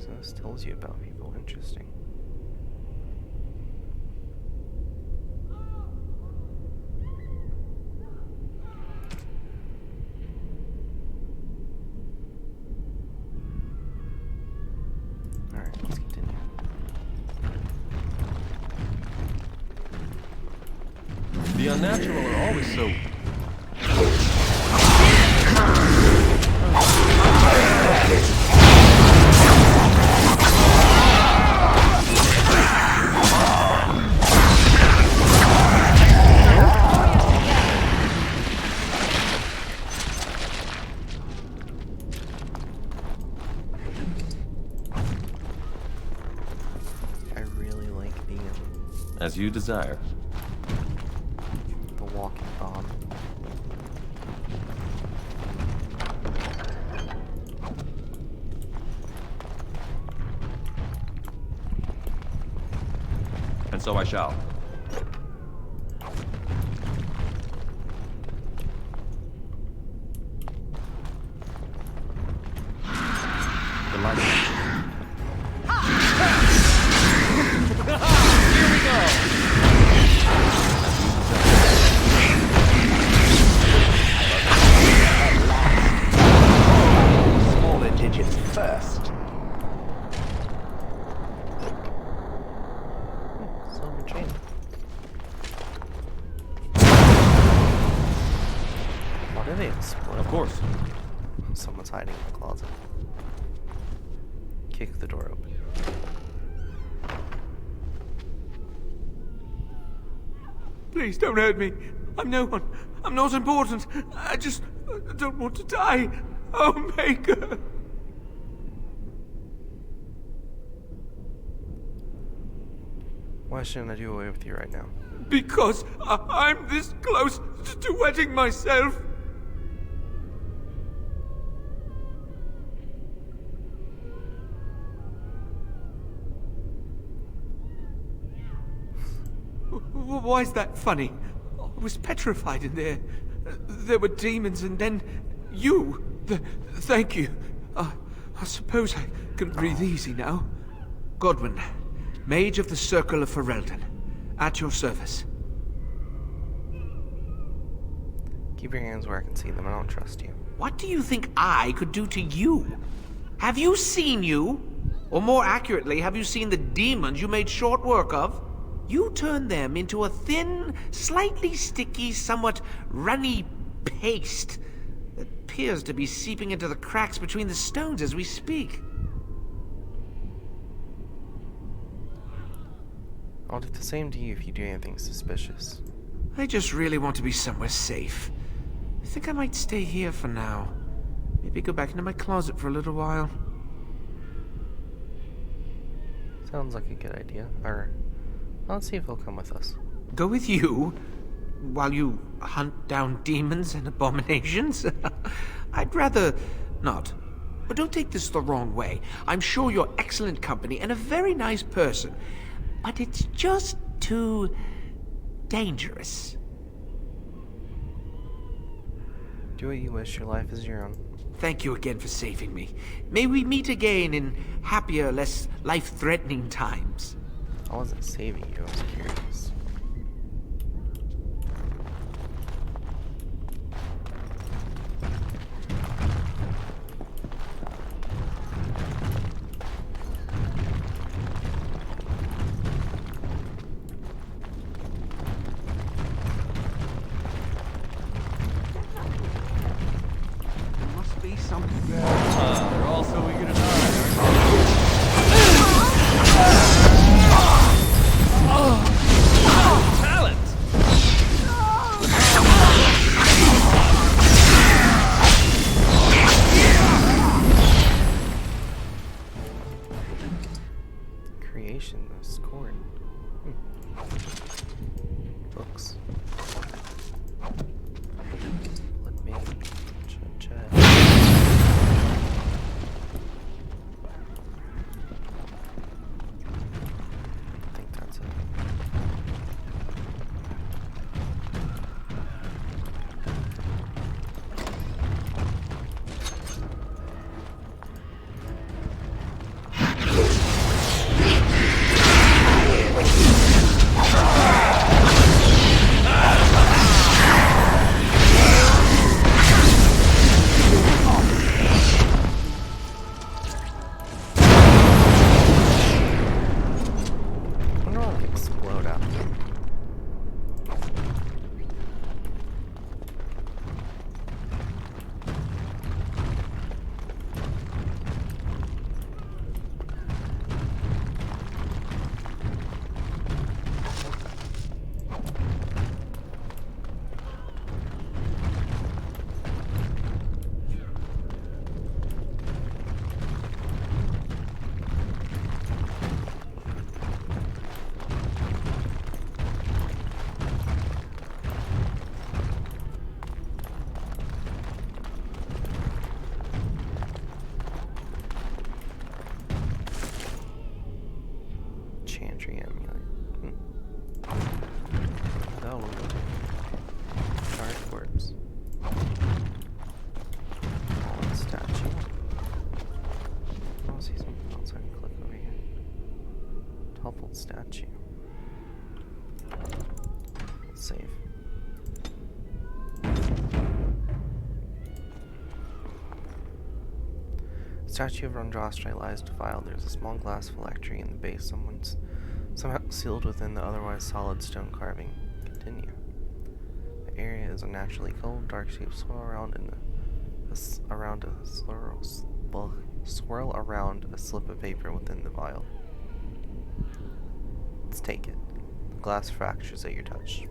So this tells you about people. Interesting. Alright, let's continue. The unnatural are always so... I really like the As you desire. the walking bomb. And so I shall. The light. Here we go! Smaller digits first. Silver chain. Why did they explode? Of course. Someone's hiding in the closet. Kick the door open. Please don't hurt me. I'm no one. I'm not important. I don't want to die. Oh, Maker. Why shouldn't I do away with you right now? Because I'm this close to wetting myself. Why is that funny? I was petrified in there. There were demons and then you. Thank you. I suppose I can breathe easy now. Godwin, Mage of the Circle of Ferelden, at your service. Keep your hands where I can see them. I don't trust you. What do you think I could do to you? Have you seen you? Or more accurately, have you seen the demons you made short work of? You turned them into a thin, slightly sticky, somewhat runny paste that appears to be seeping into the cracks between the stones as we speak. I'll do the same to you if you do anything suspicious. I just really want to be somewhere safe. I think I might stay here for now. Maybe go back into my closet for a little while. Sounds like a good idea. Or, let's see if he'll come with us. Go with you? While you hunt down demons and abominations? I'd rather not. But don't take this the wrong way. I'm sure you're excellent company and a very nice person. But it's just too dangerous. Do what you wish. Your life is your own. Thank you again for saving me. May we meet again in happier, less life-threatening times. I wasn't saving you. I was curious. They're all so eager to die, talent! Creation of Scorn. Books. Let me check. phylactery amulet. Oh, charred corpse. Fallen statue. Oh, see something else I can click over here. Toppled statue. Let's save. Statue of Rondrastre lies defiled. There's a small glass phylactery in the base. Someone's somehow sealed within the otherwise solid stone carving. Continue. The area is unnaturally cold. Dark shapes swirl around swirl around a slip of paper within the vial. Let's take it. The glass fractures at your touch.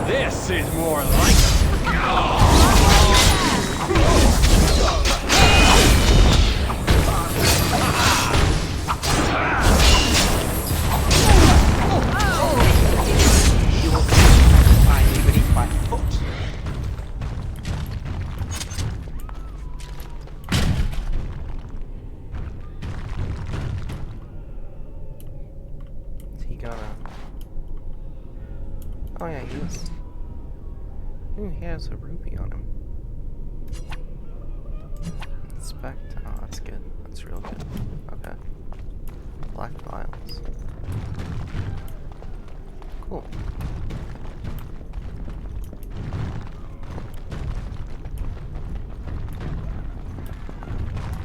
This is more like He got a... Oh yeah, he was... Ooh, he has a ruby on him. Inspect. Oh, that's good. That's real good. Okay. Black vials. Cool.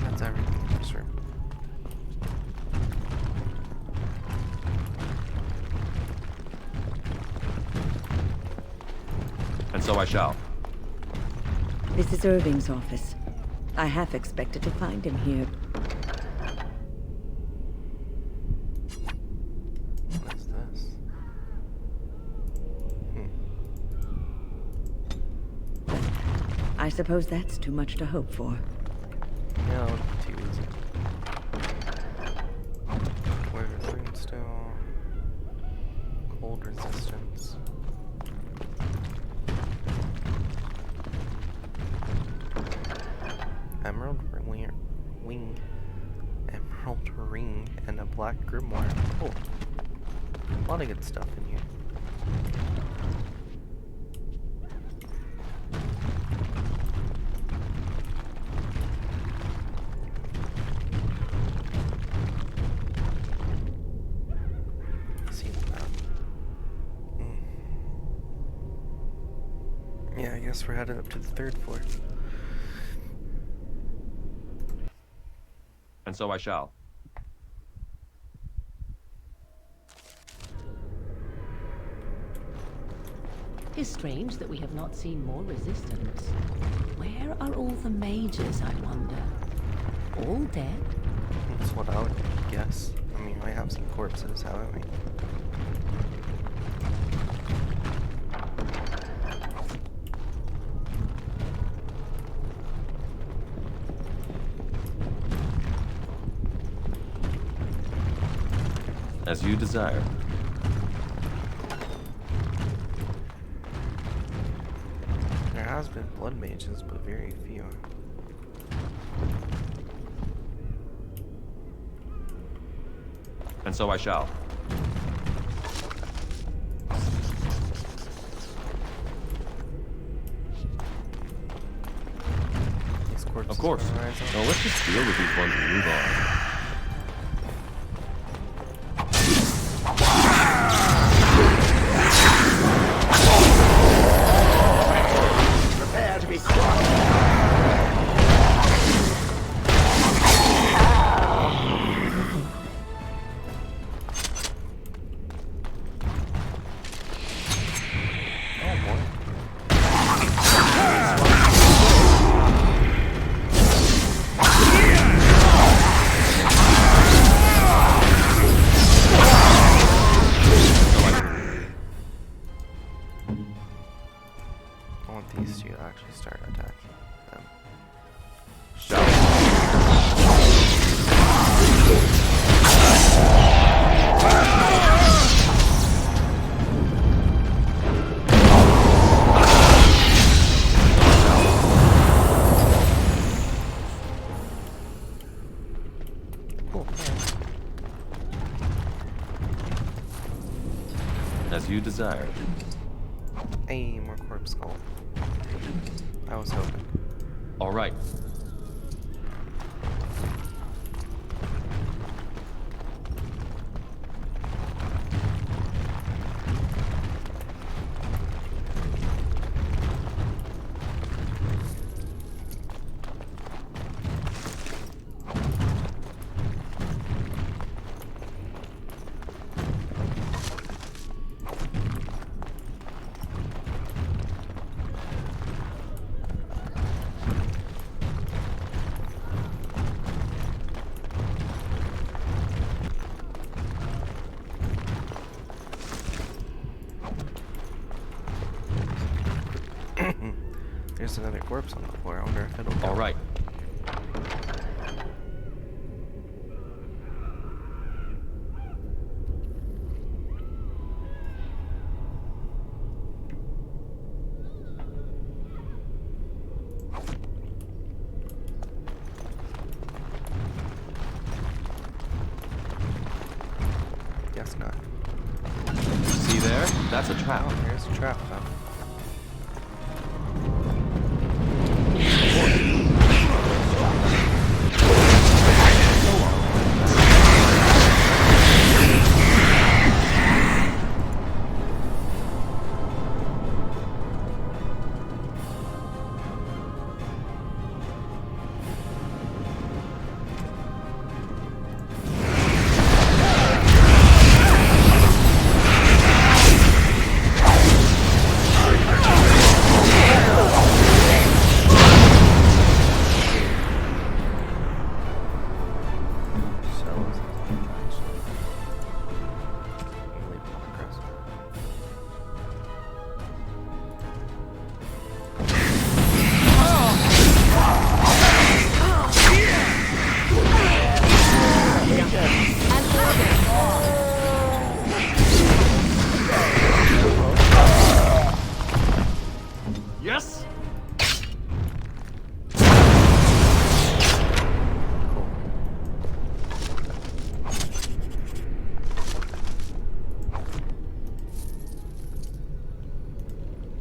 That's everything in this room. And so I shall. This is Irving's office. I half expected to find him here. What is this? I suppose that's too much to hope for. Yeah, that would be too easy. Where is Runestone? Cold resistance. Emerald ring, and a black grimoire. Cool. A lot of good stuff in here. See the map. Yeah, I guess we're headed up to the 3rd floor. And so I shall. It's strange that we have not seen more resistance. Where are all the mages, I wonder? All dead? That's what I would guess. I mean, we have some corpses, haven't we? As you desire. There has been blood mages, but very few. And so I shall. Of course. Now let's just deal with these ones and move on. Prepare to be crushed. Oh boy. Cool. As you desired. Hey, more corpse skull. I was hoping. All right. There's another corpse on the floor. I wonder if it'll. All right. Guess not. See there? That's a trap. Oh, there's a trap, though. Yes?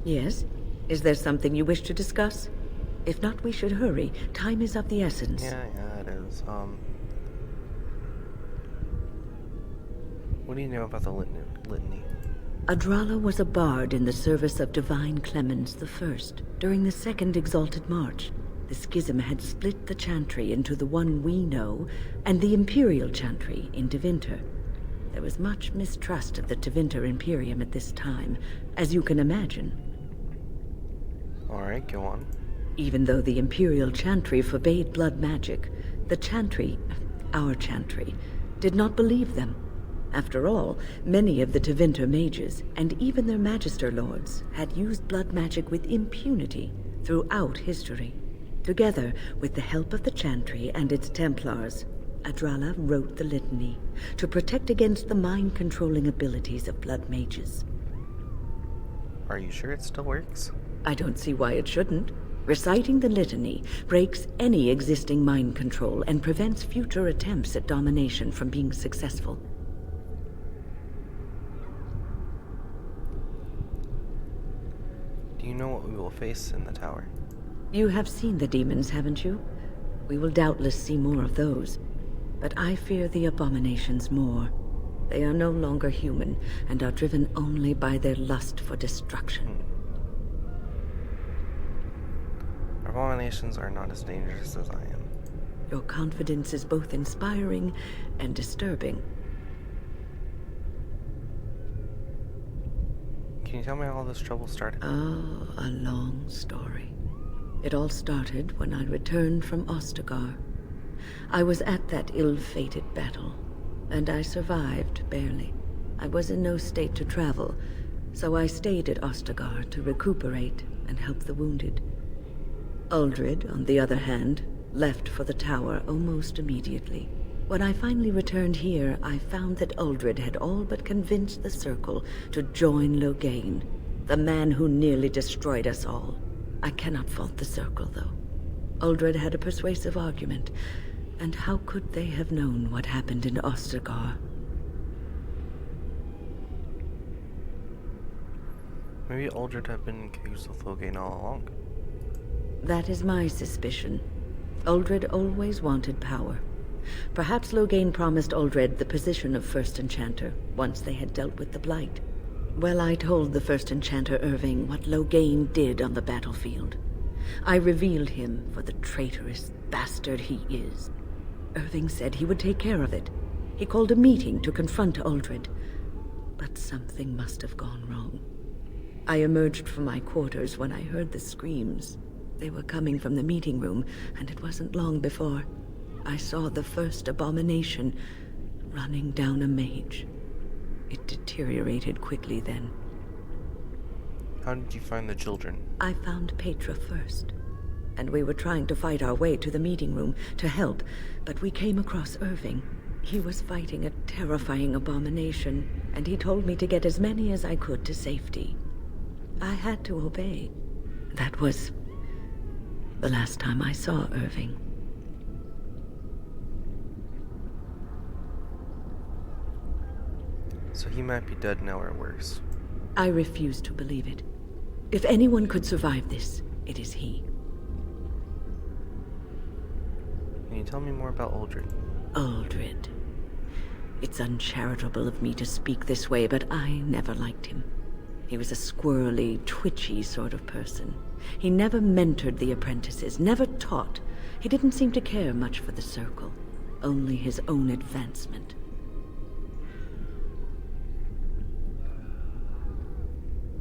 Yes? Is there something you wish to discuss? If not, we should hurry. Time is of the essence. Yeah, it is. What do you know about the litany? Adrala was a bard in the service of Divine Clemens I. During the Second Exalted March, the Schism had split the Chantry into the one we know and the Imperial Chantry in Tevinter. There was much mistrust of the Tevinter Imperium at this time, as you can imagine. Alright, go on. Even though the Imperial Chantry forbade blood magic, the Chantry, our Chantry, did not believe them. After all, many of the Tevinter mages, and even their Magister Lords, had used blood magic with impunity throughout history. Together, with the help of the Chantry and its Templars, Adrala wrote the litany to protect against the mind-controlling abilities of blood mages. Are you sure it still works? I don't see why it shouldn't. Reciting the litany breaks any existing mind control and prevents future attempts at domination from being successful. Do you know what we will face in the tower? You have seen the demons, haven't you? We will doubtless see more of those. But I fear the abominations more. They are no longer human, and are driven only by their lust for destruction. Abominations are not as dangerous as I am. Your confidence is both inspiring and disturbing. Can you tell me how all this trouble started? Ah, a long story. It all started when I returned from Ostagar. I was at that ill-fated battle, and I survived, barely. I was in no state to travel, so I stayed at Ostagar to recuperate and help the wounded. Uldred, on the other hand, left for the tower almost immediately. When I finally returned here, I found that Uldred had all but convinced the Circle to join Loghain, the man who nearly destroyed us all. I cannot fault the Circle, though. Uldred had a persuasive argument, And how could they have known what happened in Ostagar? Maybe Uldred had been in cahoots with Loghain all along. That is my suspicion. Uldred always wanted power. Perhaps Loghain promised Uldred the position of First Enchanter once they had dealt with the Blight. Well, I told the First Enchanter Irving what Loghain did on the battlefield. I revealed him for the traitorous bastard he is. Irving said he would take care of it. He called a meeting to confront Uldred. But something must have gone wrong. I emerged from my quarters when I heard the screams. They were coming from the meeting room, and it wasn't long before I saw the first abomination running down a mage. It deteriorated quickly then. How did you find the children? I found Petra first, and we were trying to fight our way to the meeting room to help, but we came across Irving. He was fighting a terrifying abomination, and he told me to get as many as I could to safety. I had to obey. That was the last time I saw Irving. So he might be dead now or worse. I refuse to believe it. If anyone could survive this, it is he. Can you tell me more about Uldred? Uldred. It's uncharitable of me to speak this way, but I never liked him. He was a squirrely, twitchy sort of person. He never mentored the apprentices, never taught. He didn't seem to care much for the Circle, only his own advancement.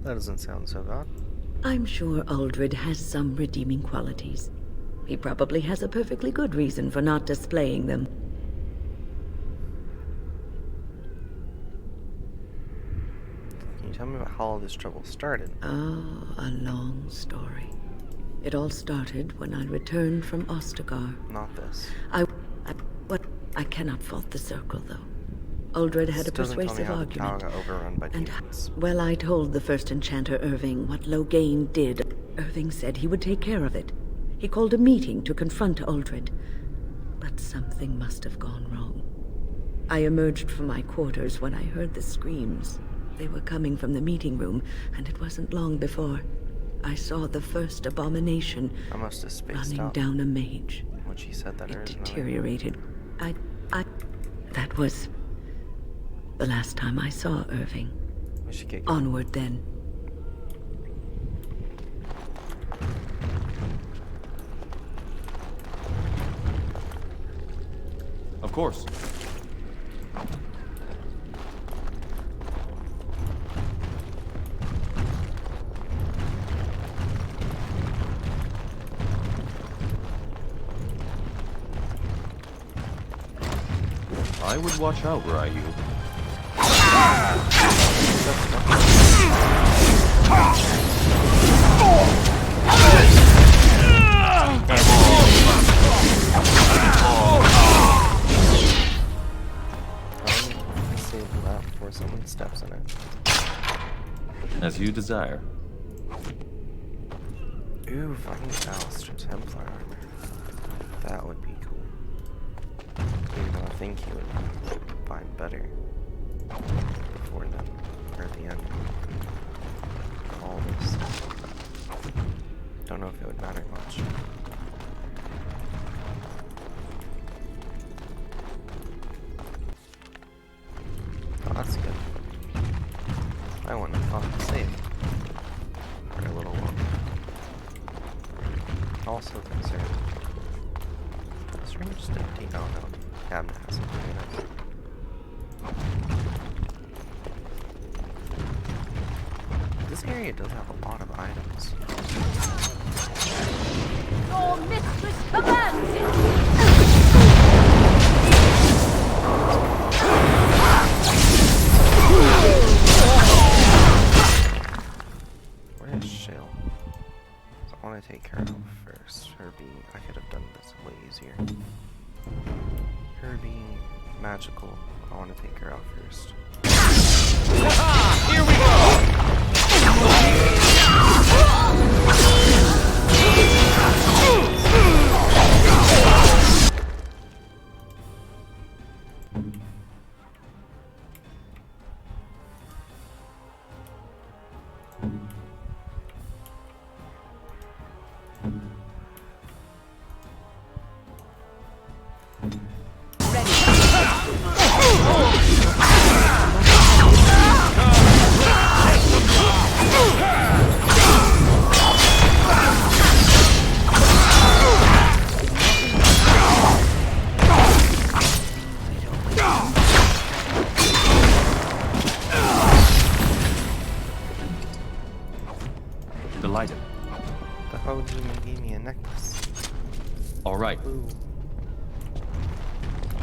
That doesn't sound so bad. I'm sure Uldred has some redeeming qualities. He probably has a perfectly good reason for not displaying them. Can you tell me about how all this trouble started? Oh, a long story. It all started when I returned from Ostagar. Not this. I cannot fault the Circle, though. Uldred had a persuasive argument. Got overrun by demons. Well, I told the First Enchanter Irving what Loghain did. Irving said he would take care of it. He called a meeting to confront Uldred. But something must have gone wrong. I emerged from my quarters when I heard the screams. They were coming from the meeting room, and it wasn't long before I saw the first abomination I must have spaced running out down a mage. when she said that It deteriorated. That was the last time I saw Irving. We should get going. Onward then. Of course. I would watch out, Ryu. Save that before someone steps in it. As you desire. Ooh, fucking Alistair Templar armor. That would be cool. Even though I think he would find better before then, or at the end. All this. Don't know if it would matter much. Oh, that's good. I want to fucking save for a little while. Also concerned. This room just empty? No, no. Cabinet has something in it. This area does have a lot of items. Your mistress commands it! Where is Shale? So I want to take her out first. Her being... I could have done this way easier. Her being magical, I want to take her out first. Here we go! Delighted. The Hojima gave me a necklace. All right. Ooh.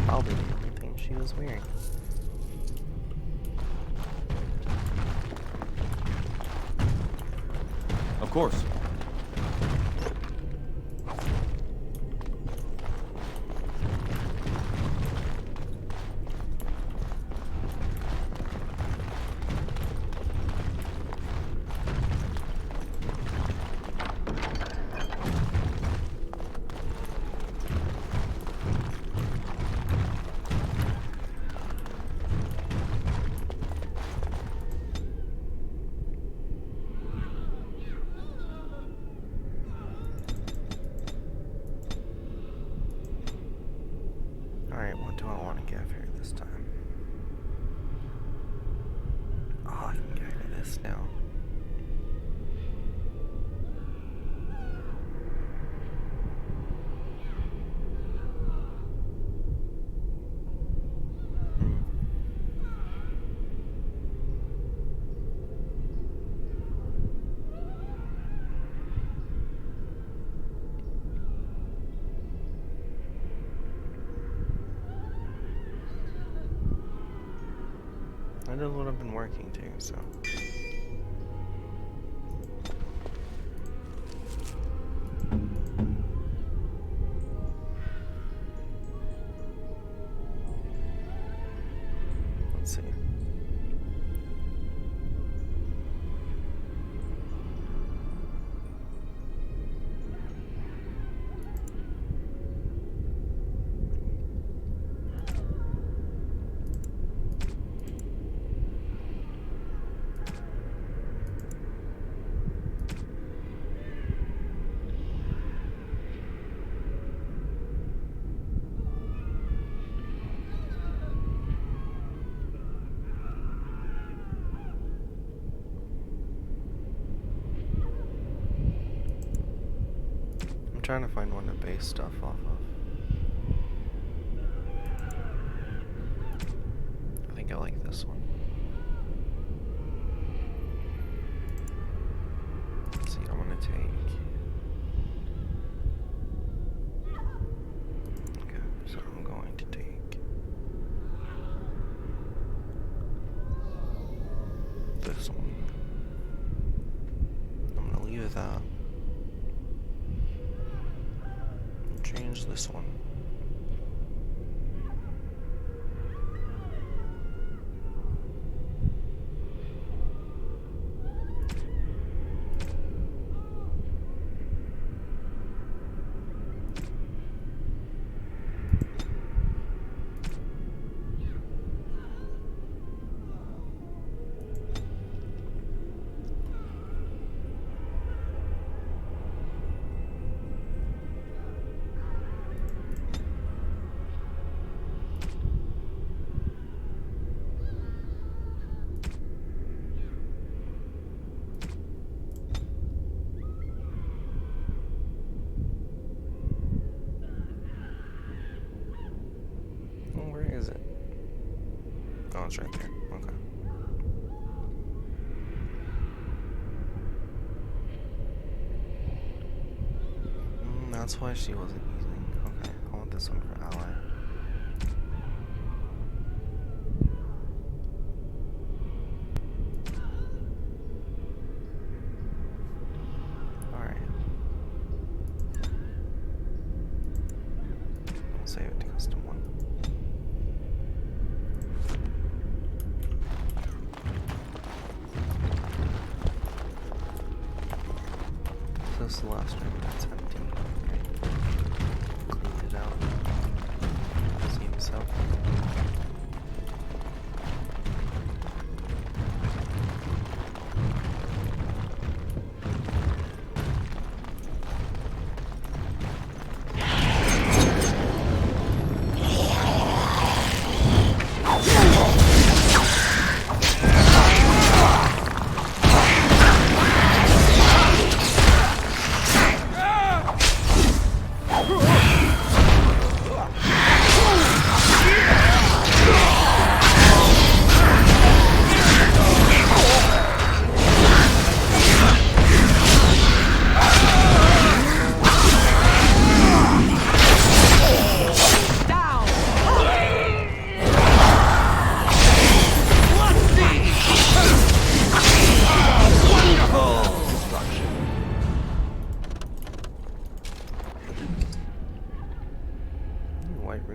Probably the only thing she was wearing. Of course. Alright, what do I want to give her this time? Oh, I can give her this now. That is what I've been working to, so. Let's see. I'm trying to find one to base stuff off of. I think I like this one. Let's see, I'm gonna take. Okay, so I'm going to take this one. I'm gonna leave that. Change this one. Is it? Oh, it's right there. Okay. That's why she wasn't using. Okay, I want this one for ally. Alright. I'll save it to custom one. This is the last room that's empty. Clean it out.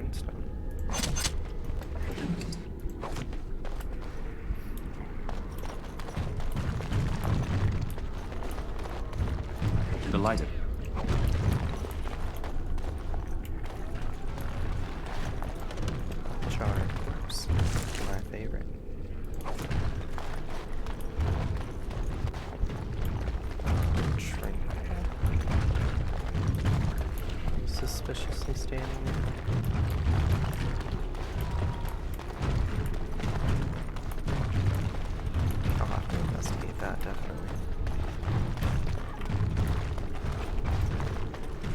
runestone. Delighted. Charred corpse. My favorite. Shrink. Suspiciously standing there. I'll have to investigate that, definitely.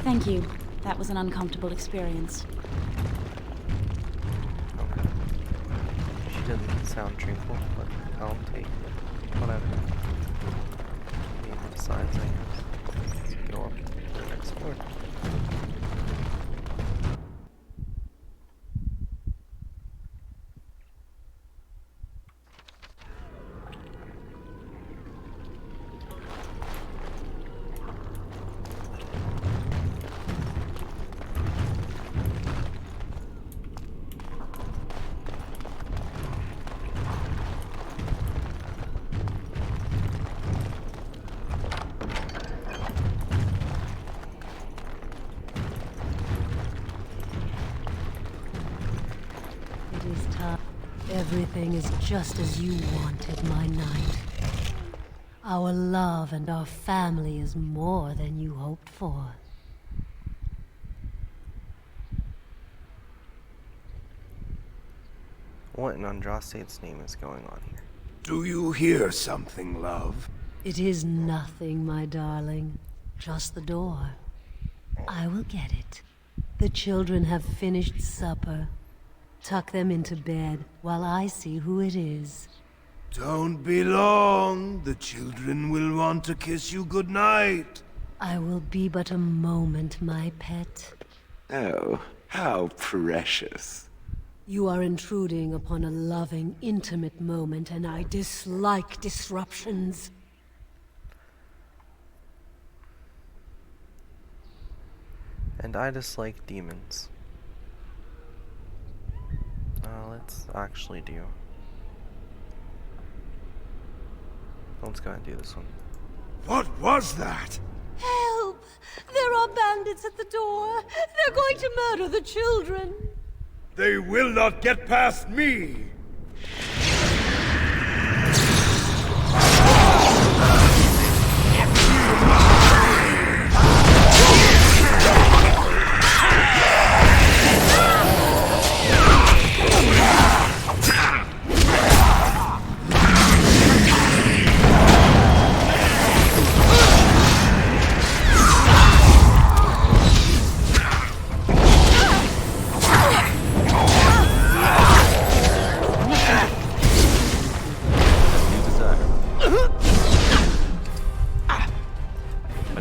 Thank you. That was an uncomfortable experience. Okay. She didn't sound truthful, but I'll take whatever. Besides, I guess. Let's go up to the next floor. Everything is just as you wanted, my knight. Our love and our family is more than you hoped for. What in Andraste's name is going on here? Do you hear something, love? It is nothing, my darling. Just the door. I will get it. The children have finished supper. Tuck them into bed while I see who it is. Don't be long. The children will want to kiss you goodnight. I will be but a moment, my pet. Oh, how precious. You are intruding upon a loving, intimate moment, and I dislike disruptions. And I dislike demons. Let's actually do. Let's go ahead and do this one. What was that? Help! There are bandits at the door. They're going to murder the children. They will not get past me!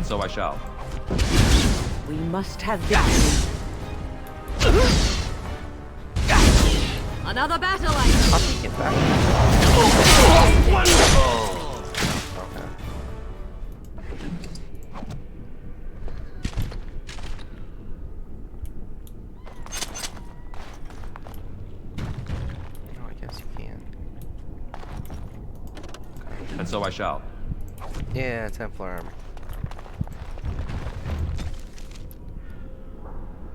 So I shall. We must have victory. Another battle item. I'll take it back. Okay. Oh, I guess you can. Okay. And so I shall. Yeah, Templar armor.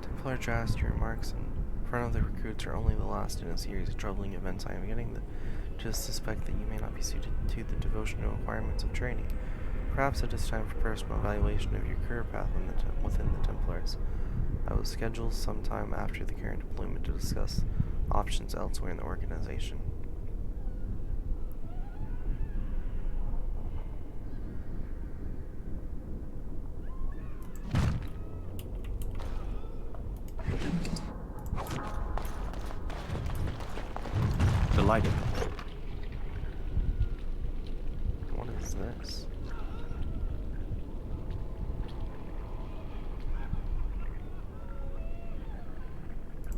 Templar Draster remarks in front of the recruits are only the last in a series of troubling events. I am beginning to suspect that you may not be suited to the devotional requirements of training. Perhaps it is time for personal evaluation of your career path within the Templars. I will schedule some time after the current deployment to discuss options elsewhere in the organization. Delighted. What is this?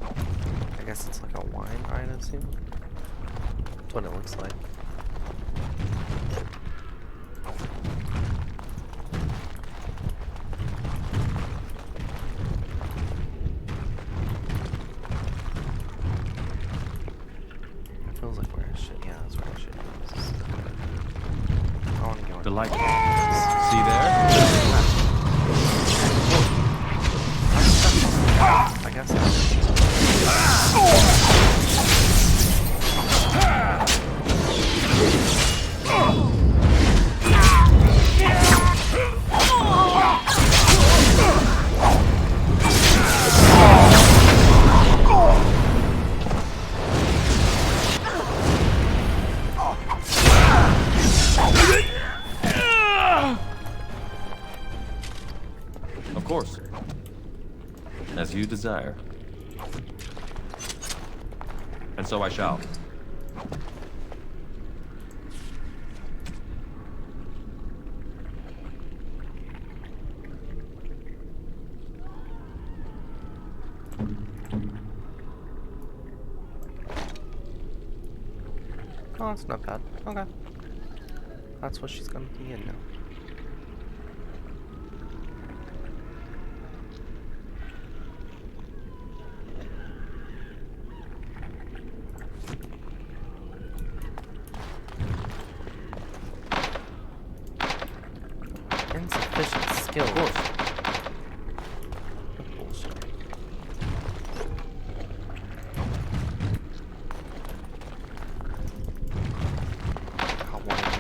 I guess it's like a wine, I'd assume. That's what it looks like. delight. See there? I guess Of course. As you desire. And so I shall. Oh, that's not bad. Okay. That's what she's gonna be in now. Insufficient skill. Of course. Bullshit.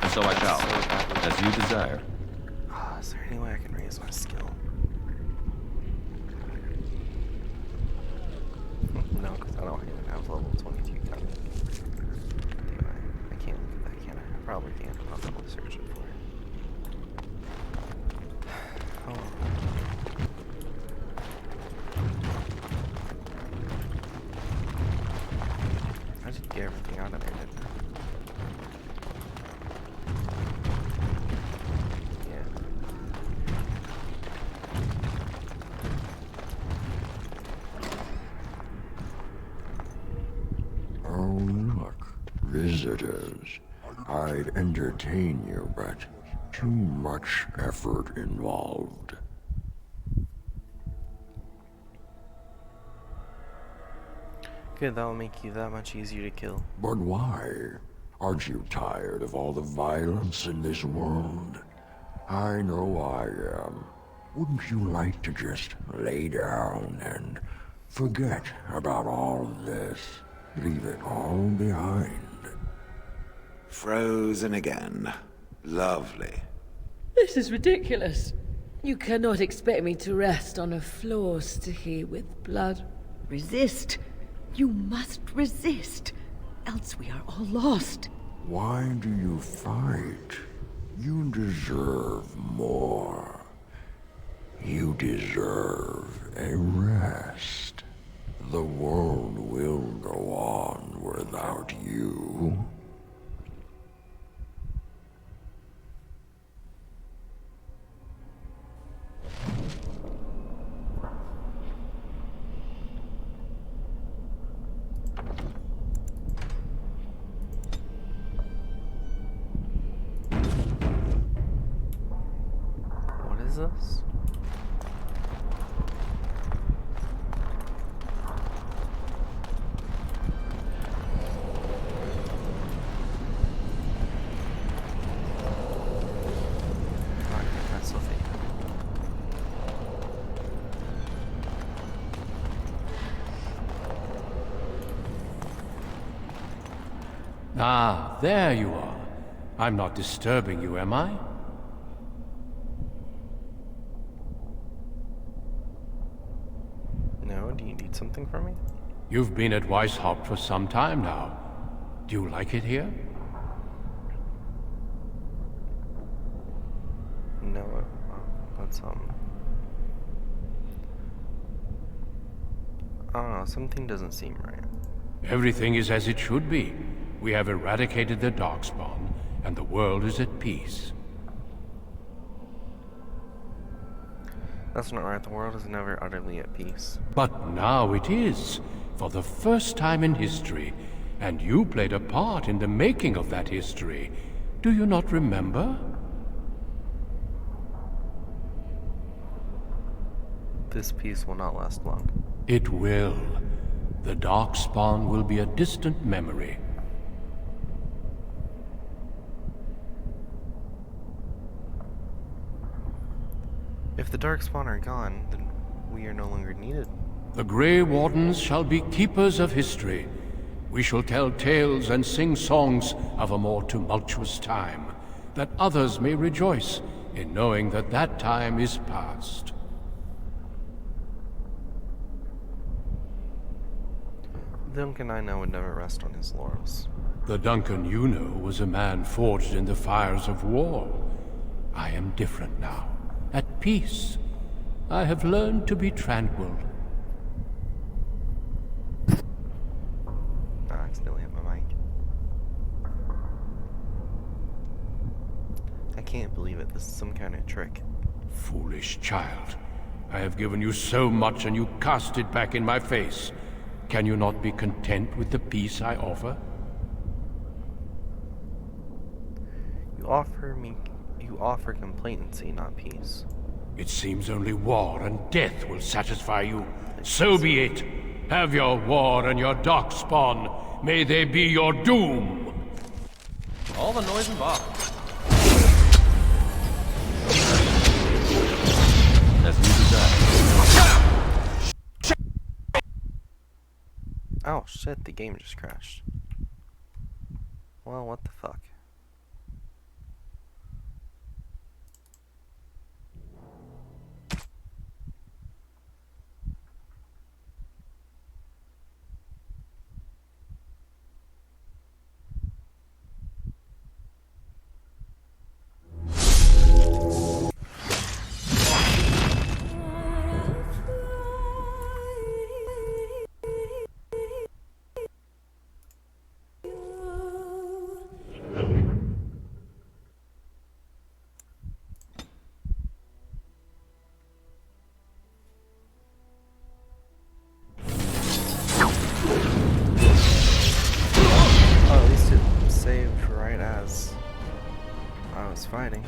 And so I shall. As you desire. Is there any way I can raise my skill? No, because I don't even have level 22 yet. I can't look at that, can I? I probably can't. I'll double search it for it. Oh. I did get everything out of there, didn't I? Oh, look. Visitors. I'd entertain you, but too much effort involved. Good, that'll make you that much easier to kill. But why? Aren't you tired of all the violence in this world? I know I am. Wouldn't you like to just lay down and forget about all this? Leave it all behind. Frozen again. Lovely. This is ridiculous. You cannot expect me to rest on a floor sticky with blood. Resist. You must resist. Else we are all lost. Why do you fight? You deserve more. You deserve a rest. The world will go on without you. What is this? Ah, there you are. I'm not disturbing you, am I? No, do you need something from me? You've been at Weishaupt for some time now. Do you like it here? No, that's I don't know, something doesn't seem right. Everything is as it should be. We have eradicated the Darkspawn, and the world is at peace. That's not right. The world is never utterly at peace. But now it is, for the first time in history, and you played a part in the making of that history. Do you not remember? This peace will not last long. It will. The Darkspawn will be a distant memory. If the Darkspawn are gone, then we are no longer needed. The Grey Wardens shall be keepers of history. We shall tell tales and sing songs of a more tumultuous time, that others may rejoice in knowing that that time is past. Duncan I know would never rest on his laurels. The Duncan you know was a man forged in the fires of war. I am different now, at peace. I have learned to be tranquil. I accidentally hit my mic. I can't believe it. This is some kind of trick. Foolish child. I have given you so much and you cast it back in my face. Can you not be content with the peace I offer? You offer complacency, not peace. It seems only war and death will satisfy you. So be it. Have your war and your darkspawn. May they be your doom. All the noise and bother. As you desire. Oh shit, the game just crashed. Well, what the fuck? Fighting.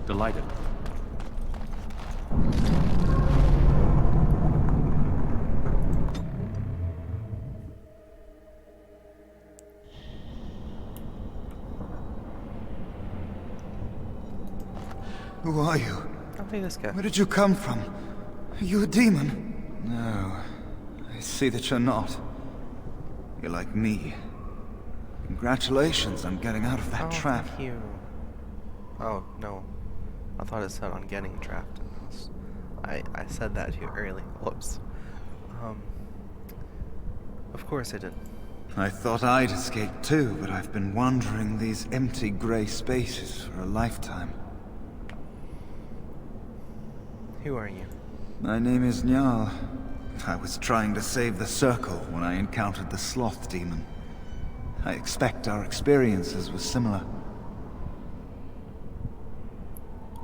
Delighted. Who are you? I'll take this guy. Where did you come from? Are you a demon? No. I see that you're not. You're like me. Congratulations on getting out of that trap. Thank you. Oh, no. I thought it said on getting trapped. I said that too early. Whoops. Of course I did. I thought I'd escaped too, but I've been wandering these empty grey spaces for a lifetime. Who are you? My name is Njal. I was trying to save the Circle when I encountered the Sloth Demon. I expect our experiences were similar.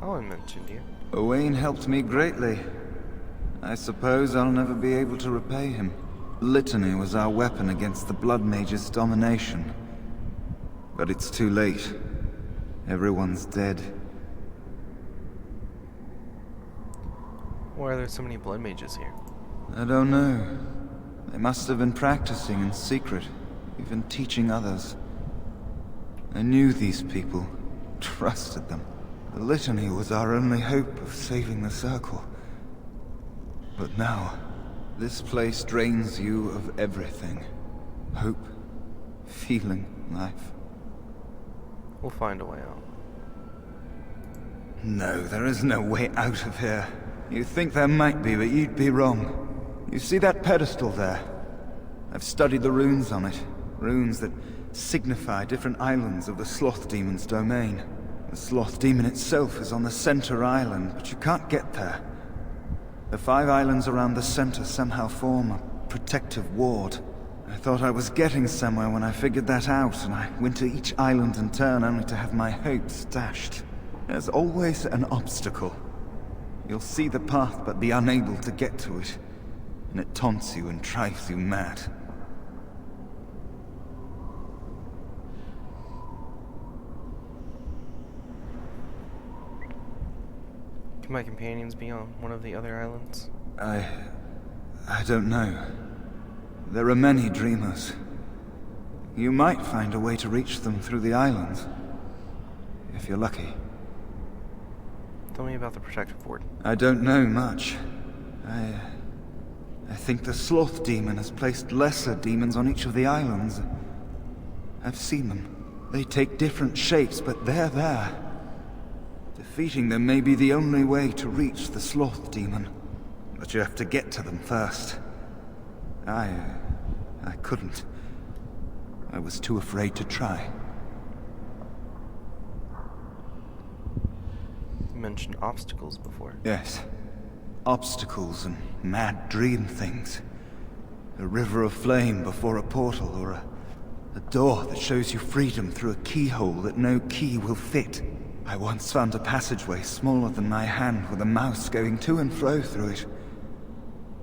Owen mentioned you. Owain helped me greatly. I suppose I'll never be able to repay him. Litany was our weapon against the Blood Mage's domination. But it's too late. Everyone's dead. Why are there so many Blood Mages here? I don't know. They must have been practicing in secret, even teaching others. I knew these people, trusted them. The Litany was our only hope of saving the Circle. But now, this place drains you of everything. Hope, feeling, life. We'll find a way out. No, there is no way out of here. You think there might be, but you'd be wrong. You see that pedestal there? I've studied the runes on it. Runes that signify different islands of the Sloth Demon's domain. The Sloth Demon itself is on the center island, but you can't get there. The 5 islands around the center somehow form a protective ward. I thought I was getting somewhere when I figured that out, and I went to each island in turn only to have my hopes dashed. There's always an obstacle. You'll see the path but be unable to get to it, and it taunts you and drives you mad. Can my companions be on one of the other islands? I don't know. There are many dreamers. You might find a way to reach them through the islands, if you're lucky. Tell me about the protective ward. I don't know much. I think the Sloth Demon has placed lesser demons on each of the islands. I've seen them. They take different shapes, but they're there. Defeating them may be the only way to reach the Sloth Demon. But you have to get to them first. I couldn't. I was too afraid to try. You mentioned obstacles before. Yes. Obstacles and mad dream things. A river of flame before a portal, or a door that shows you freedom through a keyhole that no key will fit. I once found a passageway smaller than my hand with a mouse going to and fro through it.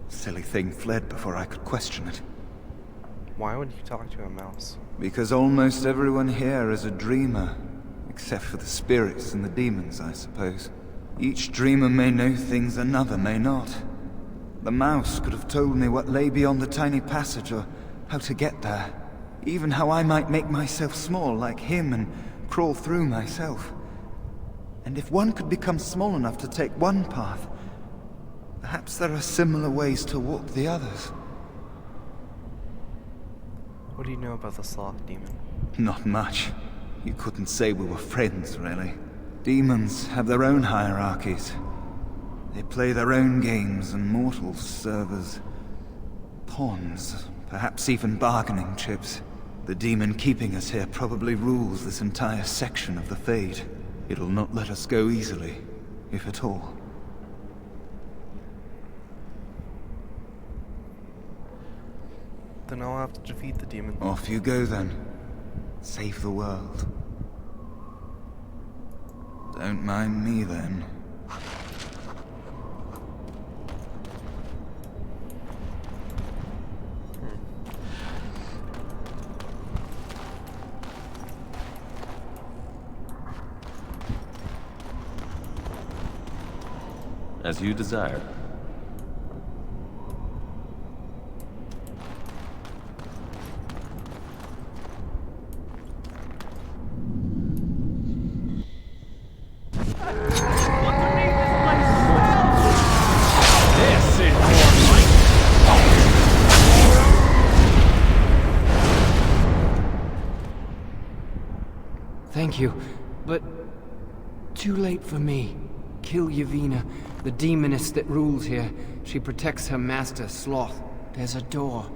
Silly thing fled before I could question it. Why would you talk to a mouse? Because almost everyone here is a dreamer, except for the spirits and the demons, I suppose. Each dreamer may know things another may not. The mouse could have told me what lay beyond the tiny passage, or how to get there. Even how I might make myself small like him and crawl through myself. And if one could become small enough to take one path, perhaps there are similar ways to walk the others. What do you know about the Sloth Demon? Not much. You couldn't say we were friends, really. Demons have their own hierarchies. They play their own games, and mortals serve as pawns, perhaps even bargaining chips. The demon keeping us here probably rules this entire section of the Fade. It'll not let us go easily, if at all. Then I'll have to defeat the demon. Off you go then. Save the world. Don't mind me then. As you desire. Thank you, but too late for me. Kill Yevina, the demoness that rules here. She protects her master, Sloth. There's a door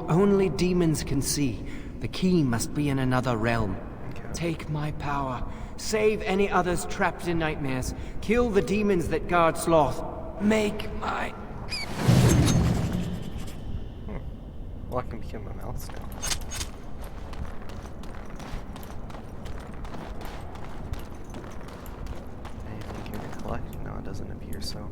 only demons can see. The key must be in another realm. Take my power. Save any others trapped in nightmares. Kill the demons that guard Sloth. Make my... Well, I can become a mouse now. Anything can be collected? No, it doesn't appear so.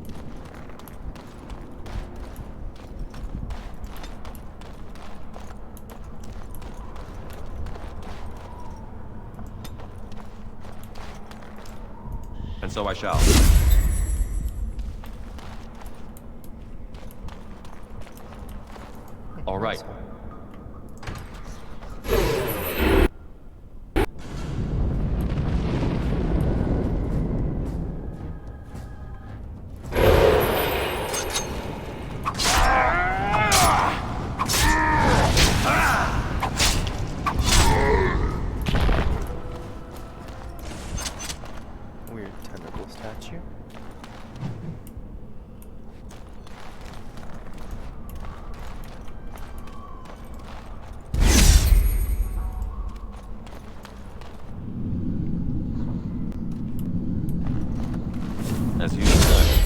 And so I shall. All right. Weird tentacle statue. As you desire.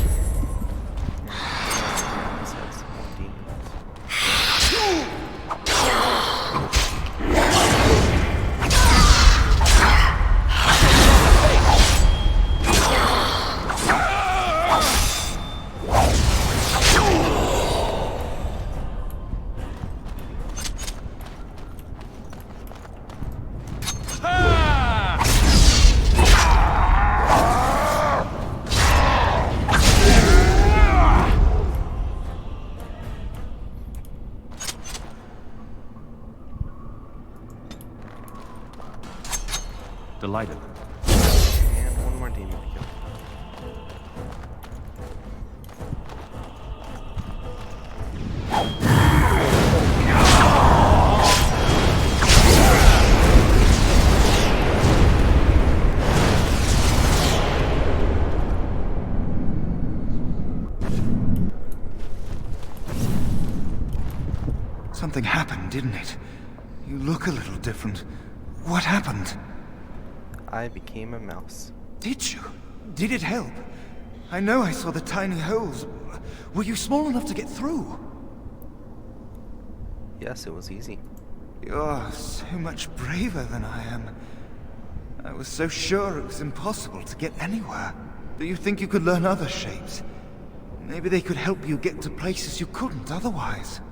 Delighted. And one more demon to kill. Something happened, didn't it? You look a little different. What happened? I became a mouse. Did you? Did it help? I know I saw the tiny holes. Were you small enough to get through? Yes, it was easy. You're so much braver than I am. I was so sure it was impossible to get anywhere. Do you think you could learn other shapes? Maybe they could help you get to places you couldn't otherwise.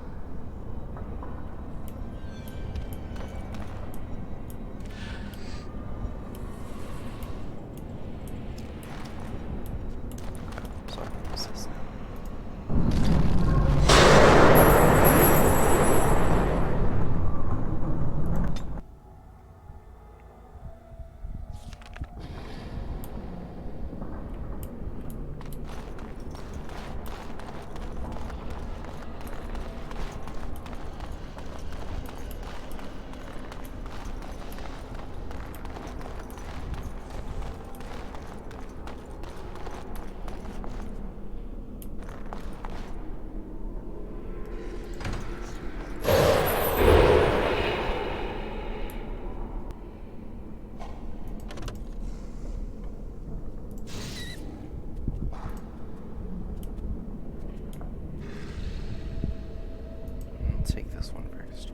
Take this one first.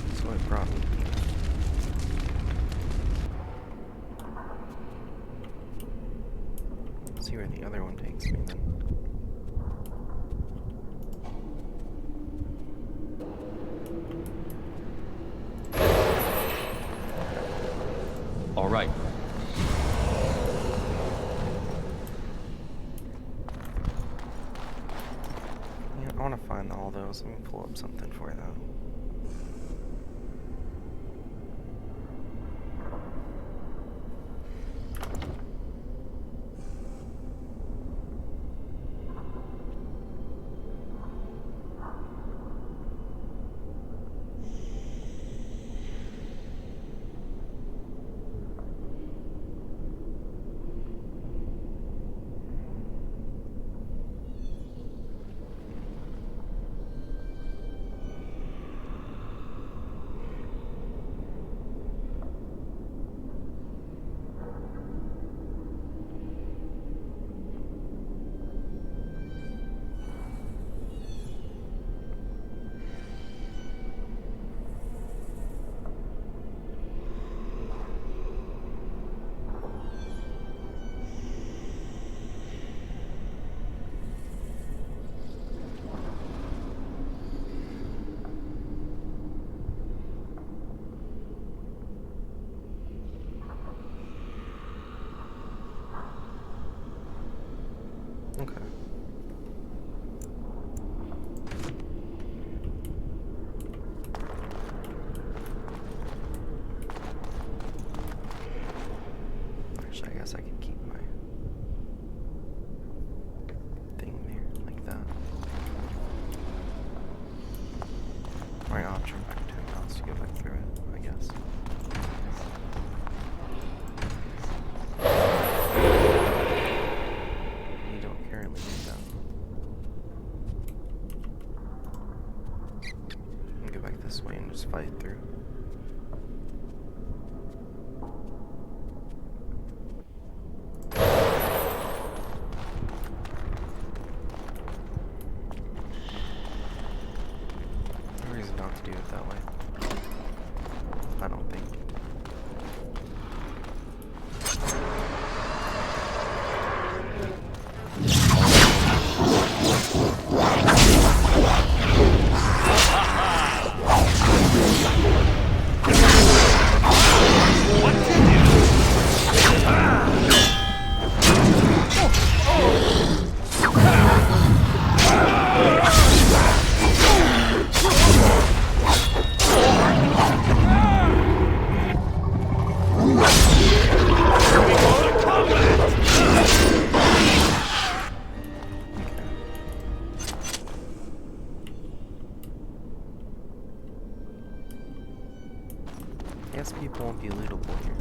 That's what it brought me. See where the other one takes me then. All right. Yeah, I want to find all those. Let me pull up something for that. Okay. Actually, I guess I can keep my thing there, like that. My option back to a mouse to go back through it, I guess. Currently need that. I'll go back this way and just fight through. No reason not to do it that way. I don't think. guess people won't be lootable here.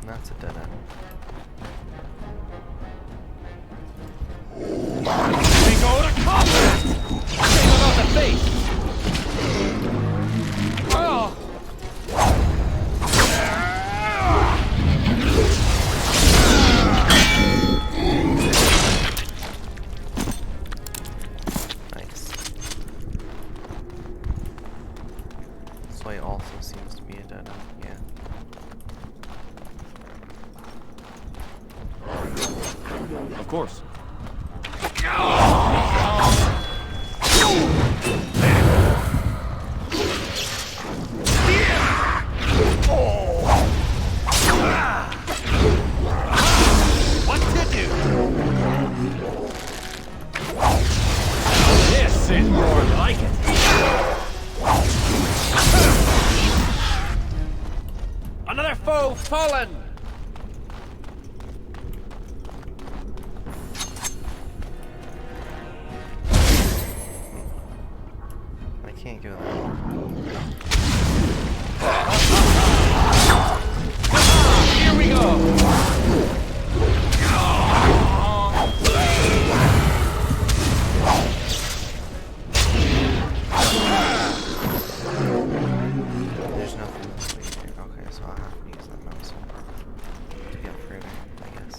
And that's a dead end. We go to combat! Same about the face! Oh! Nice. This way also seems to be a dead end, yeah. Of course. What to do? This is more like it. Another foe fallen! I can't go there. Here we go! There's nothing this way here. Okay, so I'll have to use that mouse to get further, I guess.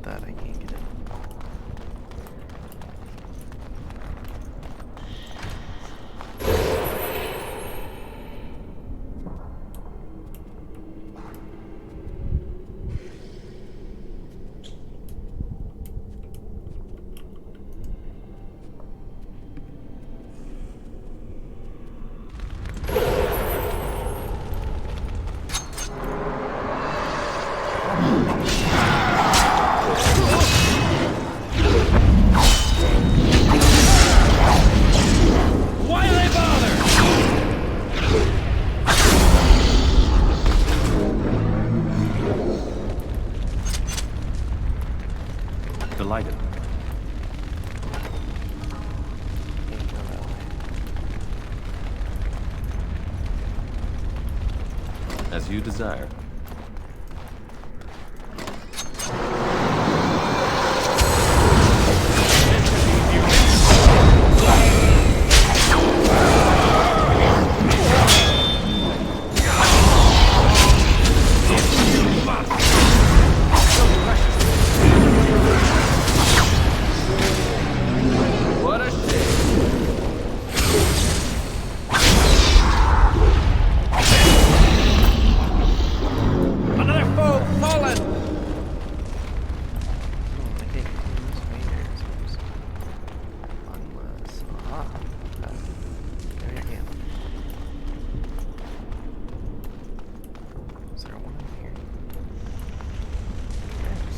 That I can't get in. Why they bother? Delighted. Can't go that way. As you desire. What a shame. Another foe fallen! I can't go this way there, it seems. Unless... maybe I can. Is there one in here? Yes.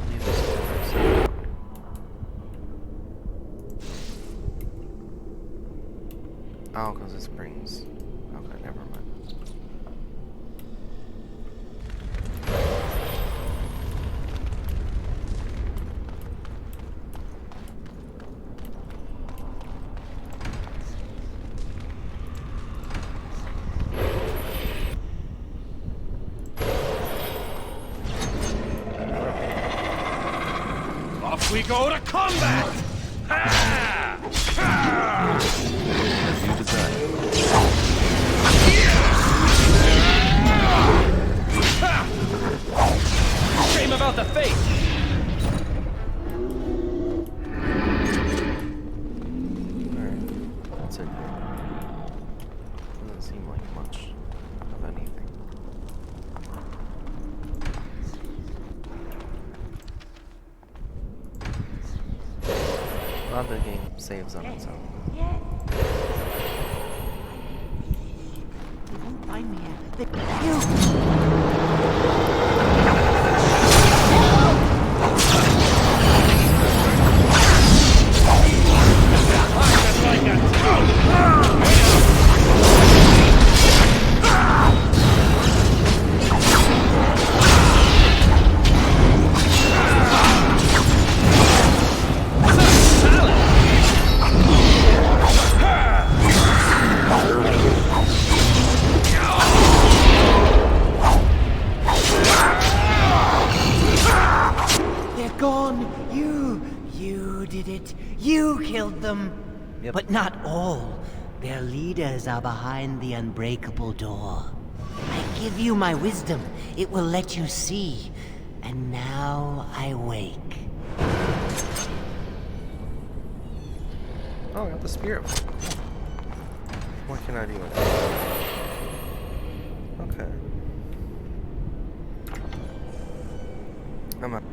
Leave this one first. Oh, because it springs. Okay, never mind. Off we go to combat! Ha! Ha! As you desire. Shame about the face! Alright, that's it. Doesn't seem like much of anything. Glad the game saves on its own. Find me. killed them? Yep. But not all. Their leaders are behind the unbreakable door. I give you my wisdom. It will let you see. And now I wake. Oh, I got the spirit. Cool. What can I do with it? Okay. I'm out.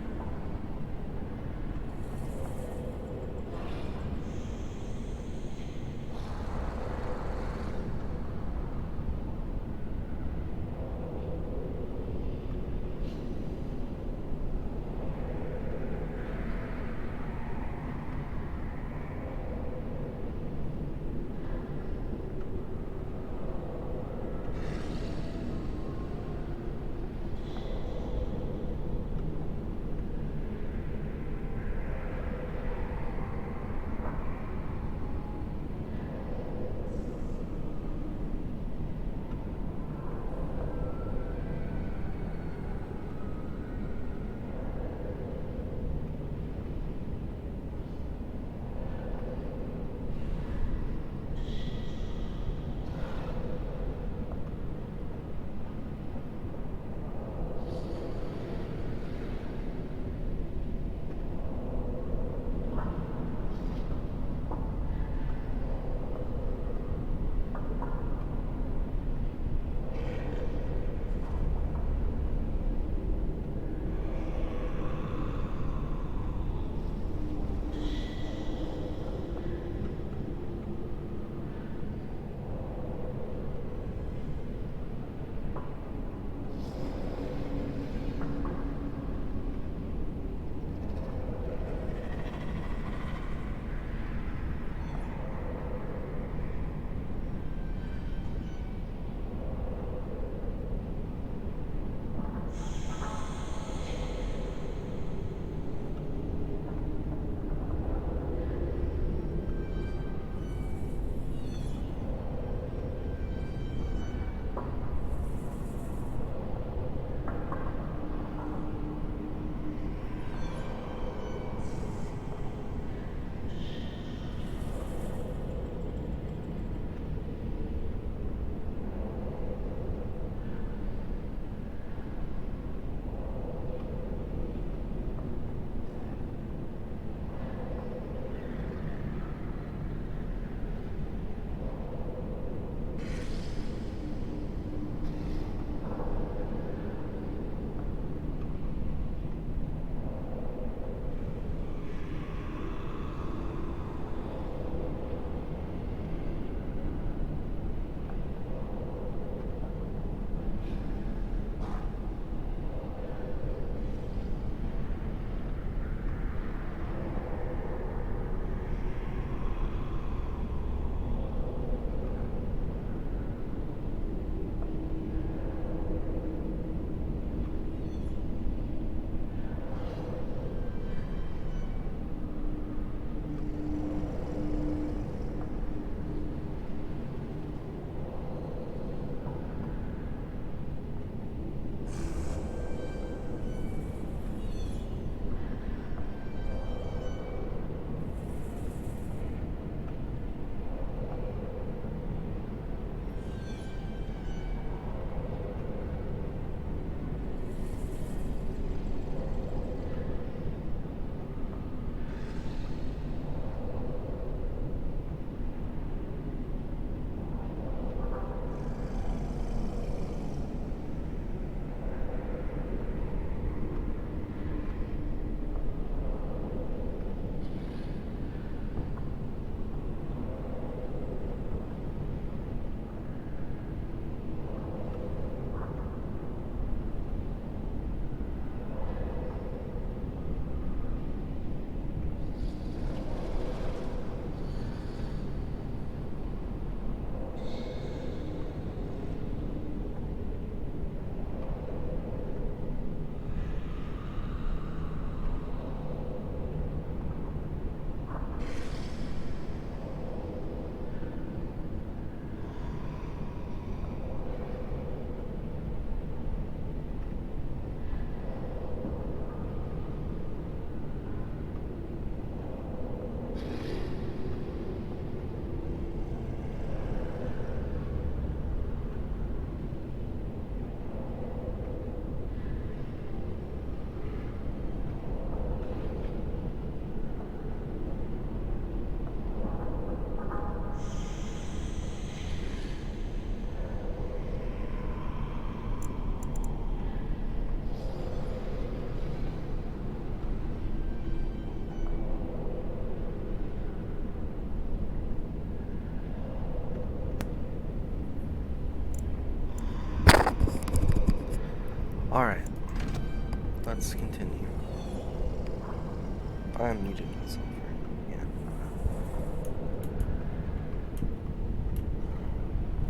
Alright. Let's continue. I'm muting myself. Yeah.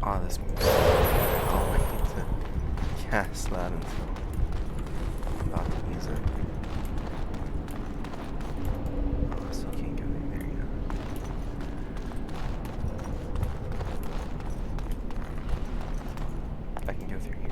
Ah, this music. Oh, I need to cast that until I'm about to use it. Oh, I still can't go in there yet. I can go through here.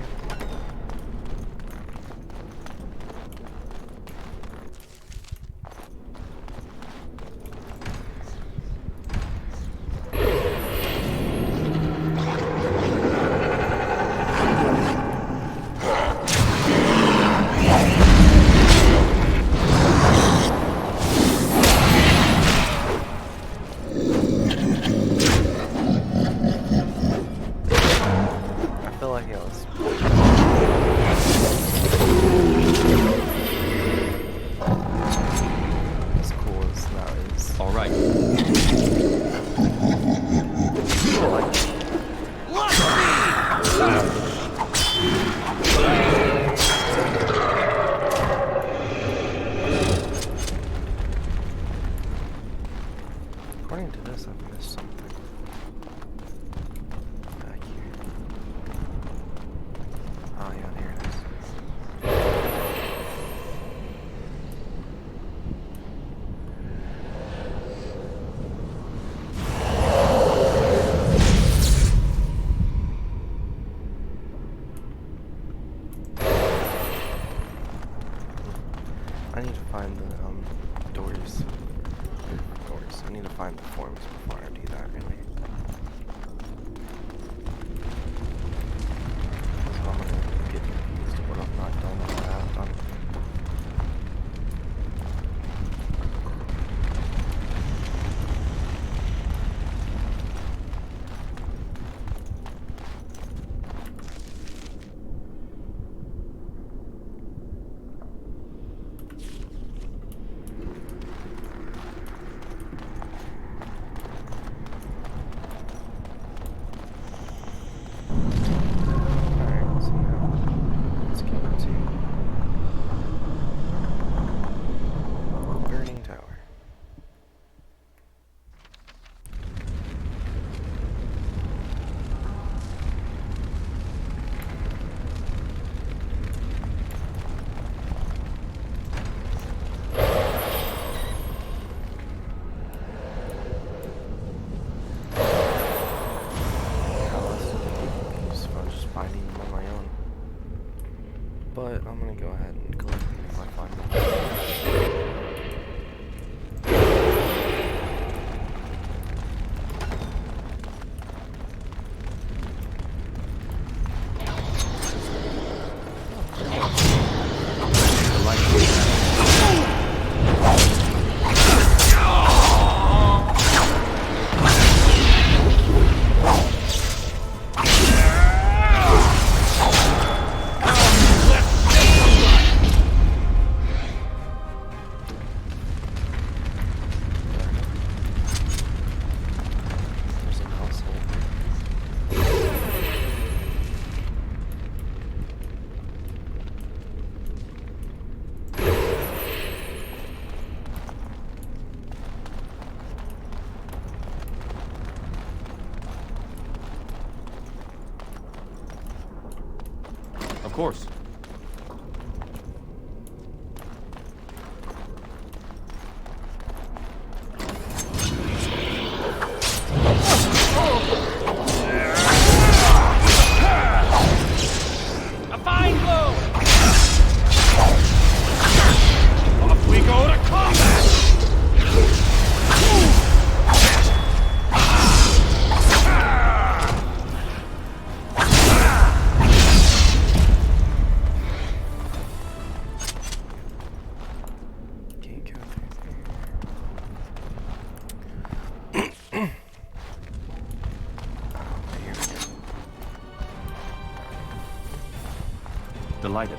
According to this, I've missed something. Back here. Oh yeah, there it is. I need to find the doors. I need to find the forms before I do that, really. So I'm gonna get confused of what I've not done and what I have done. But I'm gonna go ahead and collect them if I find them. Of course. A fine blow! Off we go to combat! Delighted.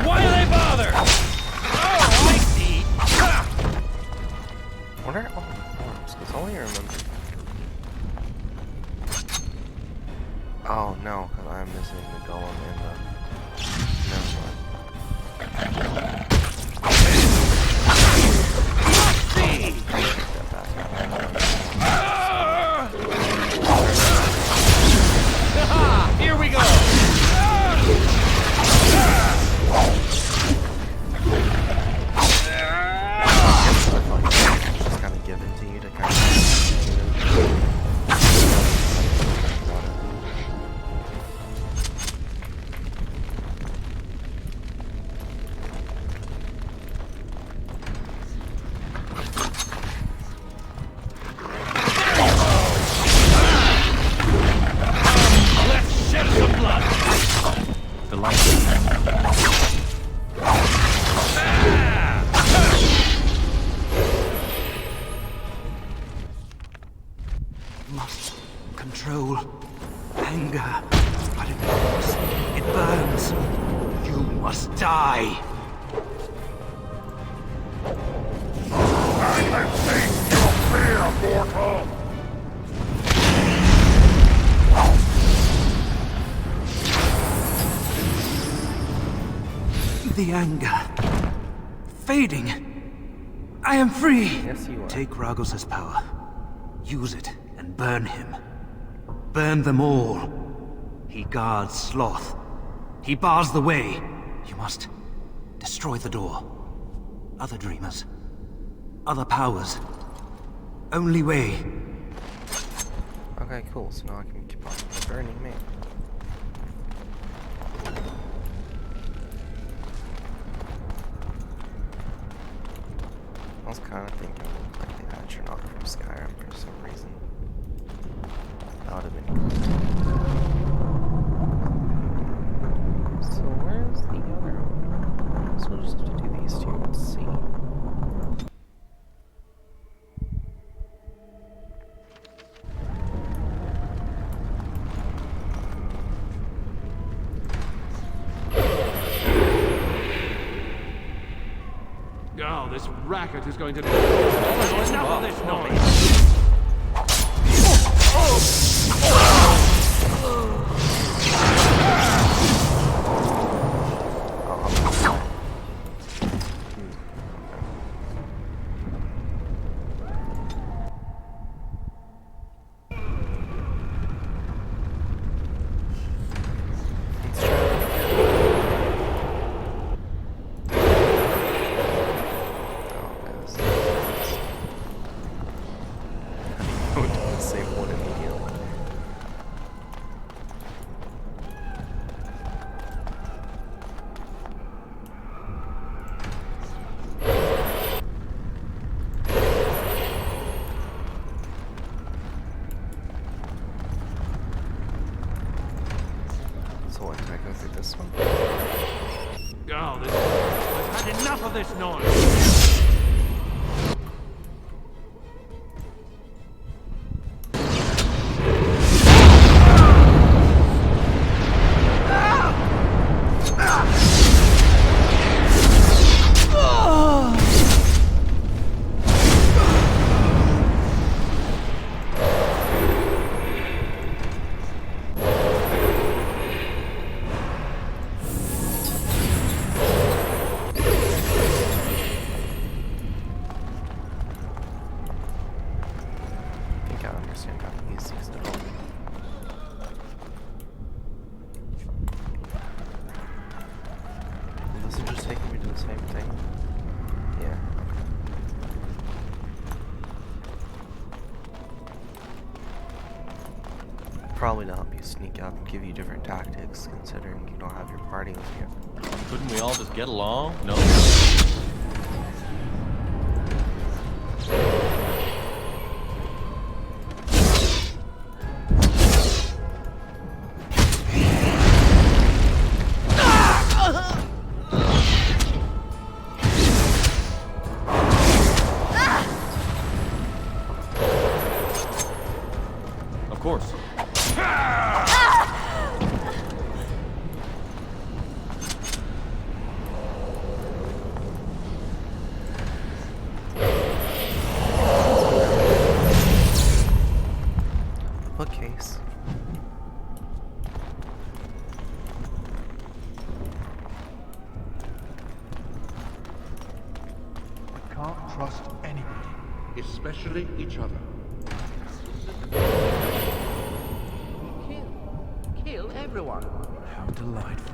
Why do they bother? Oh, I see. What are all the forms? Because all I remember. Oh no, because I'm missing the golem and the... Never mind. Here we go! Just kind of given to you to kind of... Must control anger, but it burns. You must die. I have faced your fear, mortal! The anger fading. I am free. Yes, you are. Take Ragos' power. Use it and burn him. Burn them all. He guards Sloth. He bars the way. You must destroy the door. Other dreamers. Other powers. Only way. Okay, cool. So now I can keep on burning me. I was kind of thinking like the astronaut from Skyrim for some reason. That would have been cool. So where's the other one? So we'll just have to do these two. Let's see. Oh, this racket is going to... Enough of this noise! This one. Oh, I've had enough of this noise! Probably to help you sneak up and give you different tactics, considering you don't have your party with you. Couldn't we all just get along? No? Of course. Bookcase. trust anybody, especially each other. Kill everyone. How delightful.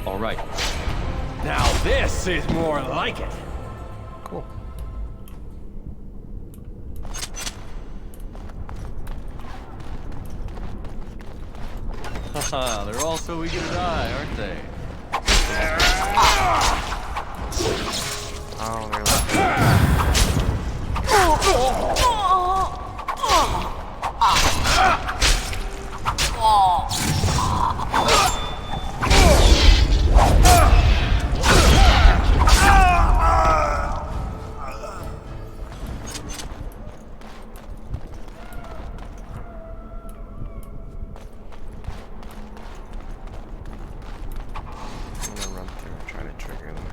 All right. Now this is more like it. Cool. Haha, they're all so eager to die, aren't they? Oh, really? I'm gonna run through and try to trigger them.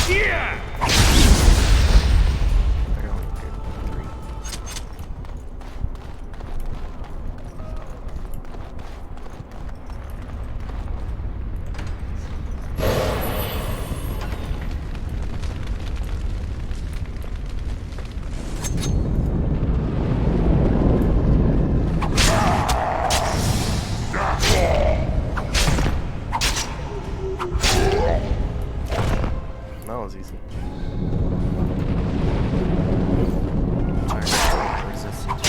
Yeah! They're only good 3. That was easy. Resistance to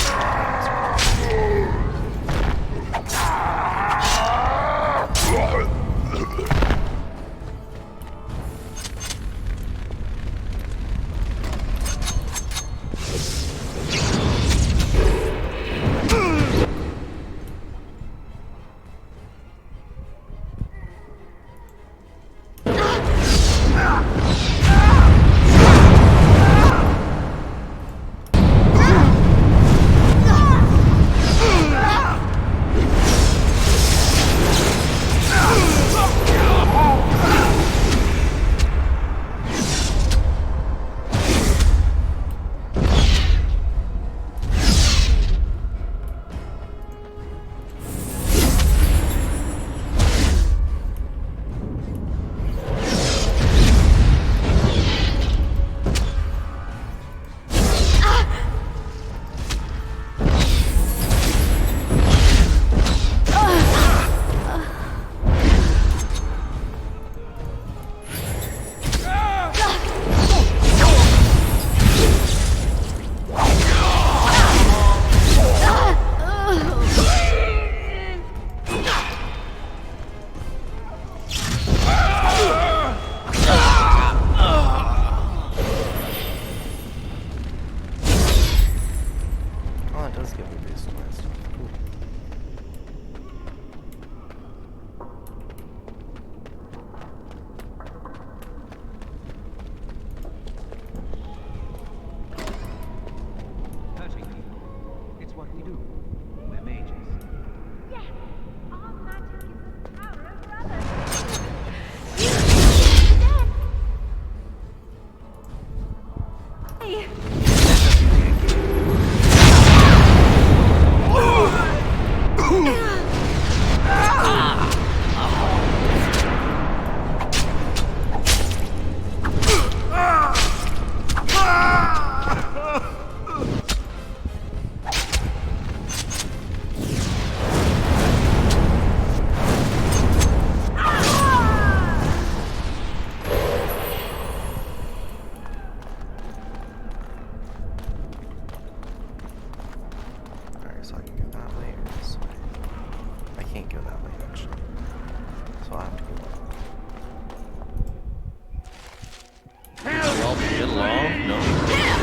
Get along? No.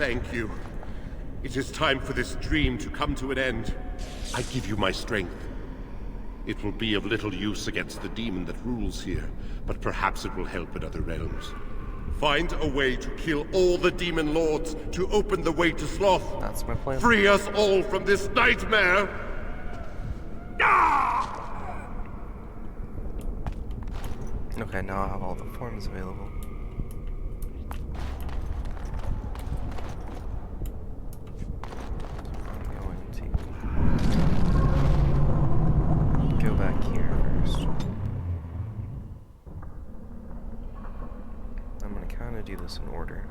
thank you. It is time for this dream to come to an end. I give you my strength. It will be of little use against the demon that rules here, but perhaps it will help in other realms. Find a way to kill all the demon lords to open the way to Sloth. That's my plan. Free us all from this nightmare! Okay, now I have all the forms available. I'm going to go back here first. I'm going to kind of do this in order.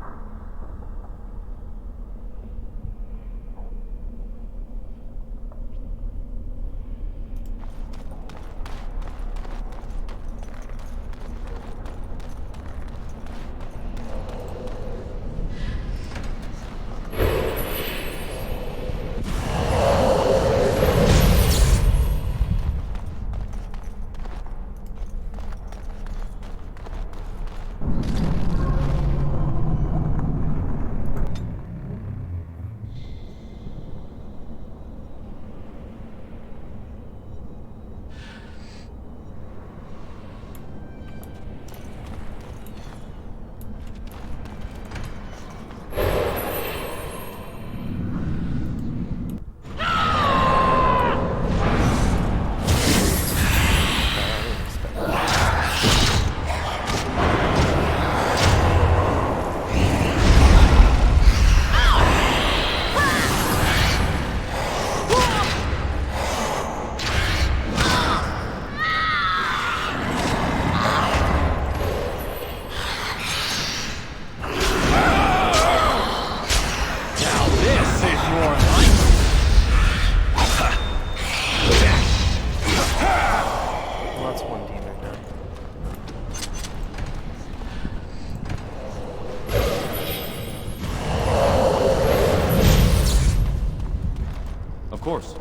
course.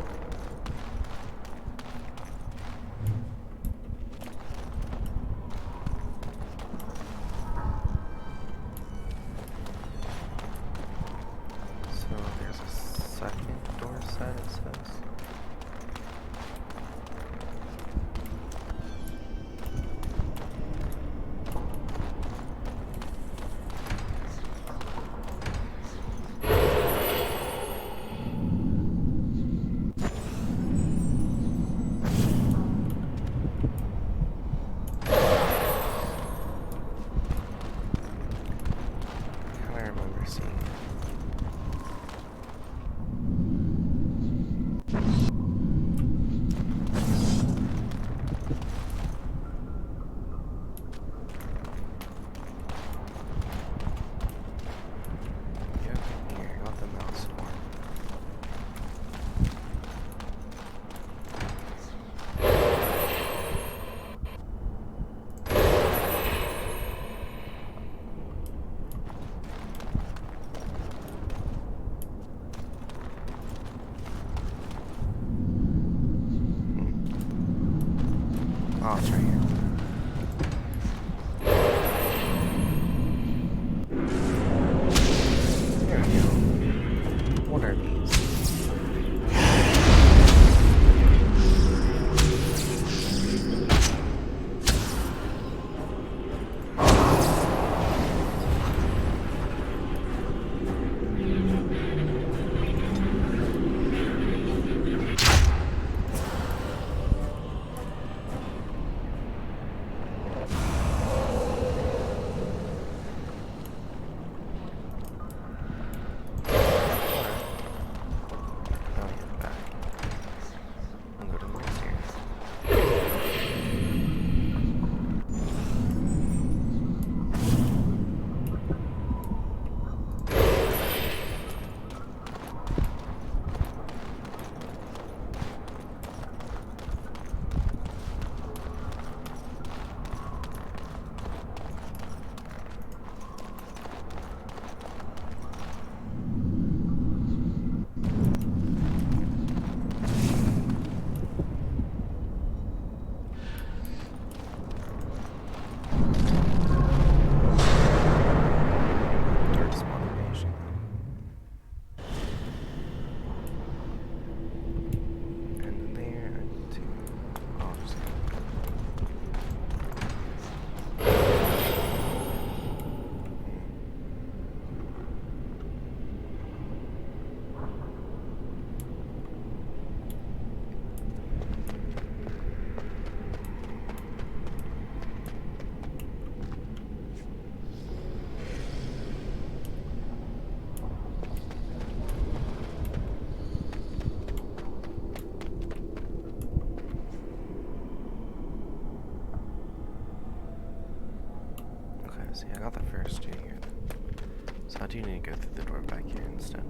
So there's a second door set, it says. So I do need to go through the door back here instead.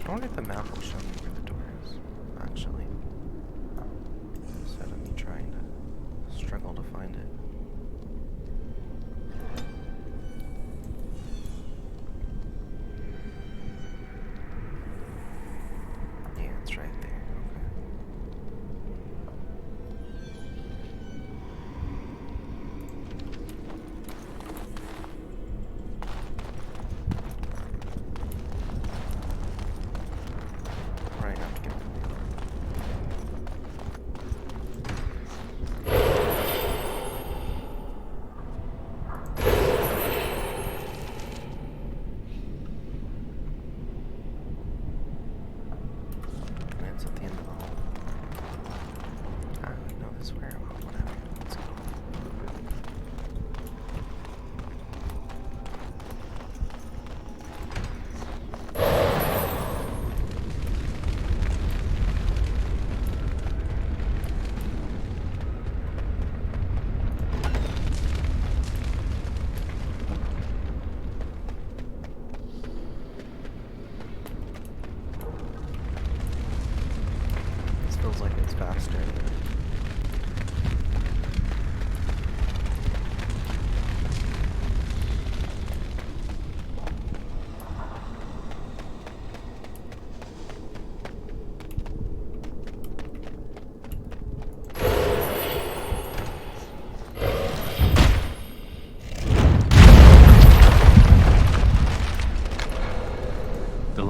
I wonder if the map will show me where the door is, actually. Instead of me trying to struggle to find it. Yeah, it's right there. Right, I'm getting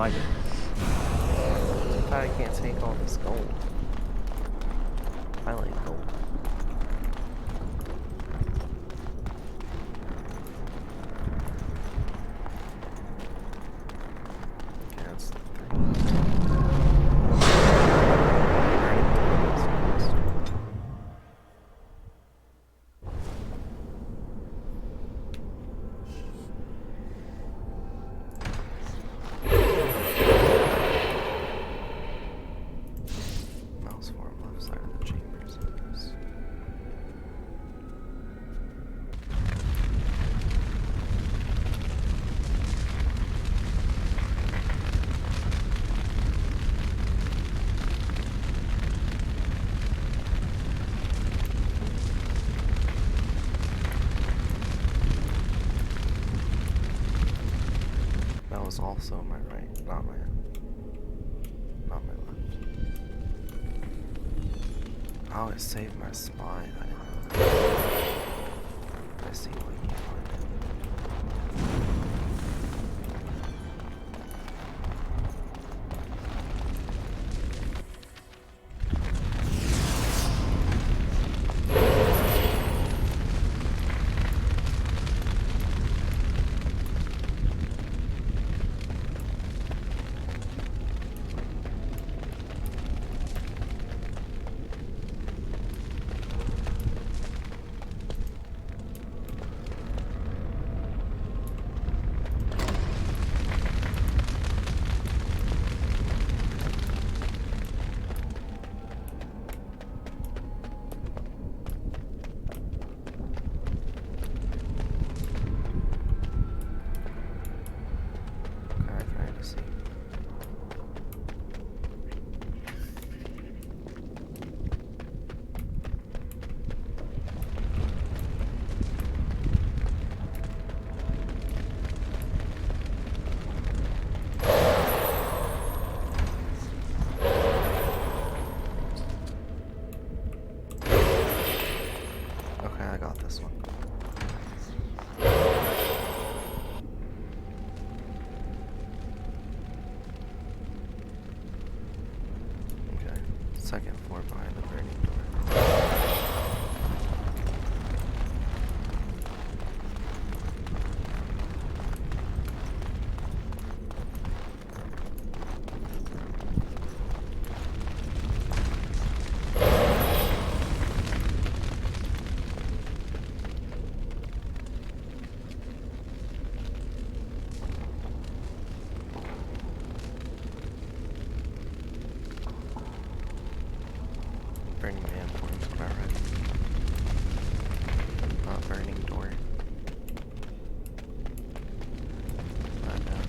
like it. I thought I can't take all this gold. I like gold. Okay, that's the three. Mouse form left side of the chambers, I guess. That was also my right, not my left. Oh, it saved my spine. I didn't know that. I see what you this one. Okay, second floor behind the burning door. Burning Man forms about right. Not burning door. Not down.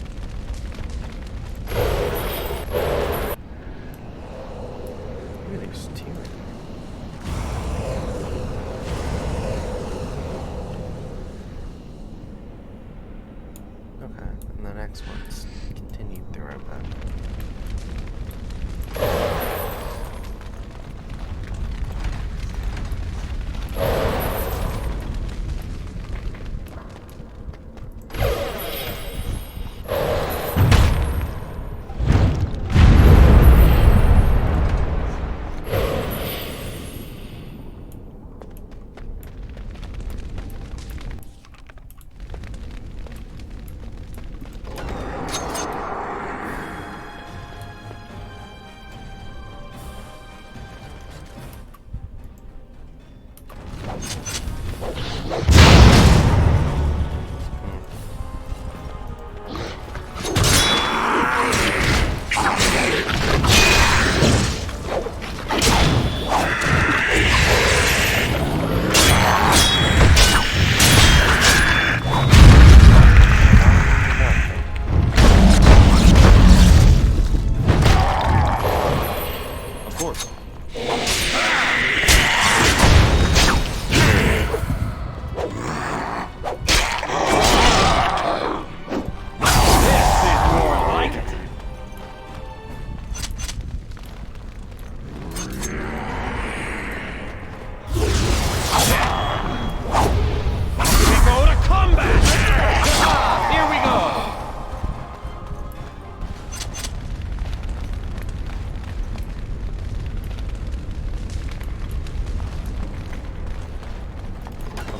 Ooh, there's two. Okay, and the next one's continued throughout that.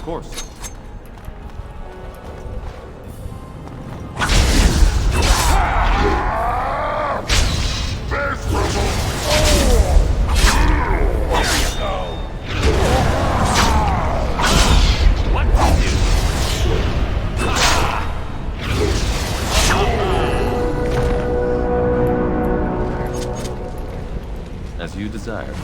course. As you desire.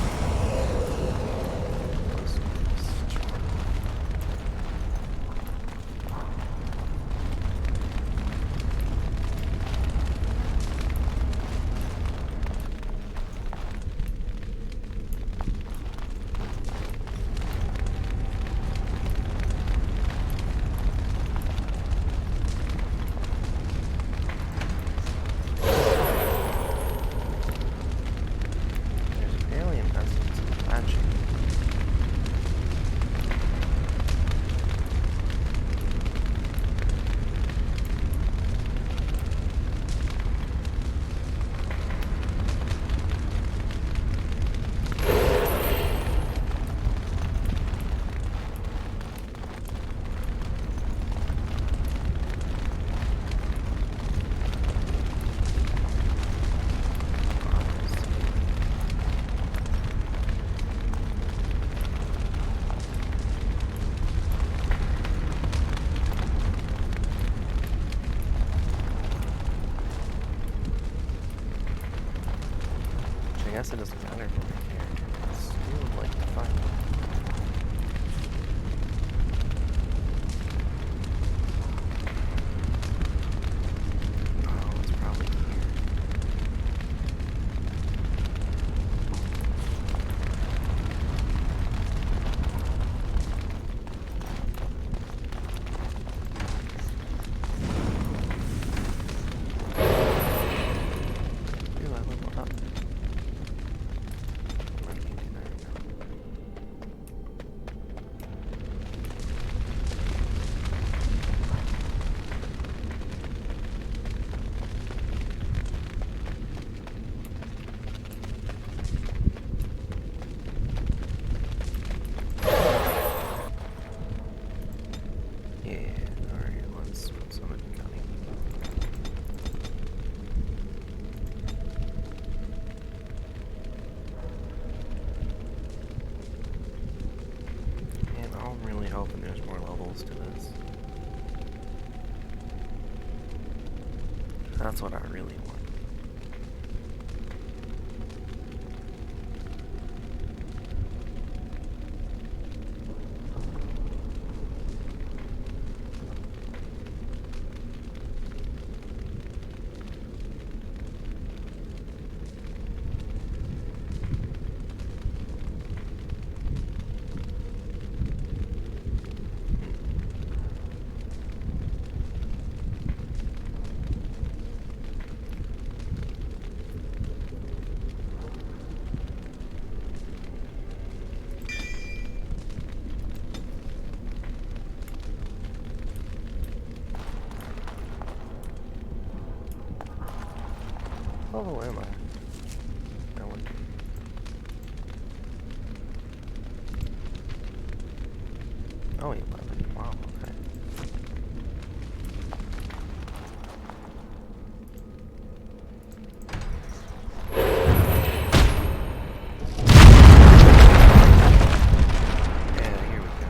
I guess it doesn't matter if we're here. I still would like to find one. Oh, it's probably here. Ooh, I leveled up. Hoping there's more levels to this. That's what I really want. Oh, where am I? I wonder. Oh, 11. Wow, okay. Yeah, here we go.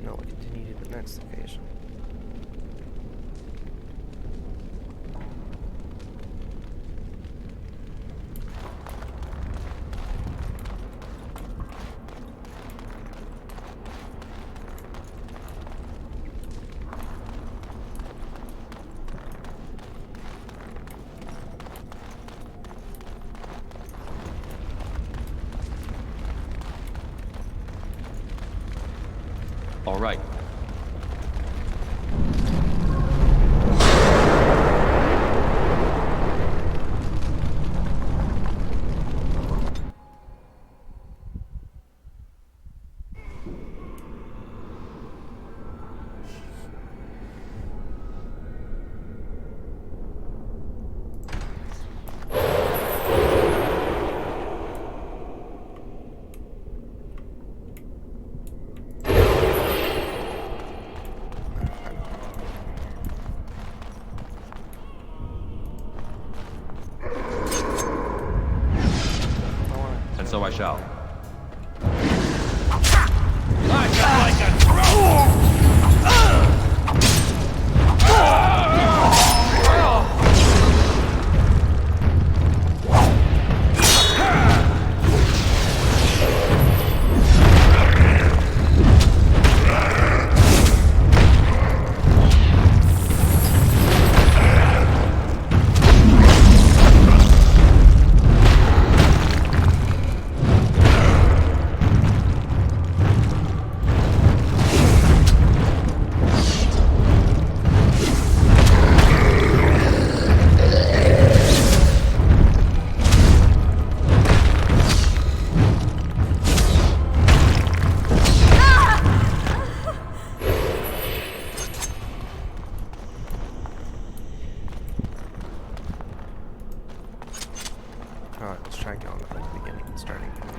No, we'll continue to the next location. All right. out. Alright, let's try going from the beginning and starting from here.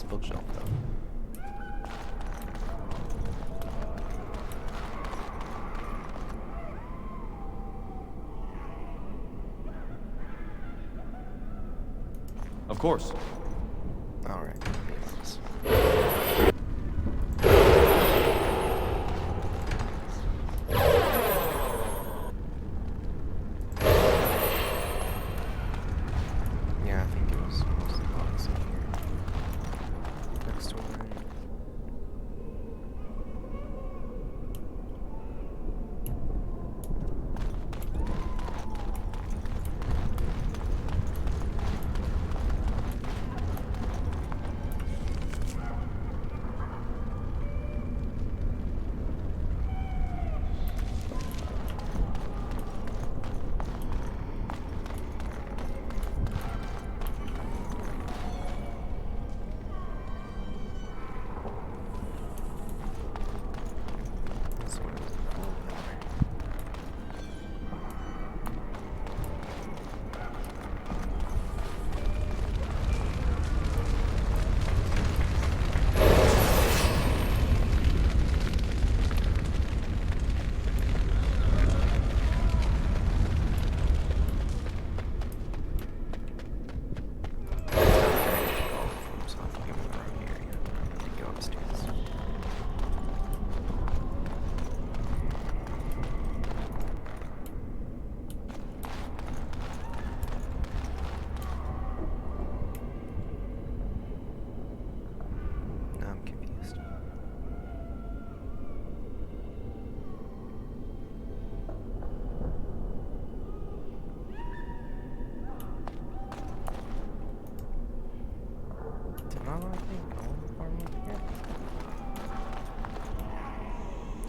Bookshelf though. Of course. All right. Yeah, I think it was mostly box in here. Next one.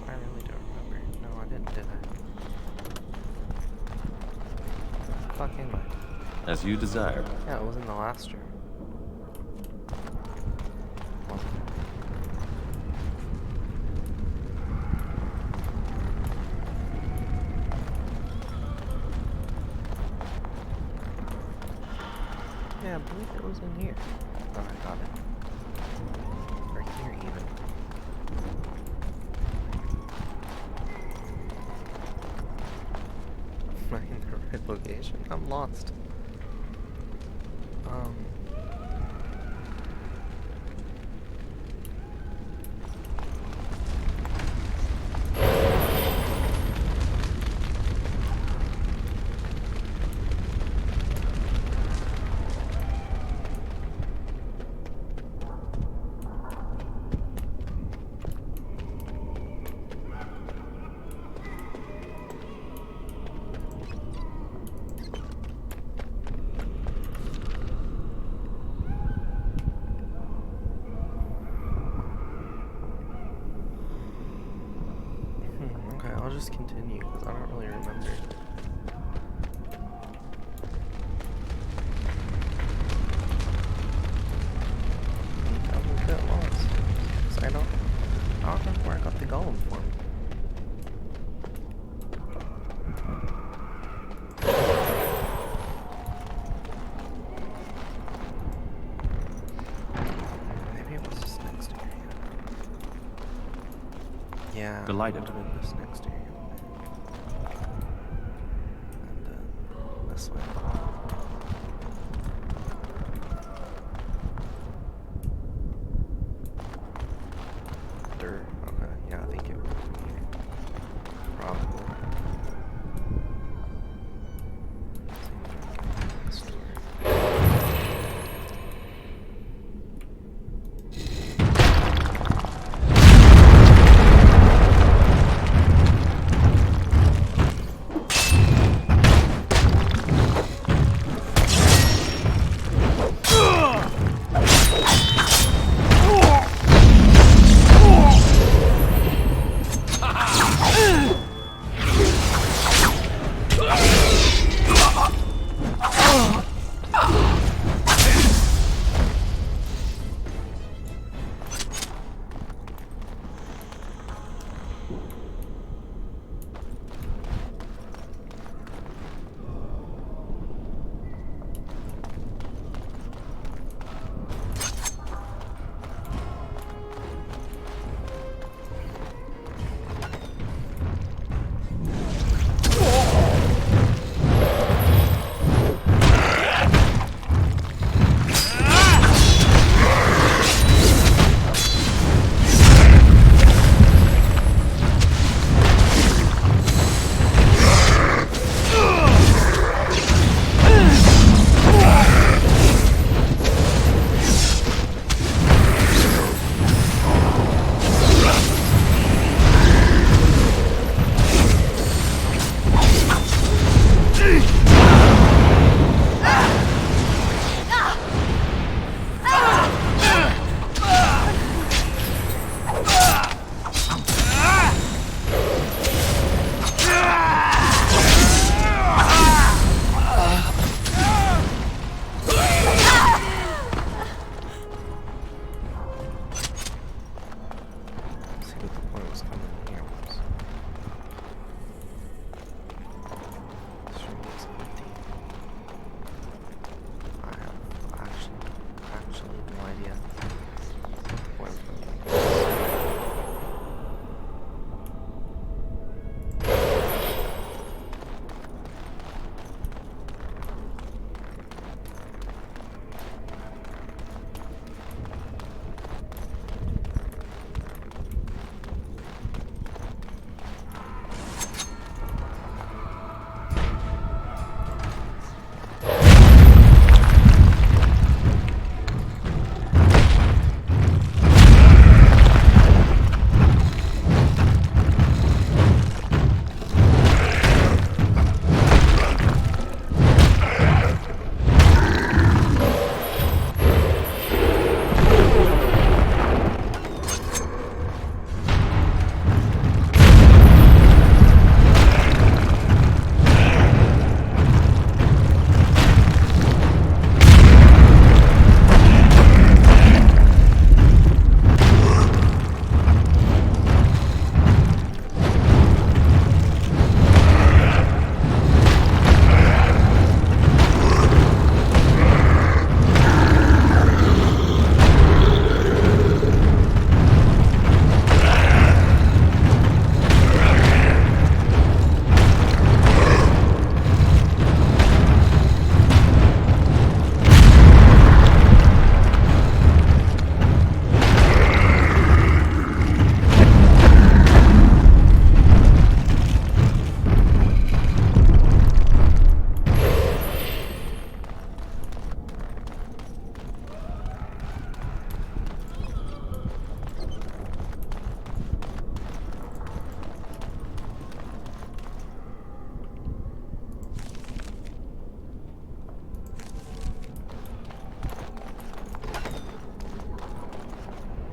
I really don't remember. No, I didn't, did I? Fuck am I? As you desire. Yeah, it was in the last room. Yeah, I believe it was in here. Oh, I got it. Right here, even. Am I in the right location? I'm lost. continue, because I don't really remember. I'm a bit lost. 'Cause I don't remember where I got the golem from. Maybe it was this next area. Yeah, Delighted. it would have been this next area. And then this way. Dirt. Okay, yeah, I think it would be here. Probably.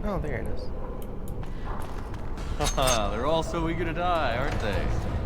Oh, there it is. Haha, they're all so eager to die, aren't they?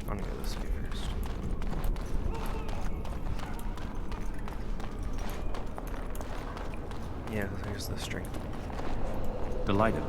I'm gonna go this way first. Yeah, there's the string. Delighted.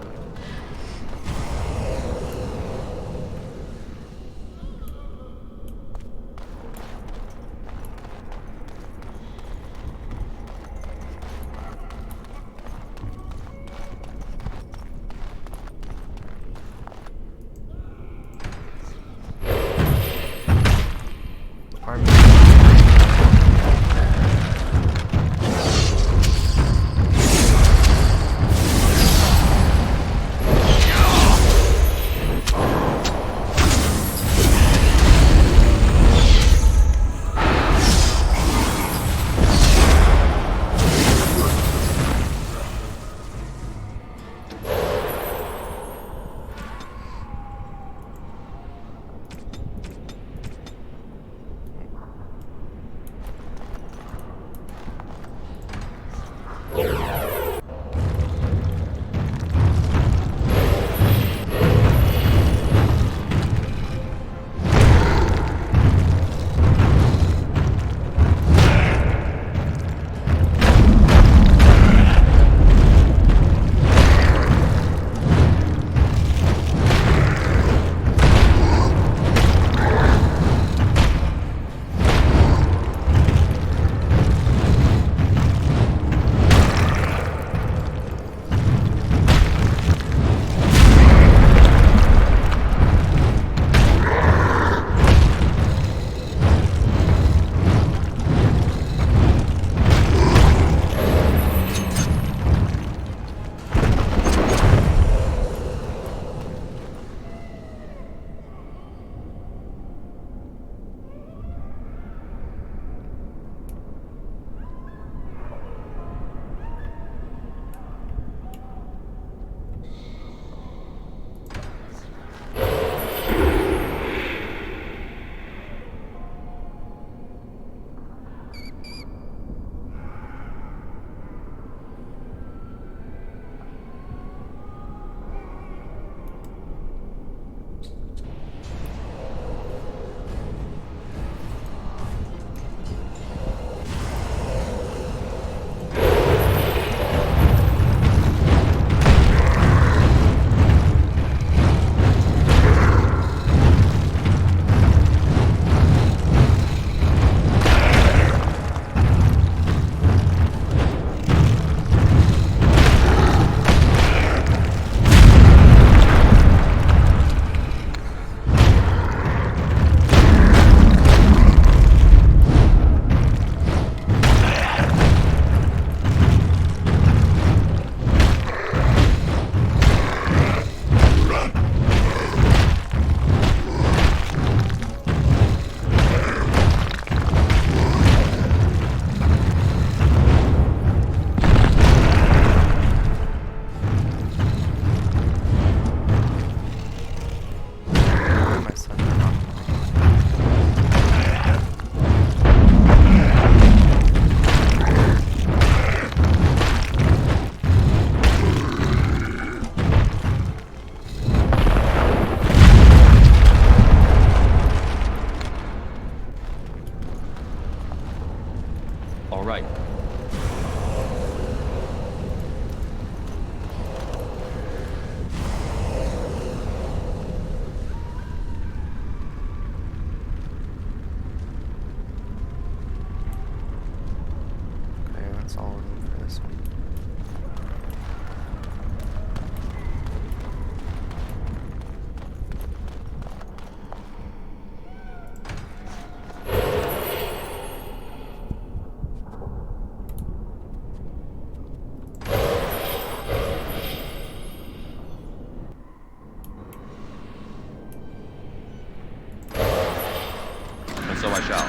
And so I shall.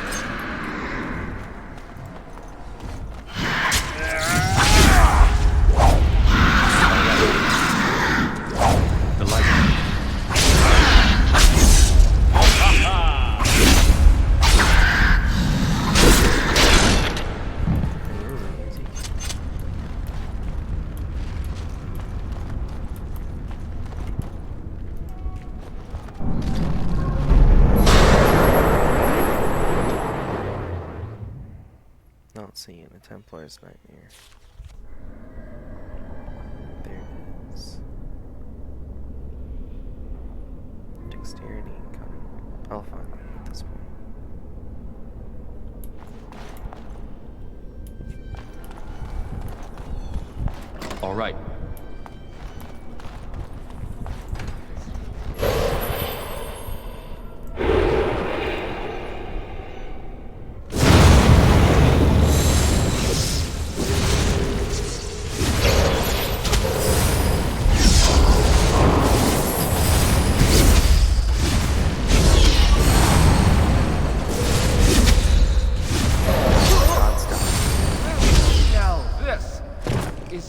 The light. Not seeing a Templar's nightmare. There it is. Dexterity incoming. I'll find it at this point. All right.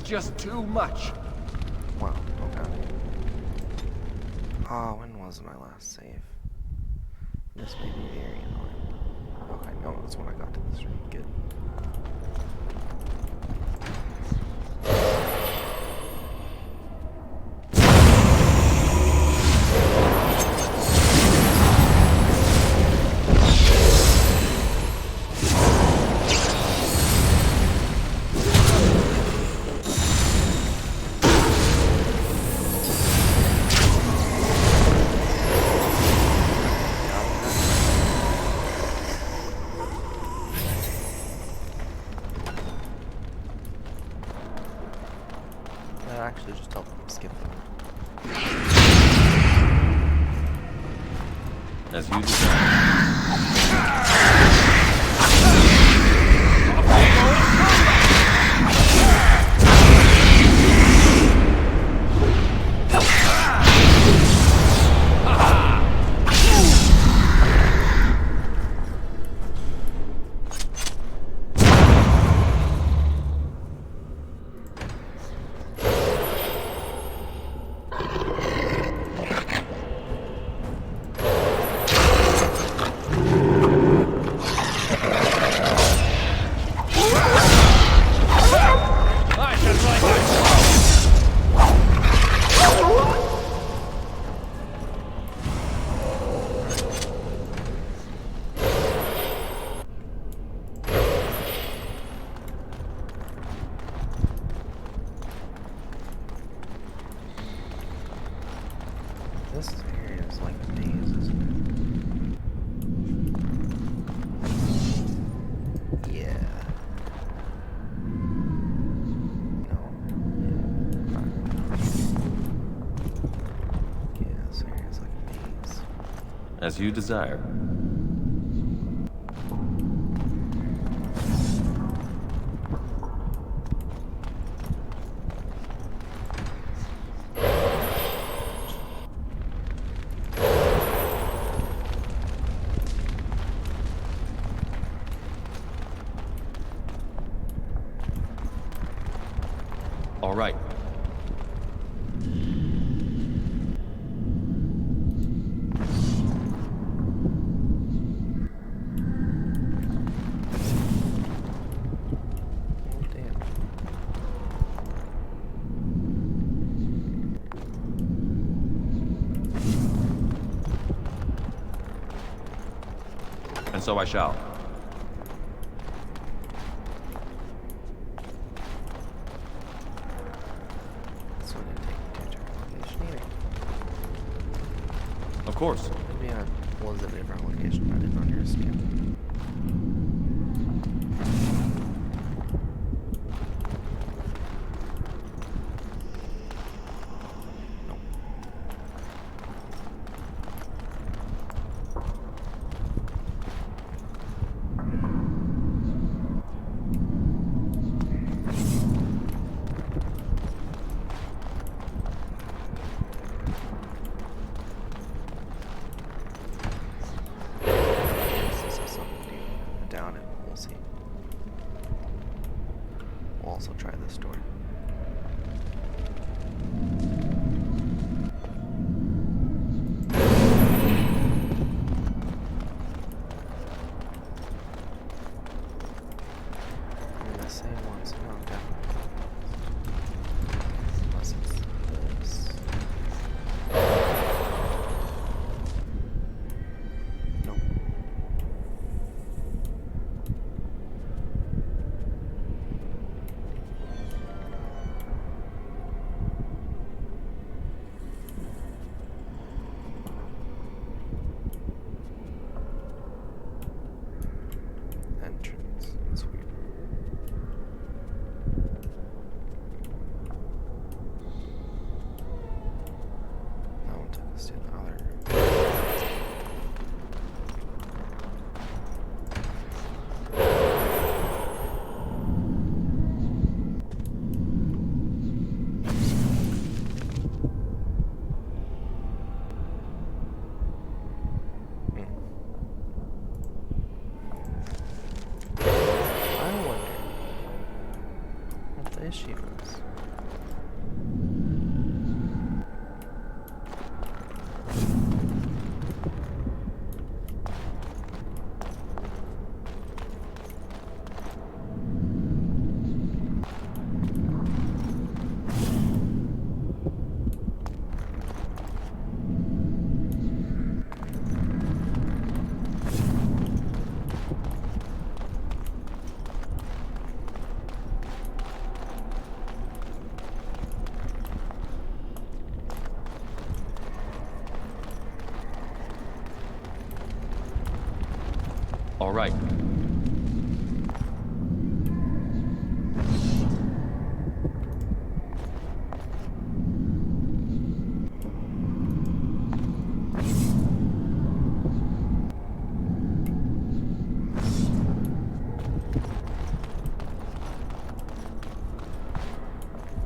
Just too much. Wow, okay. Oh, when was my last save? This may be very annoying. Okay, no, that's when I got to this room. Good. Actually just help them skip them. As you desire. This area is like a maze, isn't it? Yeah. No. Yeah, this area is like a maze. As you desire. All right. Oh, damn. And so I shall. Of course. Maybe I was at a different location. I didn't understand. This is Shivers. All right.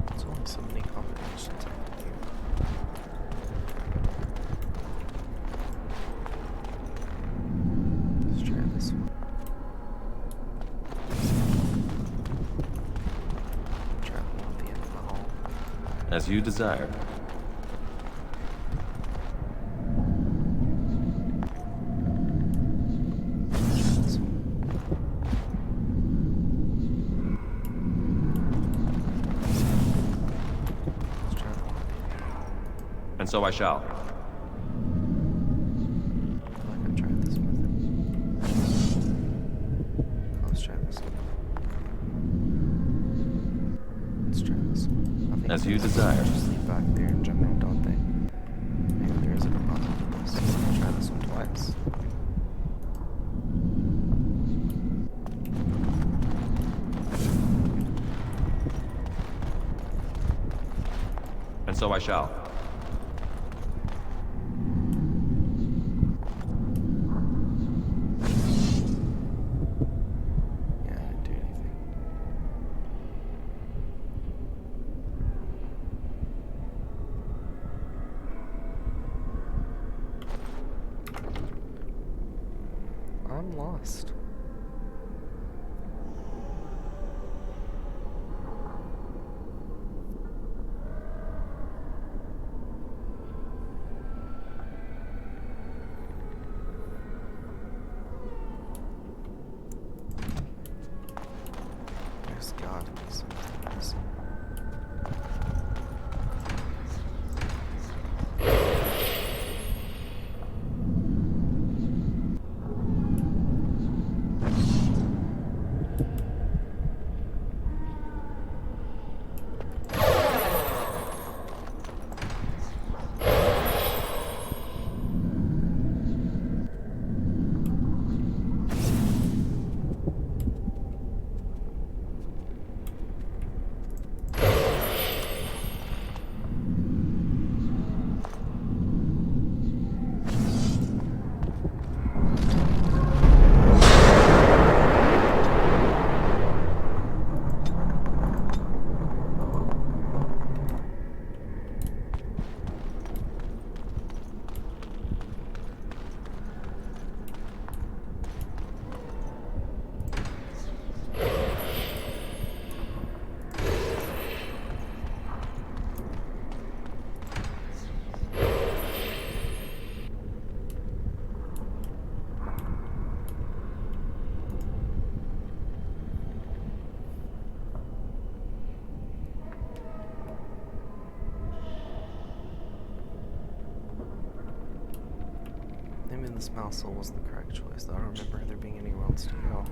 There's only so many combinations I can do. Let's try this one. Try the one at the end of the hall. As you desire. And so I shall. Let's try this one. Let's try this one. I think As you desire. just leave back there and jump in, don't they? Maybe there is a composite to this. I'll try this one twice. And so I shall. Yeah, I didn't do anything. I'm lost. There's gotta be something else. Maybe this mouse wasn't the correct choice, though. I don't remember there being anywhere else to go.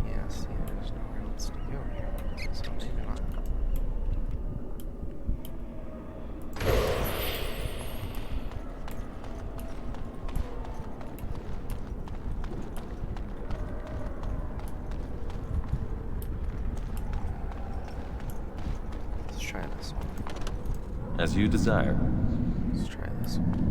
Yeah, see, there's nowhere else to go here, so maybe not. Let's try this one. As you desire. Let's try this one.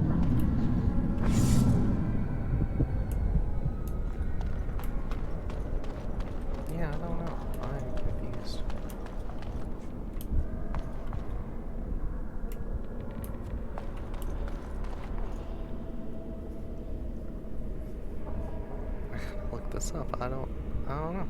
Yeah, I don't know. I'm confused. I gotta look this up. I don't know.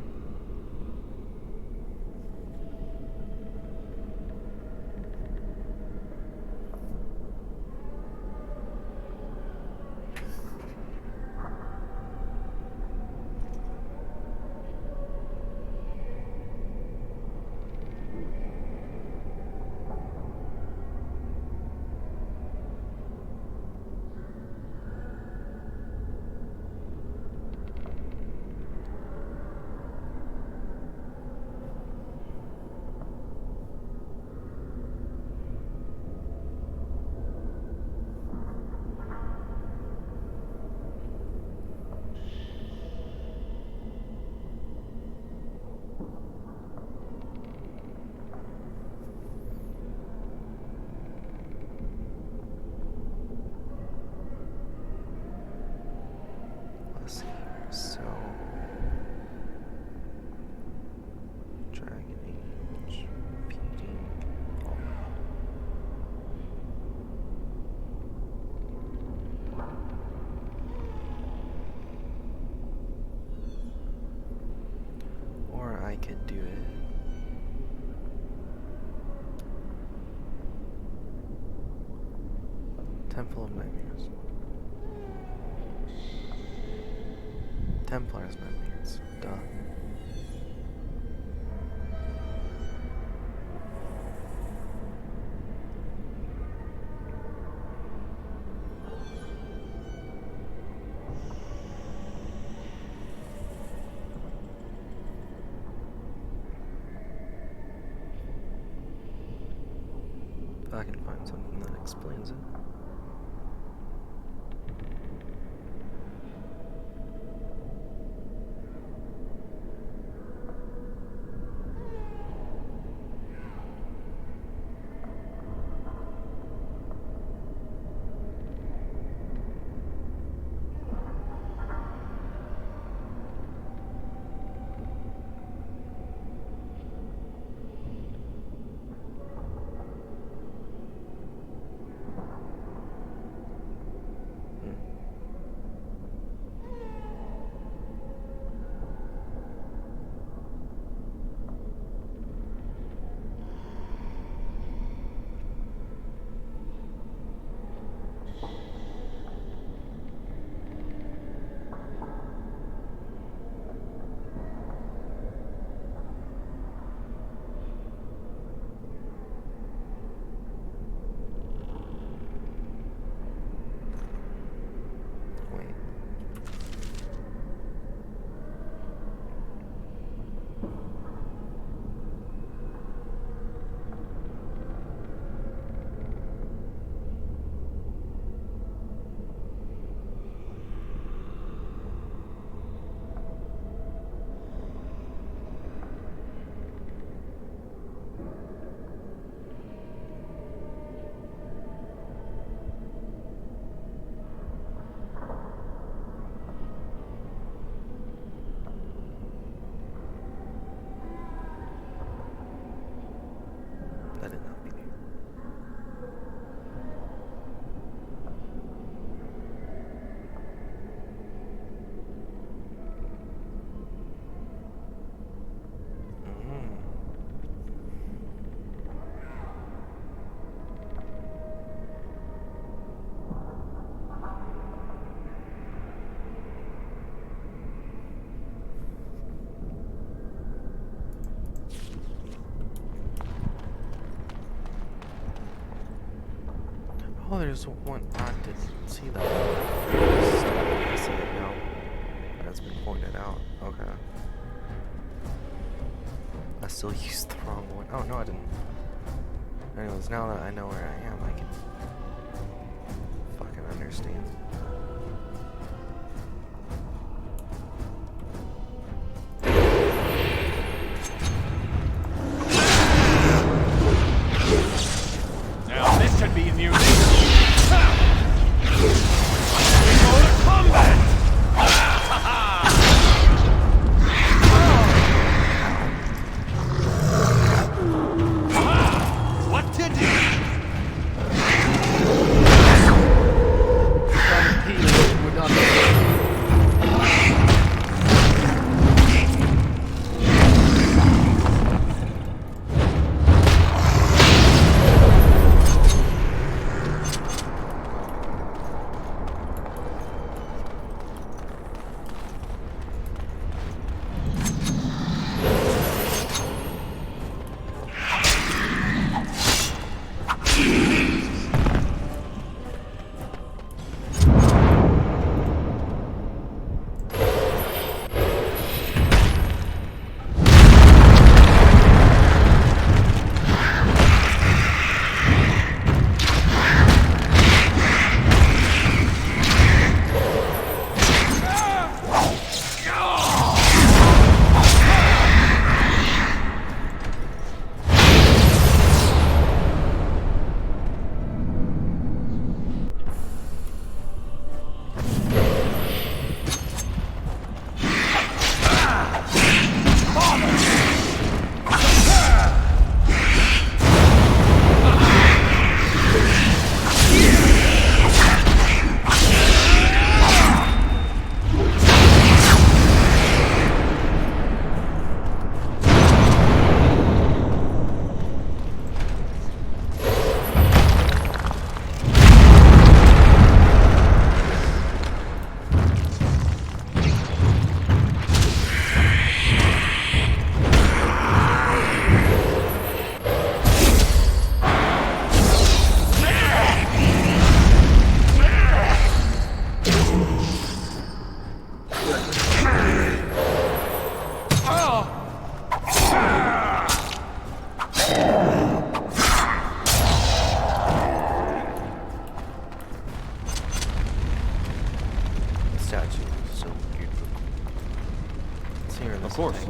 Temple of Nightmares. Templar's Nightmares. Duh. If I can find something that explains it. Oh, there's one. I didn't see that. I see it now. That's been pointed out. Okay. I still used the wrong one. Oh, no, I didn't. Anyways, now that I know where I am, I can fucking understand. Now this should be amusing. We go to combat! What to do? Of course.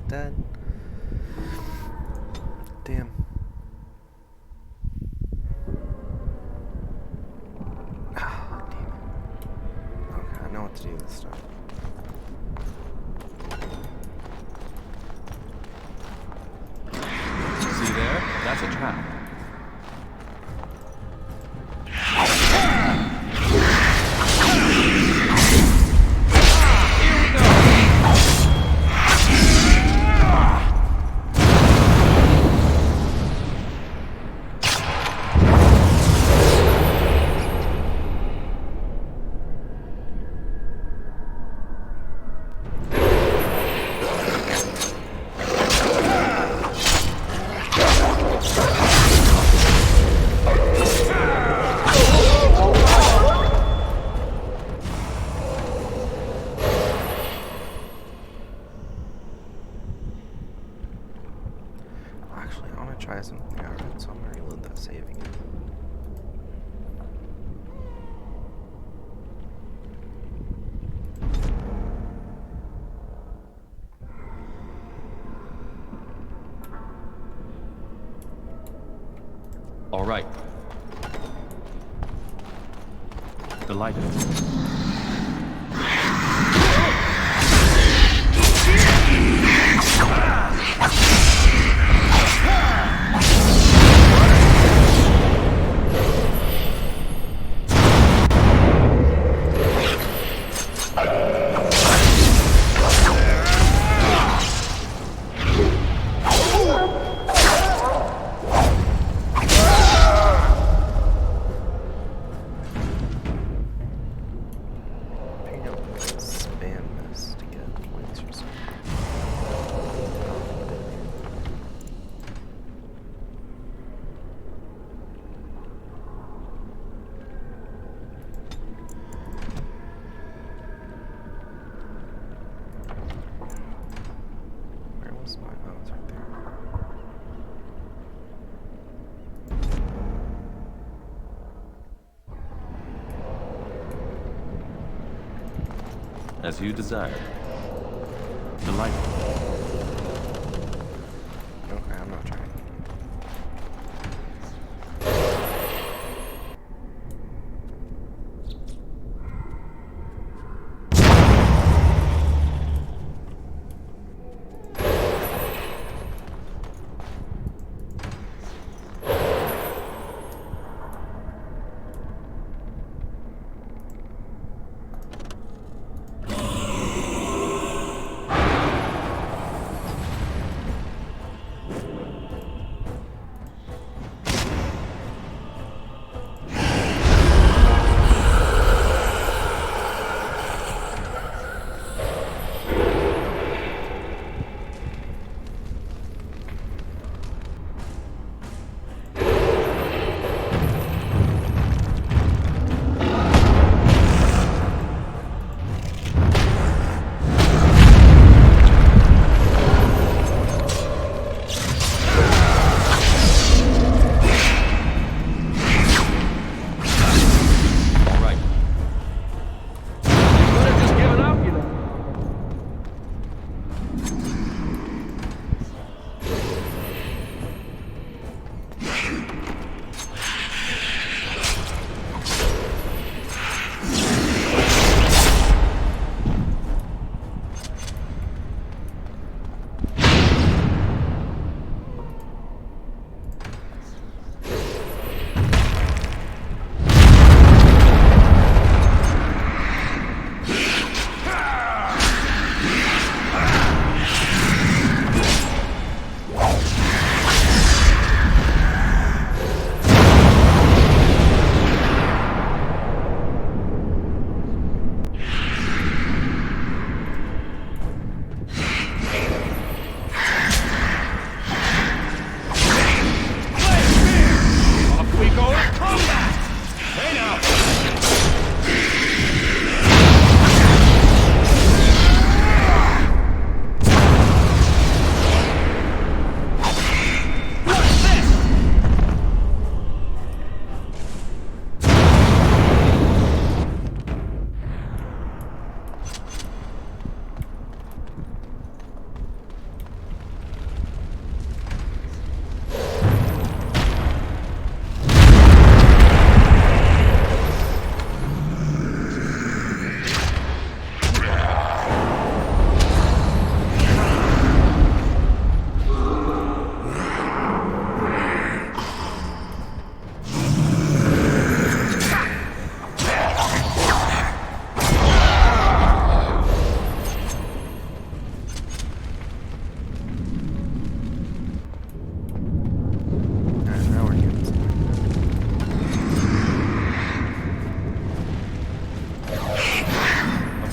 Dead. Damn. Ah, damn it. Okay, I know what to do this time. See there? That's a trap. Actually, I want to try something out, so I'm going to reload that save again. All right. The light is. As you desire. The light. Okay, I'm not trying.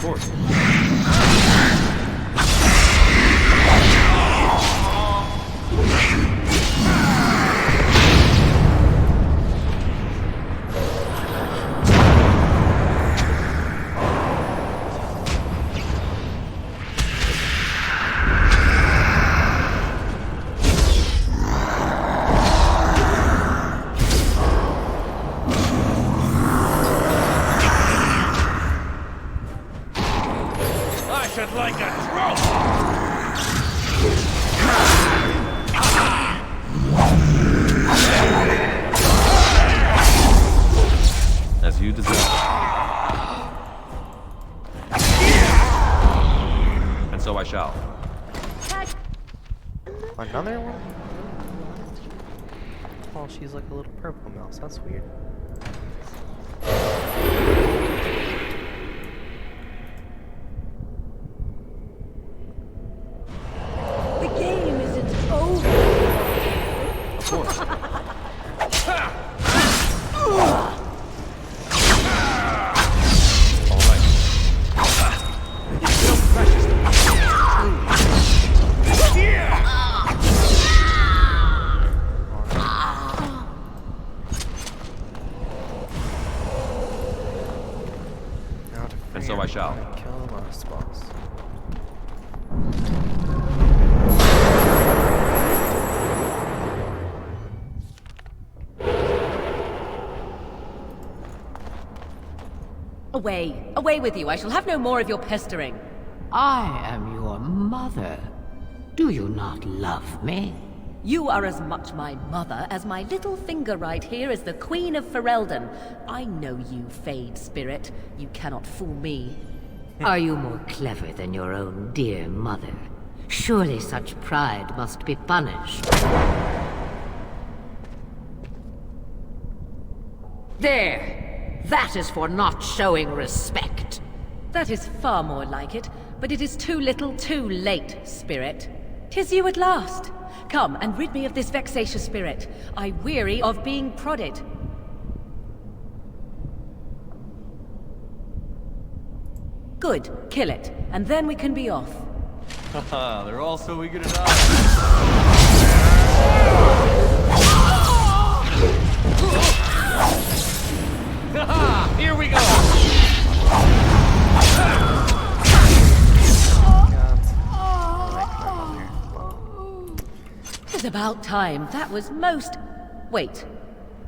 course. I should like a as you desire. And so I shall. Another one? Oh, she's like a little purple mouse. That's weird. The game isn't over. Of course. All right. It's so precious to me. And so I shall. Kill the last boss. Away. Away with you. I shall have no more of your pestering. I am your mother. Do you not love me? You are as much my mother as my little finger right here is the Queen of Ferelden. I know you, Fade Spirit. You cannot fool me. Are you more clever than your own dear mother? Surely such pride must be punished. There! That is for not showing respect. That is far more like it, but it is too little too late, Spirit. 'Tis you at last. Come and rid me of this vexatious spirit. I weary of being prodded. Good, kill it, and then we can be off. Haha, they're all so eager to die. Here we go! It's about time. That was most... Wait.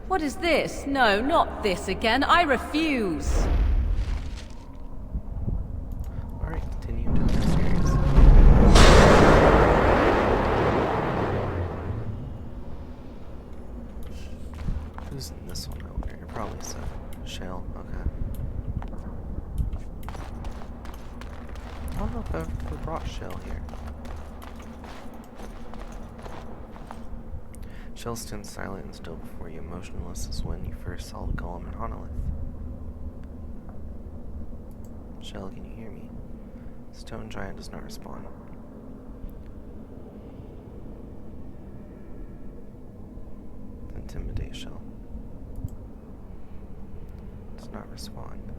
What is this? No, not this again. I refuse. Alright, continue to the series. Who's in this one over here? Probably so. Shale, okay. I don't know if I've ever brought Shale here. Shale stands silent and still before you, motionless as when you first saw the golem in Honolith. Shale, can you hear me? Stone Giant does not respond. Intimidate Shale. Does not respond.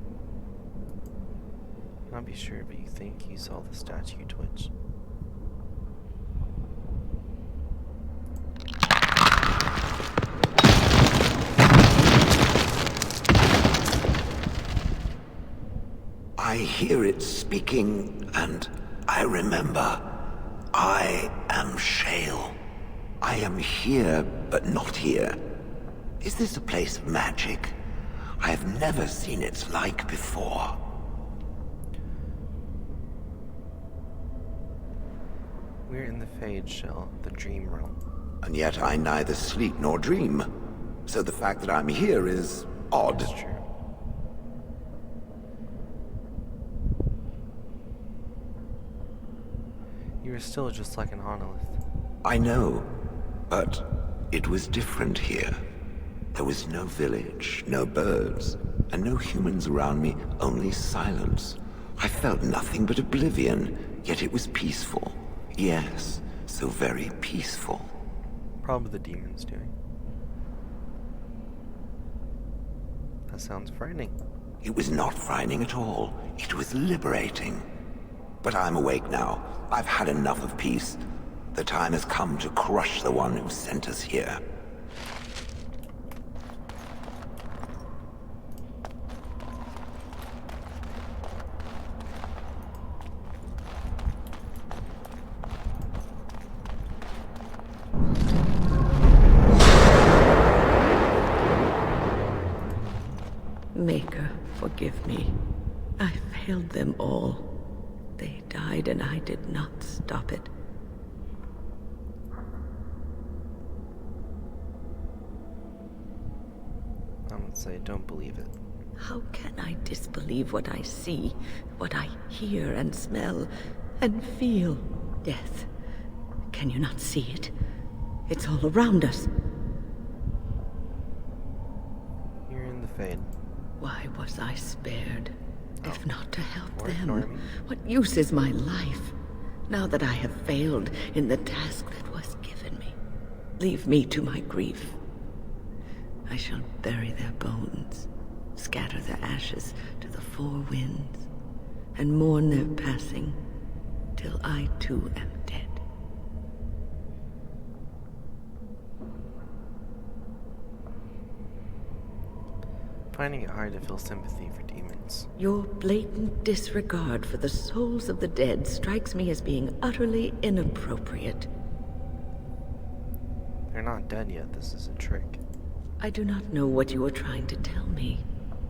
Not be sure, but you think you saw the statue twitch. I hear it speaking, and I remember. I am Shale. I am here, but not here. Is this a place of magic? I have never seen its like before. We're in the Fade Shell, the dream realm. And yet I neither sleep nor dream. So the fact that I'm here is odd. That's true. You were still just like in Honolith. I know, but it was different here. There was no village, no birds, and no humans around me, only silence. I felt nothing but oblivion, yet it was peaceful. Yes, so very peaceful. Probably the demon's doing. That sounds frightening. It was not frightening at all. It was liberating. But I'm awake now. I've had enough of peace. The time has come to crush the one who sent us here. Maker, forgive me. I failed them all. They died and I did not stop it. I would say don't believe it. How can I disbelieve what I see, what I hear and smell and feel? Death. Can you not see it? It's all around us. You're in the Fade. Why was I spared? If not to help Or ignore me. them, what use is my life? Now that I have failed in the task that was given me, leave me to my grief. I shall bury their bones, scatter their ashes to the four winds, and mourn their passing till I too am dead. Finding it hard to feel sympathy for demons. Your blatant disregard for the souls of the dead strikes me as being utterly inappropriate. They're not dead yet. This is a trick. I do not know what you are trying to tell me.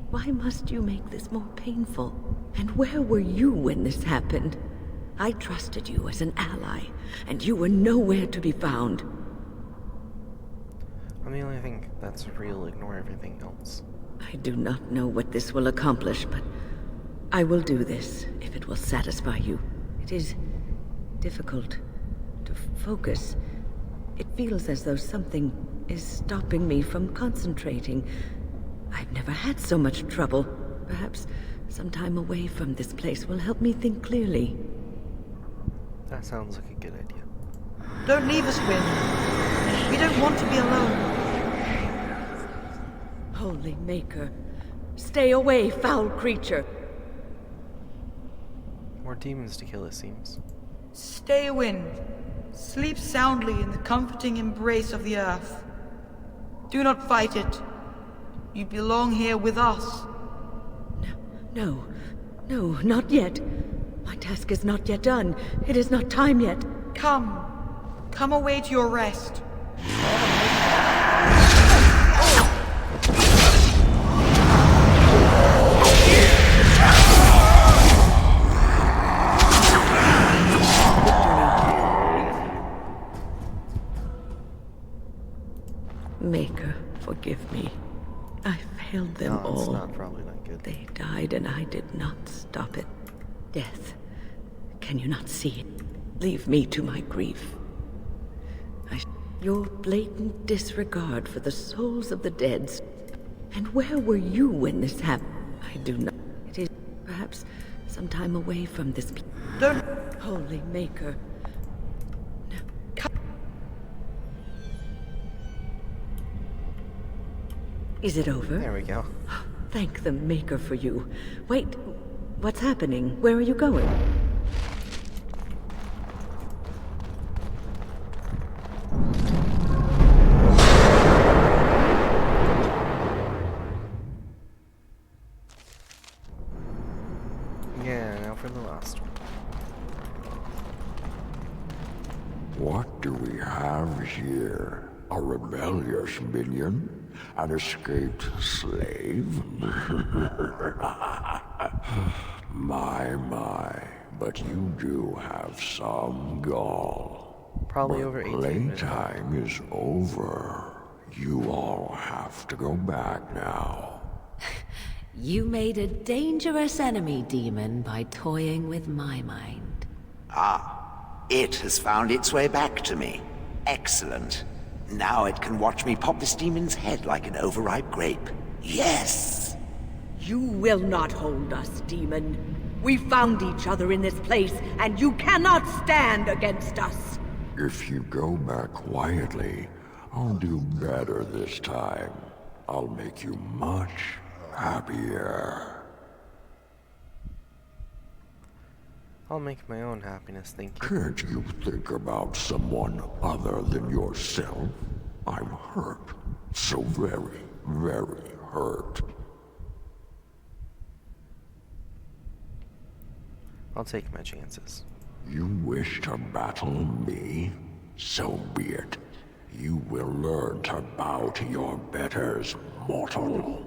Why must you make this more painful? And where were you when this happened? I trusted you as an ally, and you were nowhere to be found. I'm the only thing that's real. Ignore everything else. I do not know what this will accomplish, but I will do this if it will satisfy you. It is difficult to focus. It feels as though something is stopping me from concentrating. I've never had so much trouble. Perhaps some time away from this place will help me think clearly. That sounds like a good idea. Don't leave us, Wynne. We don't want to be alone. Holy Maker, stay away, foul creature. More demons to kill, it seems. Stay, Wynne. Sleep soundly in the comforting embrace of the earth. Do not fight it. You belong here with us. No, not yet. My task is not yet done. It is not time yet. Come away to your rest. Maker, forgive me. I failed them No, it's all. probably not good. They died and I did not stop it. Death. Can you not see it? Leave me to my grief. Your blatant disregard for the souls of the dead. And where were you when this happened? I do not. It is perhaps some time away from this. Don't. Holy Maker. Is it over? There we go. Thank the Maker for you. Wait, what's happening? Where are you going? Yeah, now for the last one. What do we have here? A rebellious minion? An escaped slave? My, but you do have some gall. Probably But over 18 minutes. playtime is over. You all have to go back now. You made a dangerous enemy, demon, by toying with my mind. Ah, it has found its way back to me. Excellent. Now it can watch me pop this demon's head like an overripe grape. Yes! You will not hold us, demon. We found each other in this place, and you cannot stand against us. If you go back quietly, I'll do better this time. I'll make you much happier. I'll make my own happiness, thank you. Can't you think about someone other than yourself? I'm hurt. So very, very hurt. I'll take my chances. You wish to battle me? So be it. You will learn to bow to your betters, mortal.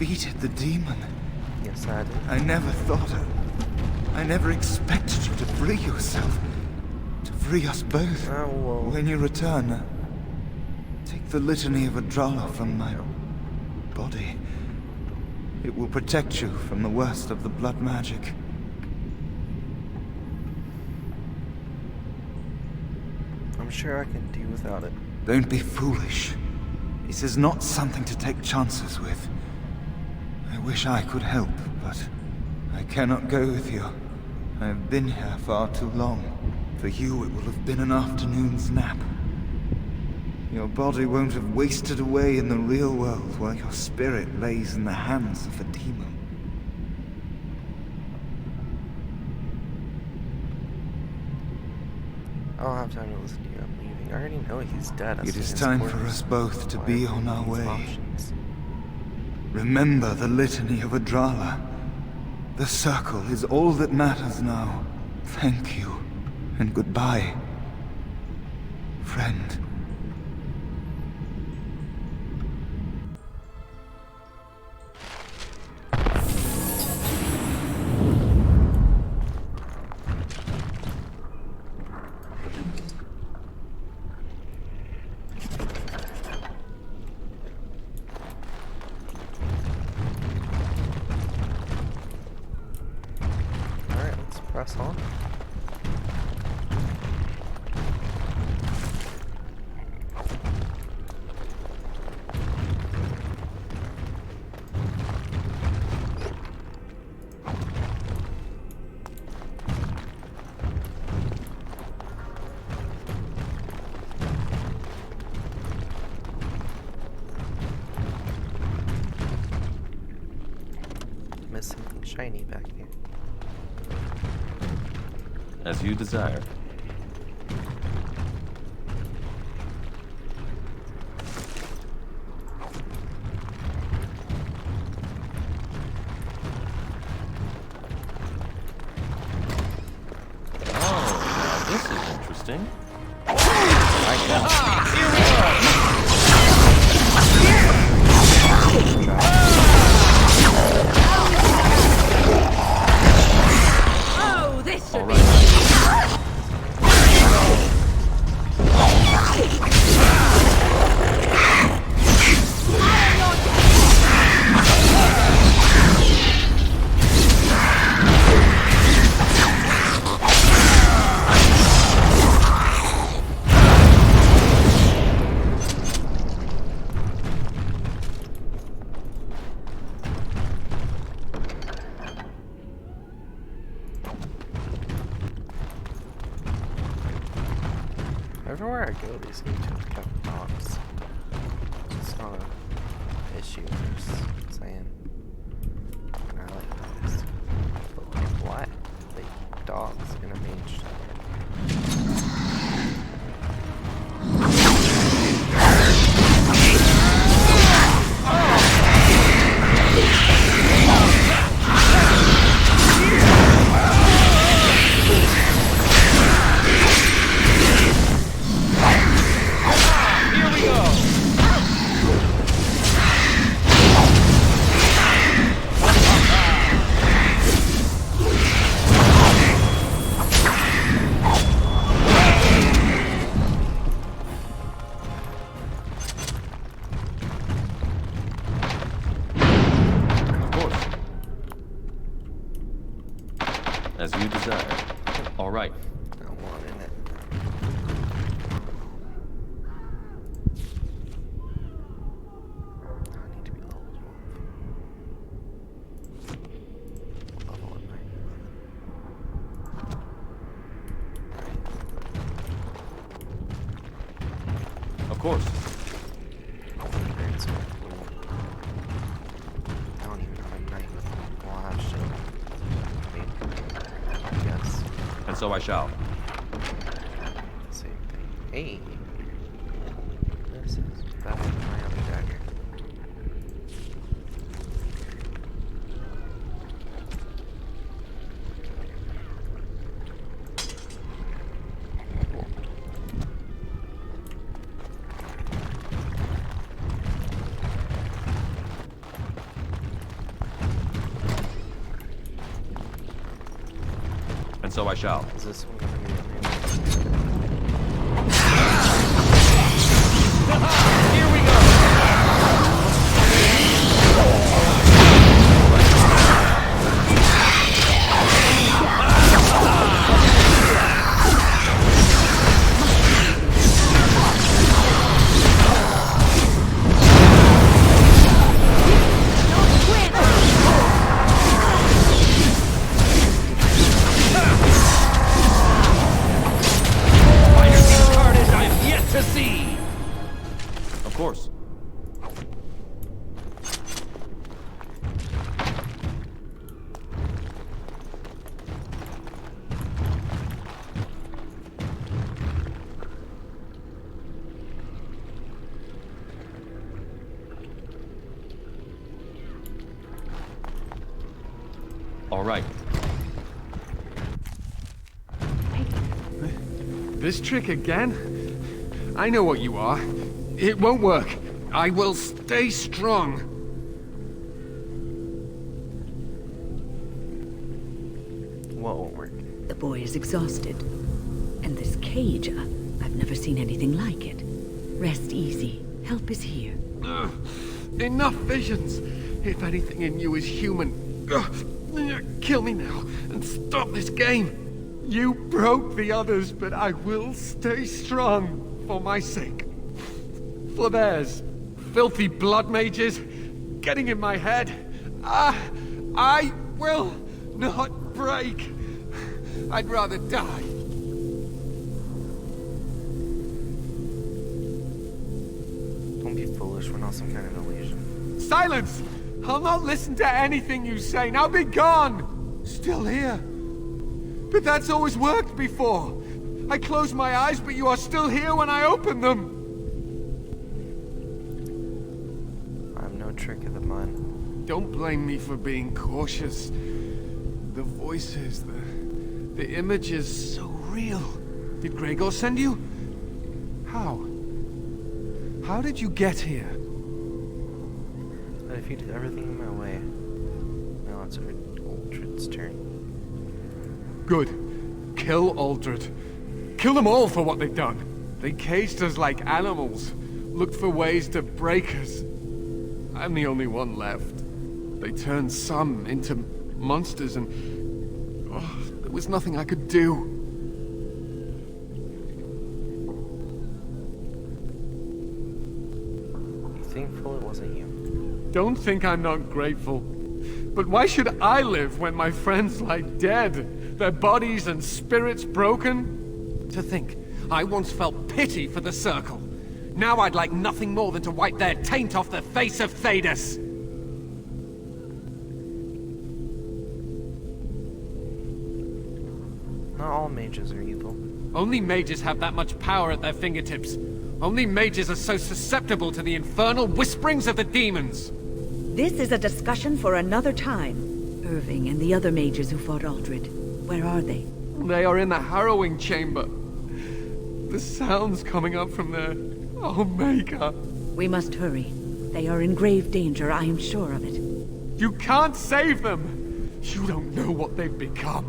defeated the demon. Yes, I did. I never thought I never expected you to free yourself. To free us both. When you return, take the Litany of Adrala from my body. It will protect you from the worst of the blood magic. I'm sure I can do without it. Don't be foolish. This is not something to take chances with. I wish I could help, but I cannot go with you. I have been here far too long. For you, it will have been an afternoon's nap. Your body won't have wasted away in the real world while your spirit lays in the hands of a demon. I don't have time to listen to you. I'm leaving. I already know he's dead. It is time for us both to be on our way. Remember the Litany of Adrala. The circle is all that matters now. Thank you, and goodbye, friend. Press on. Miss something shiny back here. As you desire. Oh, now this is interesting. Oh, this should be... Everywhere I go, they seem to have kept dogs. It's not an issue, I'm just saying. And I like dogs. But like, why? Like, dogs in a mage tower. As you desire. All right. I want in it. I need to be level 12. Level am Of course. Great sword. I don't even have a knife. Well, I have shield. Yes. And so I shall. Same thing. Hey! This is better than my other dagger. Cool. And so I shall. Is this one gonna be Here we go! To see! Of course. All right. This trick again? I know what you are. It won't work. I will stay strong. What won't work? The boy is exhausted. And this cage, I've never seen anything like it. Rest easy. Help is here. Enough visions. If anything in you is human, kill me now and stop this game. You broke the others, but I will stay strong. For my sake. For theirs. Filthy blood mages. Getting in my head. I will not break. I'd rather die. Don't be foolish, we're not some kind of illusion. Silence! I'll not listen to anything you say. Now be gone! Still here. But that's always worked before. I close my eyes, but you are still here when I open them. I'm no trick of the mind. Don't blame me for being cautious. The voices, the images, so real. Did Gregor send you? How? How did you get here? I defeated everything in my way. Now it's Uldred's turn. Good. Kill Uldred. Kill them all for what they've done. They caged us like animals. Looked for ways to break us. I'm the only one left. They turned some into monsters and... oh, there was nothing I could do. You thankful it wasn't you? Don't think I'm not grateful. But why should I live when my friends lie dead? Their bodies and spirits broken? To think, I once felt pity for the Circle. Now I'd like nothing more than to wipe their taint off the face of Thedas. Not all mages are evil. Only mages have that much power at their fingertips. Only mages are so susceptible to the infernal whisperings of the demons. This is a discussion for another time. Irving and the other mages who fought Uldred, where are they? They are in the harrowing chamber. The sounds coming up from there. Oh, Maker. We must hurry. They are in grave danger, I am sure of it. You can't save them! You don't know what they've become.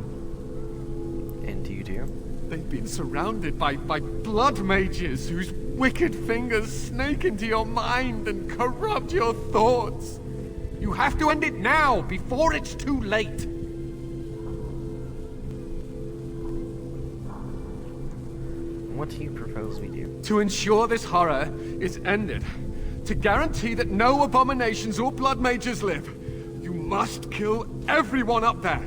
And do you do? They've been surrounded by blood mages whose wicked fingers snake into your mind and corrupt your thoughts. You have to end it now, before it's too late. What do you propose we do? To ensure this horror is ended, to guarantee that no abominations or blood mages live, you must kill everyone up there.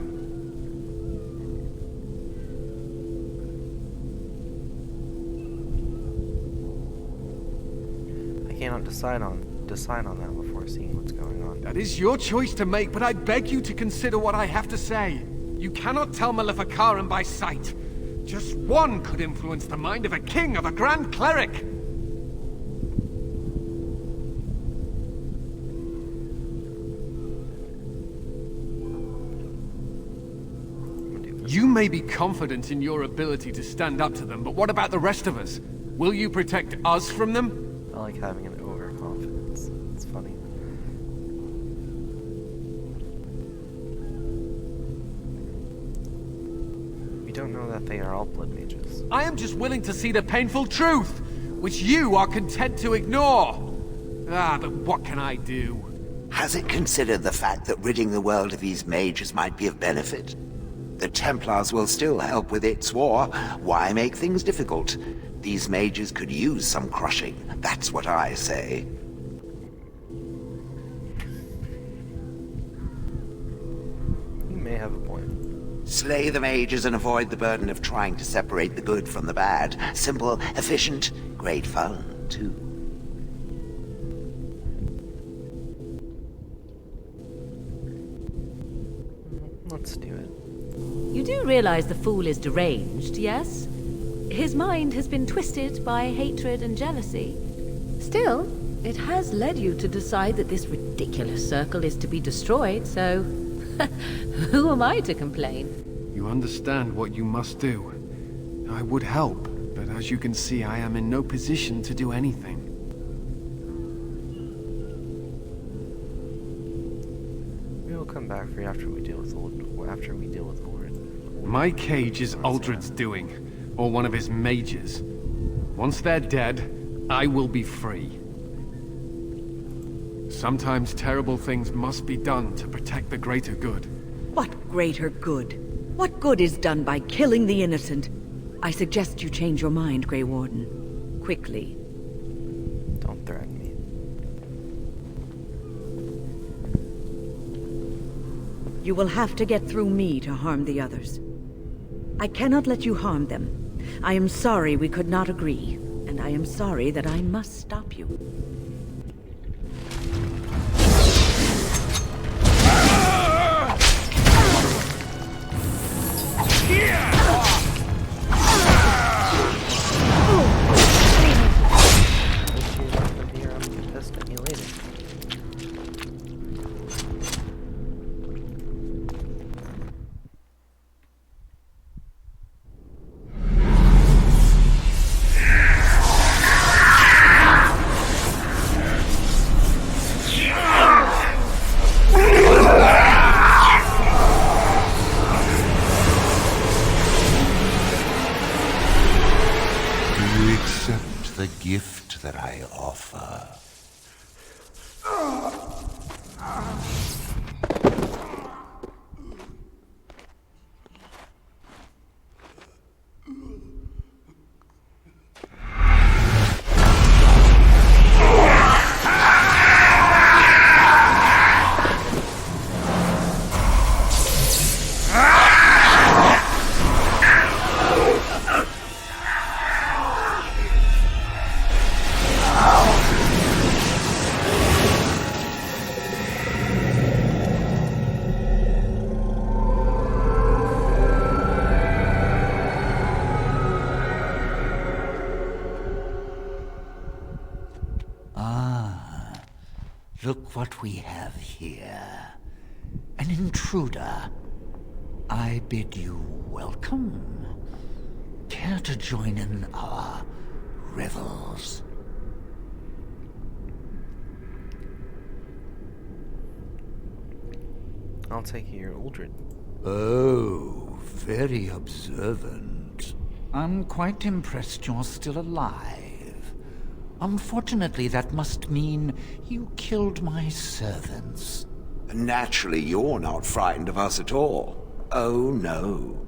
I cannot decide on that before seeing what's going on. That is your choice to make, but I beg you to consider what I have to say. You cannot tell Maleficarum by sight. Just one could influence the mind of a king, of a grand cleric. You may be confident in your ability to stand up to them, but what about the rest of us? Will you protect us from them? I like having an overconfidence. It's funny. We don't know that they are all blood mages. I am just willing to see the painful truth, which you are content to ignore. Ah, but what can I do? Has it considered the fact that ridding the world of these mages might be of benefit? The Templars will still help with its war. Why make things difficult? These mages could use some crushing. That's what I say. You may have a point. Slay the mages and avoid the burden of trying to separate the good from the bad. Simple, efficient, great fun, too. Let's do it. You do realize the fool is deranged, yes? His mind has been twisted by hatred and jealousy. Still, it has led you to decide that this ridiculous circle is to be destroyed, so... who am I to complain? You understand what you must do. I would help, but as you can see, I am in no position to do anything. We will come back for you after we deal with Uldred. My cage is Uldred's doing, or one of his mages. Once they're dead, I will be free. Sometimes terrible things must be done to protect the greater good. What greater good? What good is done by killing the innocent? I suggest you change your mind, Grey Warden. Quickly. Don't threaten me. You will have to get through me to harm the others. I cannot let you harm them. I am sorry we could not agree, and I am sorry that I must stop you. the gift that I offer. Look what we have here. An intruder. I bid you welcome. Care to join in our revels? I'll take it you're Uldred. Oh, very observant. I'm quite impressed you're still alive. Unfortunately, that must mean you killed my servants. Naturally, you're not frightened of us at all. Oh, no.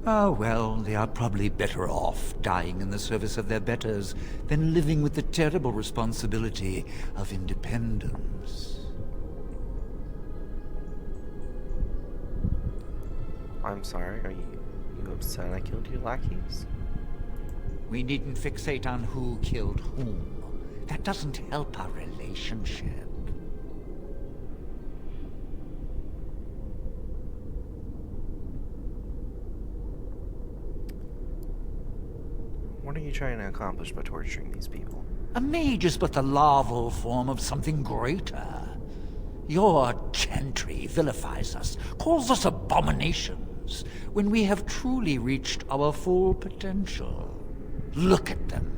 Oh, well, they are probably better off dying in the service of their betters than living with the terrible responsibility of independence. I'm sorry, are you upset I killed your lackeys? We needn't fixate on who killed whom. That doesn't help our relationship. What are you trying to accomplish by torturing these people? A mage is but the larval form of something greater. Your chantry vilifies us, calls us abominations, when we have truly reached our full potential. Look at them.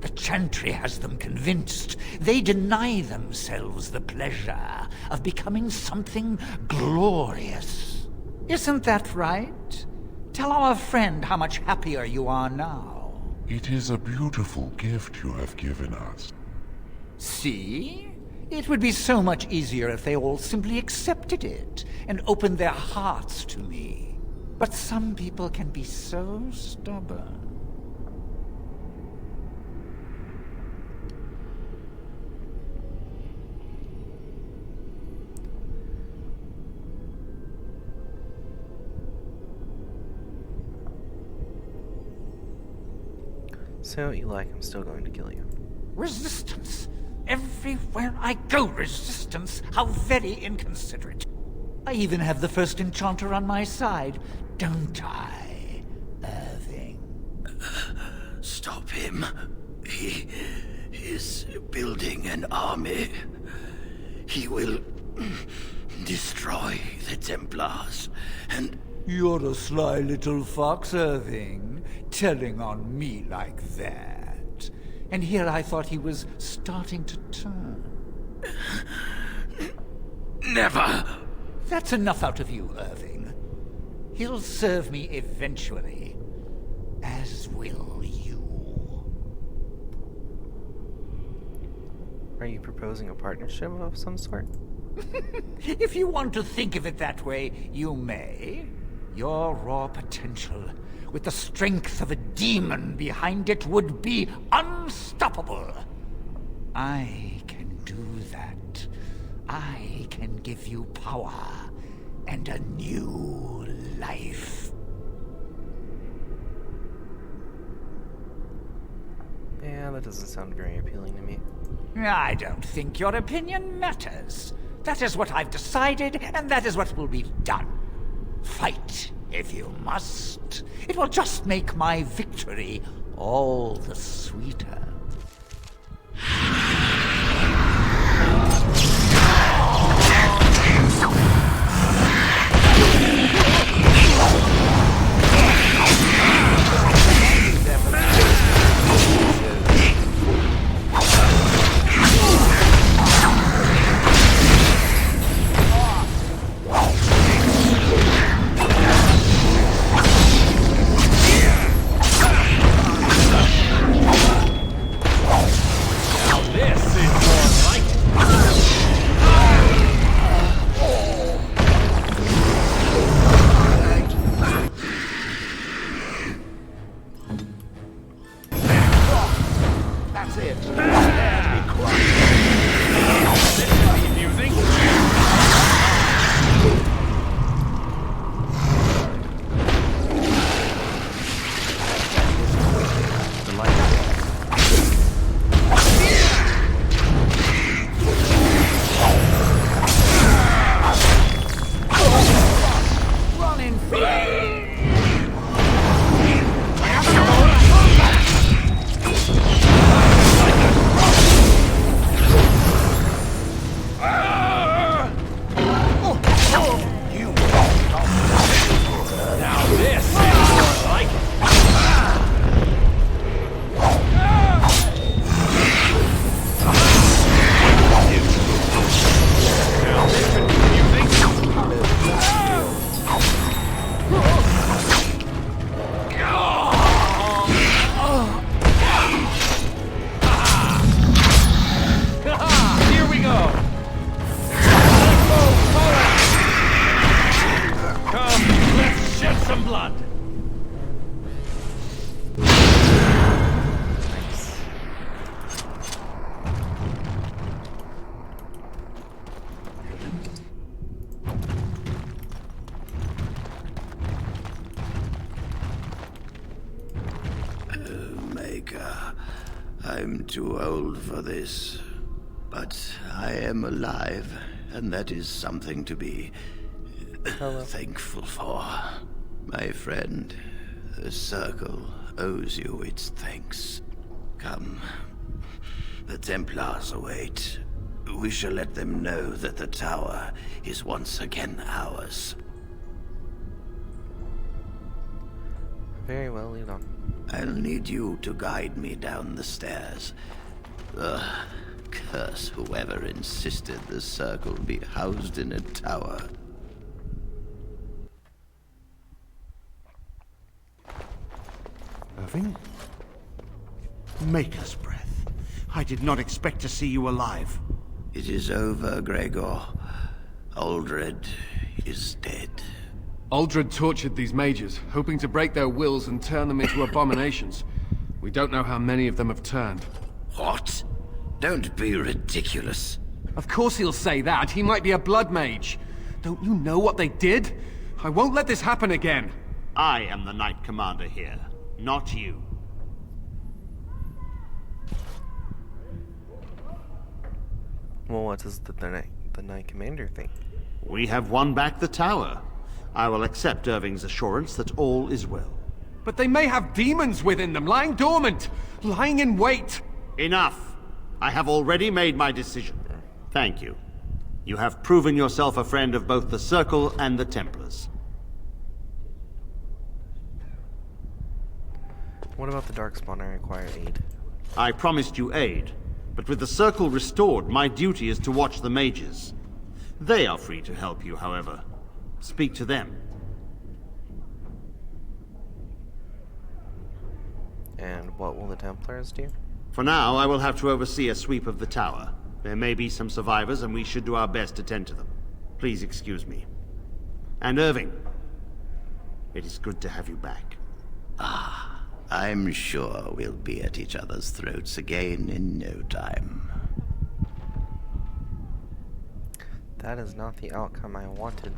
The chantry has them convinced. They deny themselves the pleasure of becoming something glorious. Isn't that right? Tell our friend how much happier you are now. It is a beautiful gift you have given us. See? It would be so much easier if they all simply accepted it and opened their hearts to me. But some people can be so stubborn. Say what you like, I'm still going to kill you. Resistance! Everywhere I go, resistance! How very inconsiderate. I even have the first enchanter on my side, don't I, Irving? Stop him. He is building an army. He will destroy the Templars, and... You're a sly little fox, Irving, telling on me like that. And here I thought he was starting to turn. Never! That's enough out of you, Irving. He'll serve me eventually. As will you. Are you proposing a partnership of some sort? If you want to think of it that way, you may. Your raw potential, with the strength of a demon behind it, would be unstoppable. I can do that. I can give you power and a new life. Yeah, that doesn't sound very appealing to me. I don't think your opinion matters. That is what I've decided, and that is what will be done. Fight, if you must. It will just make my victory all the sweeter. That's it. Be quiet. This will be amusing. Running free. Now this is more like it. Now this could be amusing. Here we go. Come, let's shed some blood. Maker, I'm too old for this. But I am alive, and that is something to be thankful for. My friend, the Circle owes you its thanks. Come, the Templars await. We shall let them know that the tower is once again ours. Very well, lead on. I'll need you to guide me down the stairs. Curse whoever insisted the Circle be housed in a tower. Irving? Maker's breath. I did not expect to see you alive. It is over, Gregor. Aldred is dead. Aldred tortured these mages, hoping to break their wills and turn them into abominations. We don't know how many of them have turned. What? Don't be ridiculous. Of course he'll say that. He might be a blood mage. Don't you know what they did? I won't let this happen again. I am the Knight Commander here, not you. Well, what does the Knight Commander think? We have won back the tower. I will accept Irving's assurance that all is well. But they may have demons within them, lying dormant, lying in wait. Enough. I have already made my decision. Thank you. You have proven yourself a friend of both the Circle and the Templars. What about the Darkspawn? I require aid. I promised you aid, but with the Circle restored, my duty is to watch the mages. They are free to help you, however. Speak to them. And what will the Templars do? For now, I will have to oversee a sweep of the tower. There may be some survivors, and we should do our best to tend to them. Please excuse me. And Irving, it is good to have you back. I'm sure we'll be at each other's throats again in no time. That is not the outcome I wanted.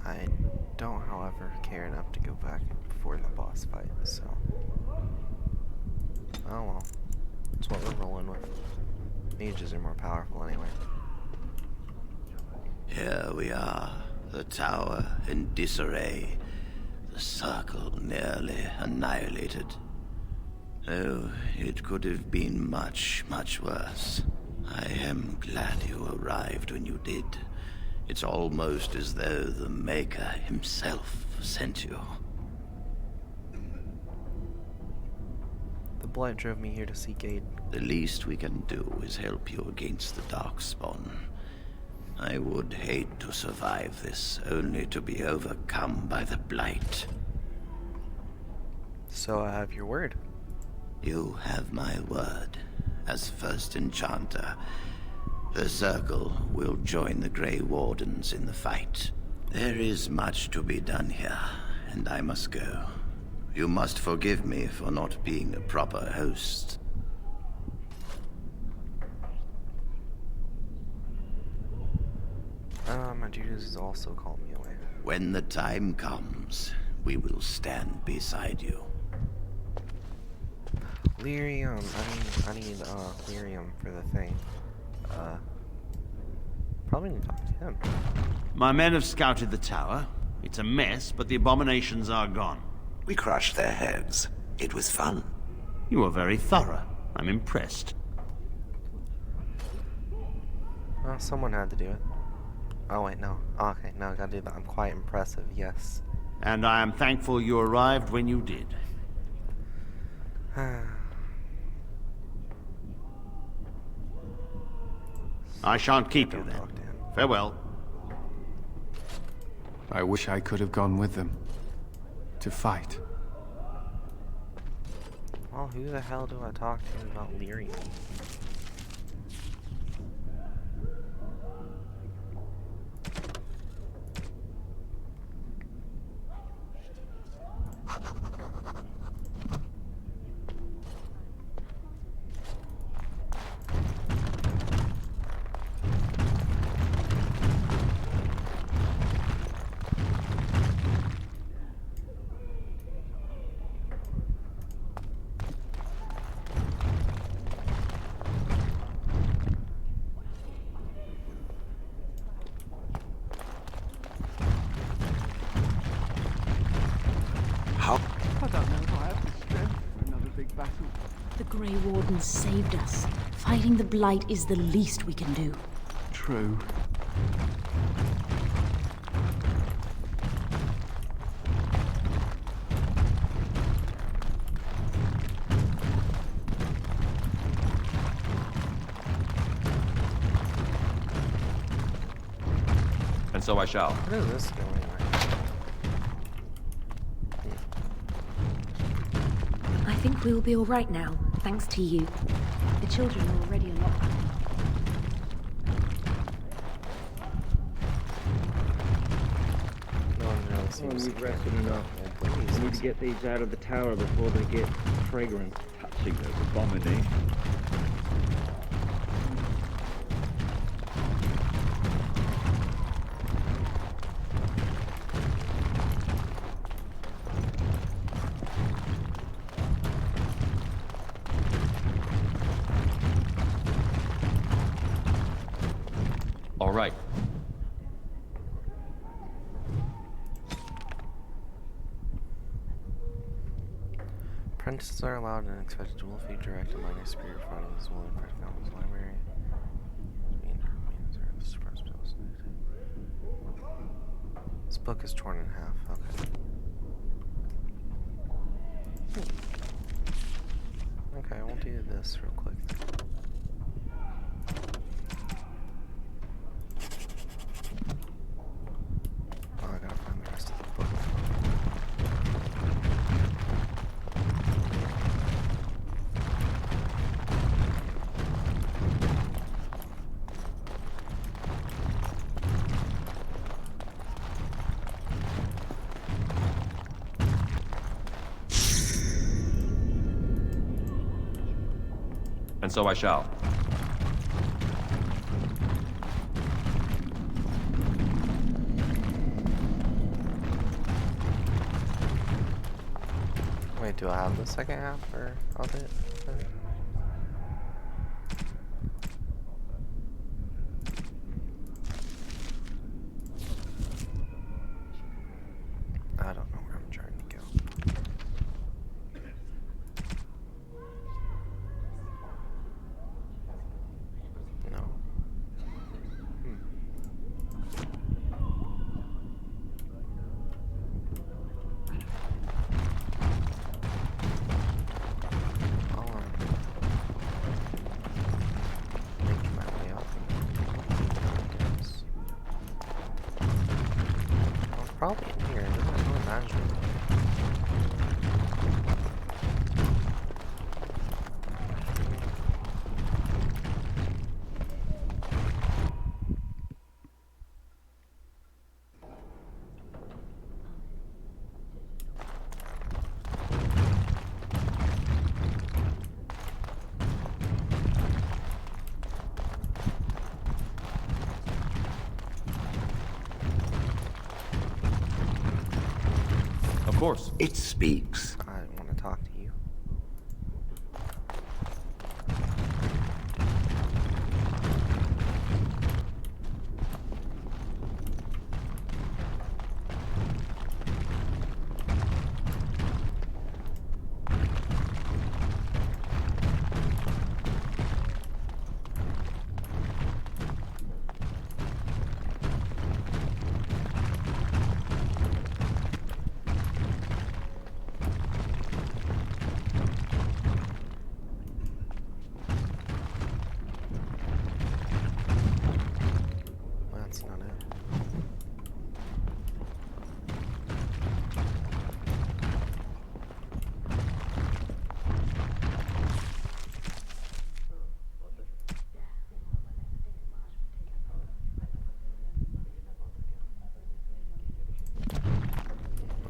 I don't, however, care enough to go back before the boss fight, so... Oh well. That's what we're rolling with. Mages are more powerful anyway. Here we are, the tower in disarray, the Circle nearly annihilated. Oh, it could have been much, much worse. I am glad you arrived when you did. It's almost as though the Maker himself sent you. The Blight drove me here to seek aid. The least we can do is help you against the Darkspawn. I would hate to survive this, only to be overcome by the Blight. So I have your word. You have my word. As first enchanter, the Circle will join the Grey Wardens in the fight. There is much to be done here, and I must go. You must forgive me for not being a proper host. My duties has also called me away. When the time comes, we will stand beside you. Lyrium. I need lyrium for the thing. Probably need to talk to him. My men have scouted the tower. It's a mess, but the abominations are gone. We crushed their heads. It was fun. You were very thorough. I'm impressed. Well, someone had to do it. Oh wait, no. Okay, no, I gotta do that. I'm quite impressive, yes. And I am thankful you arrived when you did. I shan't keep you then. Farewell. I wish I could have gone with them. To fight. Well, who the hell do I talk to about lyrium? I don't know if I have the strength for another big battle. The Grey Wardens saved us. Fighting the Blight is the least we can do. True. And so I shall. What is this going on? I think we'll be all right now, thanks to you. The children are already a lot better. No one really seems to We've care. rested enough. We need to get these out of the tower before they get fragrant. Touching those abominations. All right. Apprentices are allowed and expected to willfully direct a minor spirit fighting as well in Practical's library. This book is torn in half. Okay. Okay, I want to do this real quick. Oh, I gotta find the rest of the book. And so I shall. Wait, do I have the second half or of it? I don't know where I'm trying to go. No. Making my way up. I was probably in here. I don't know management. course. It speaks. I want to talk to you. That's not it.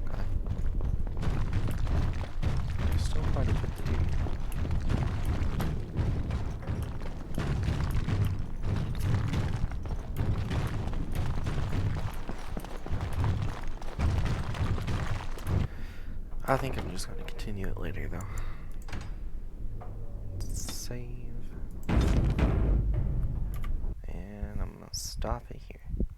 Okay. There's still quite a bit to do. I think I'm just going to continue it later, though. Save. And I'm going to stop it here.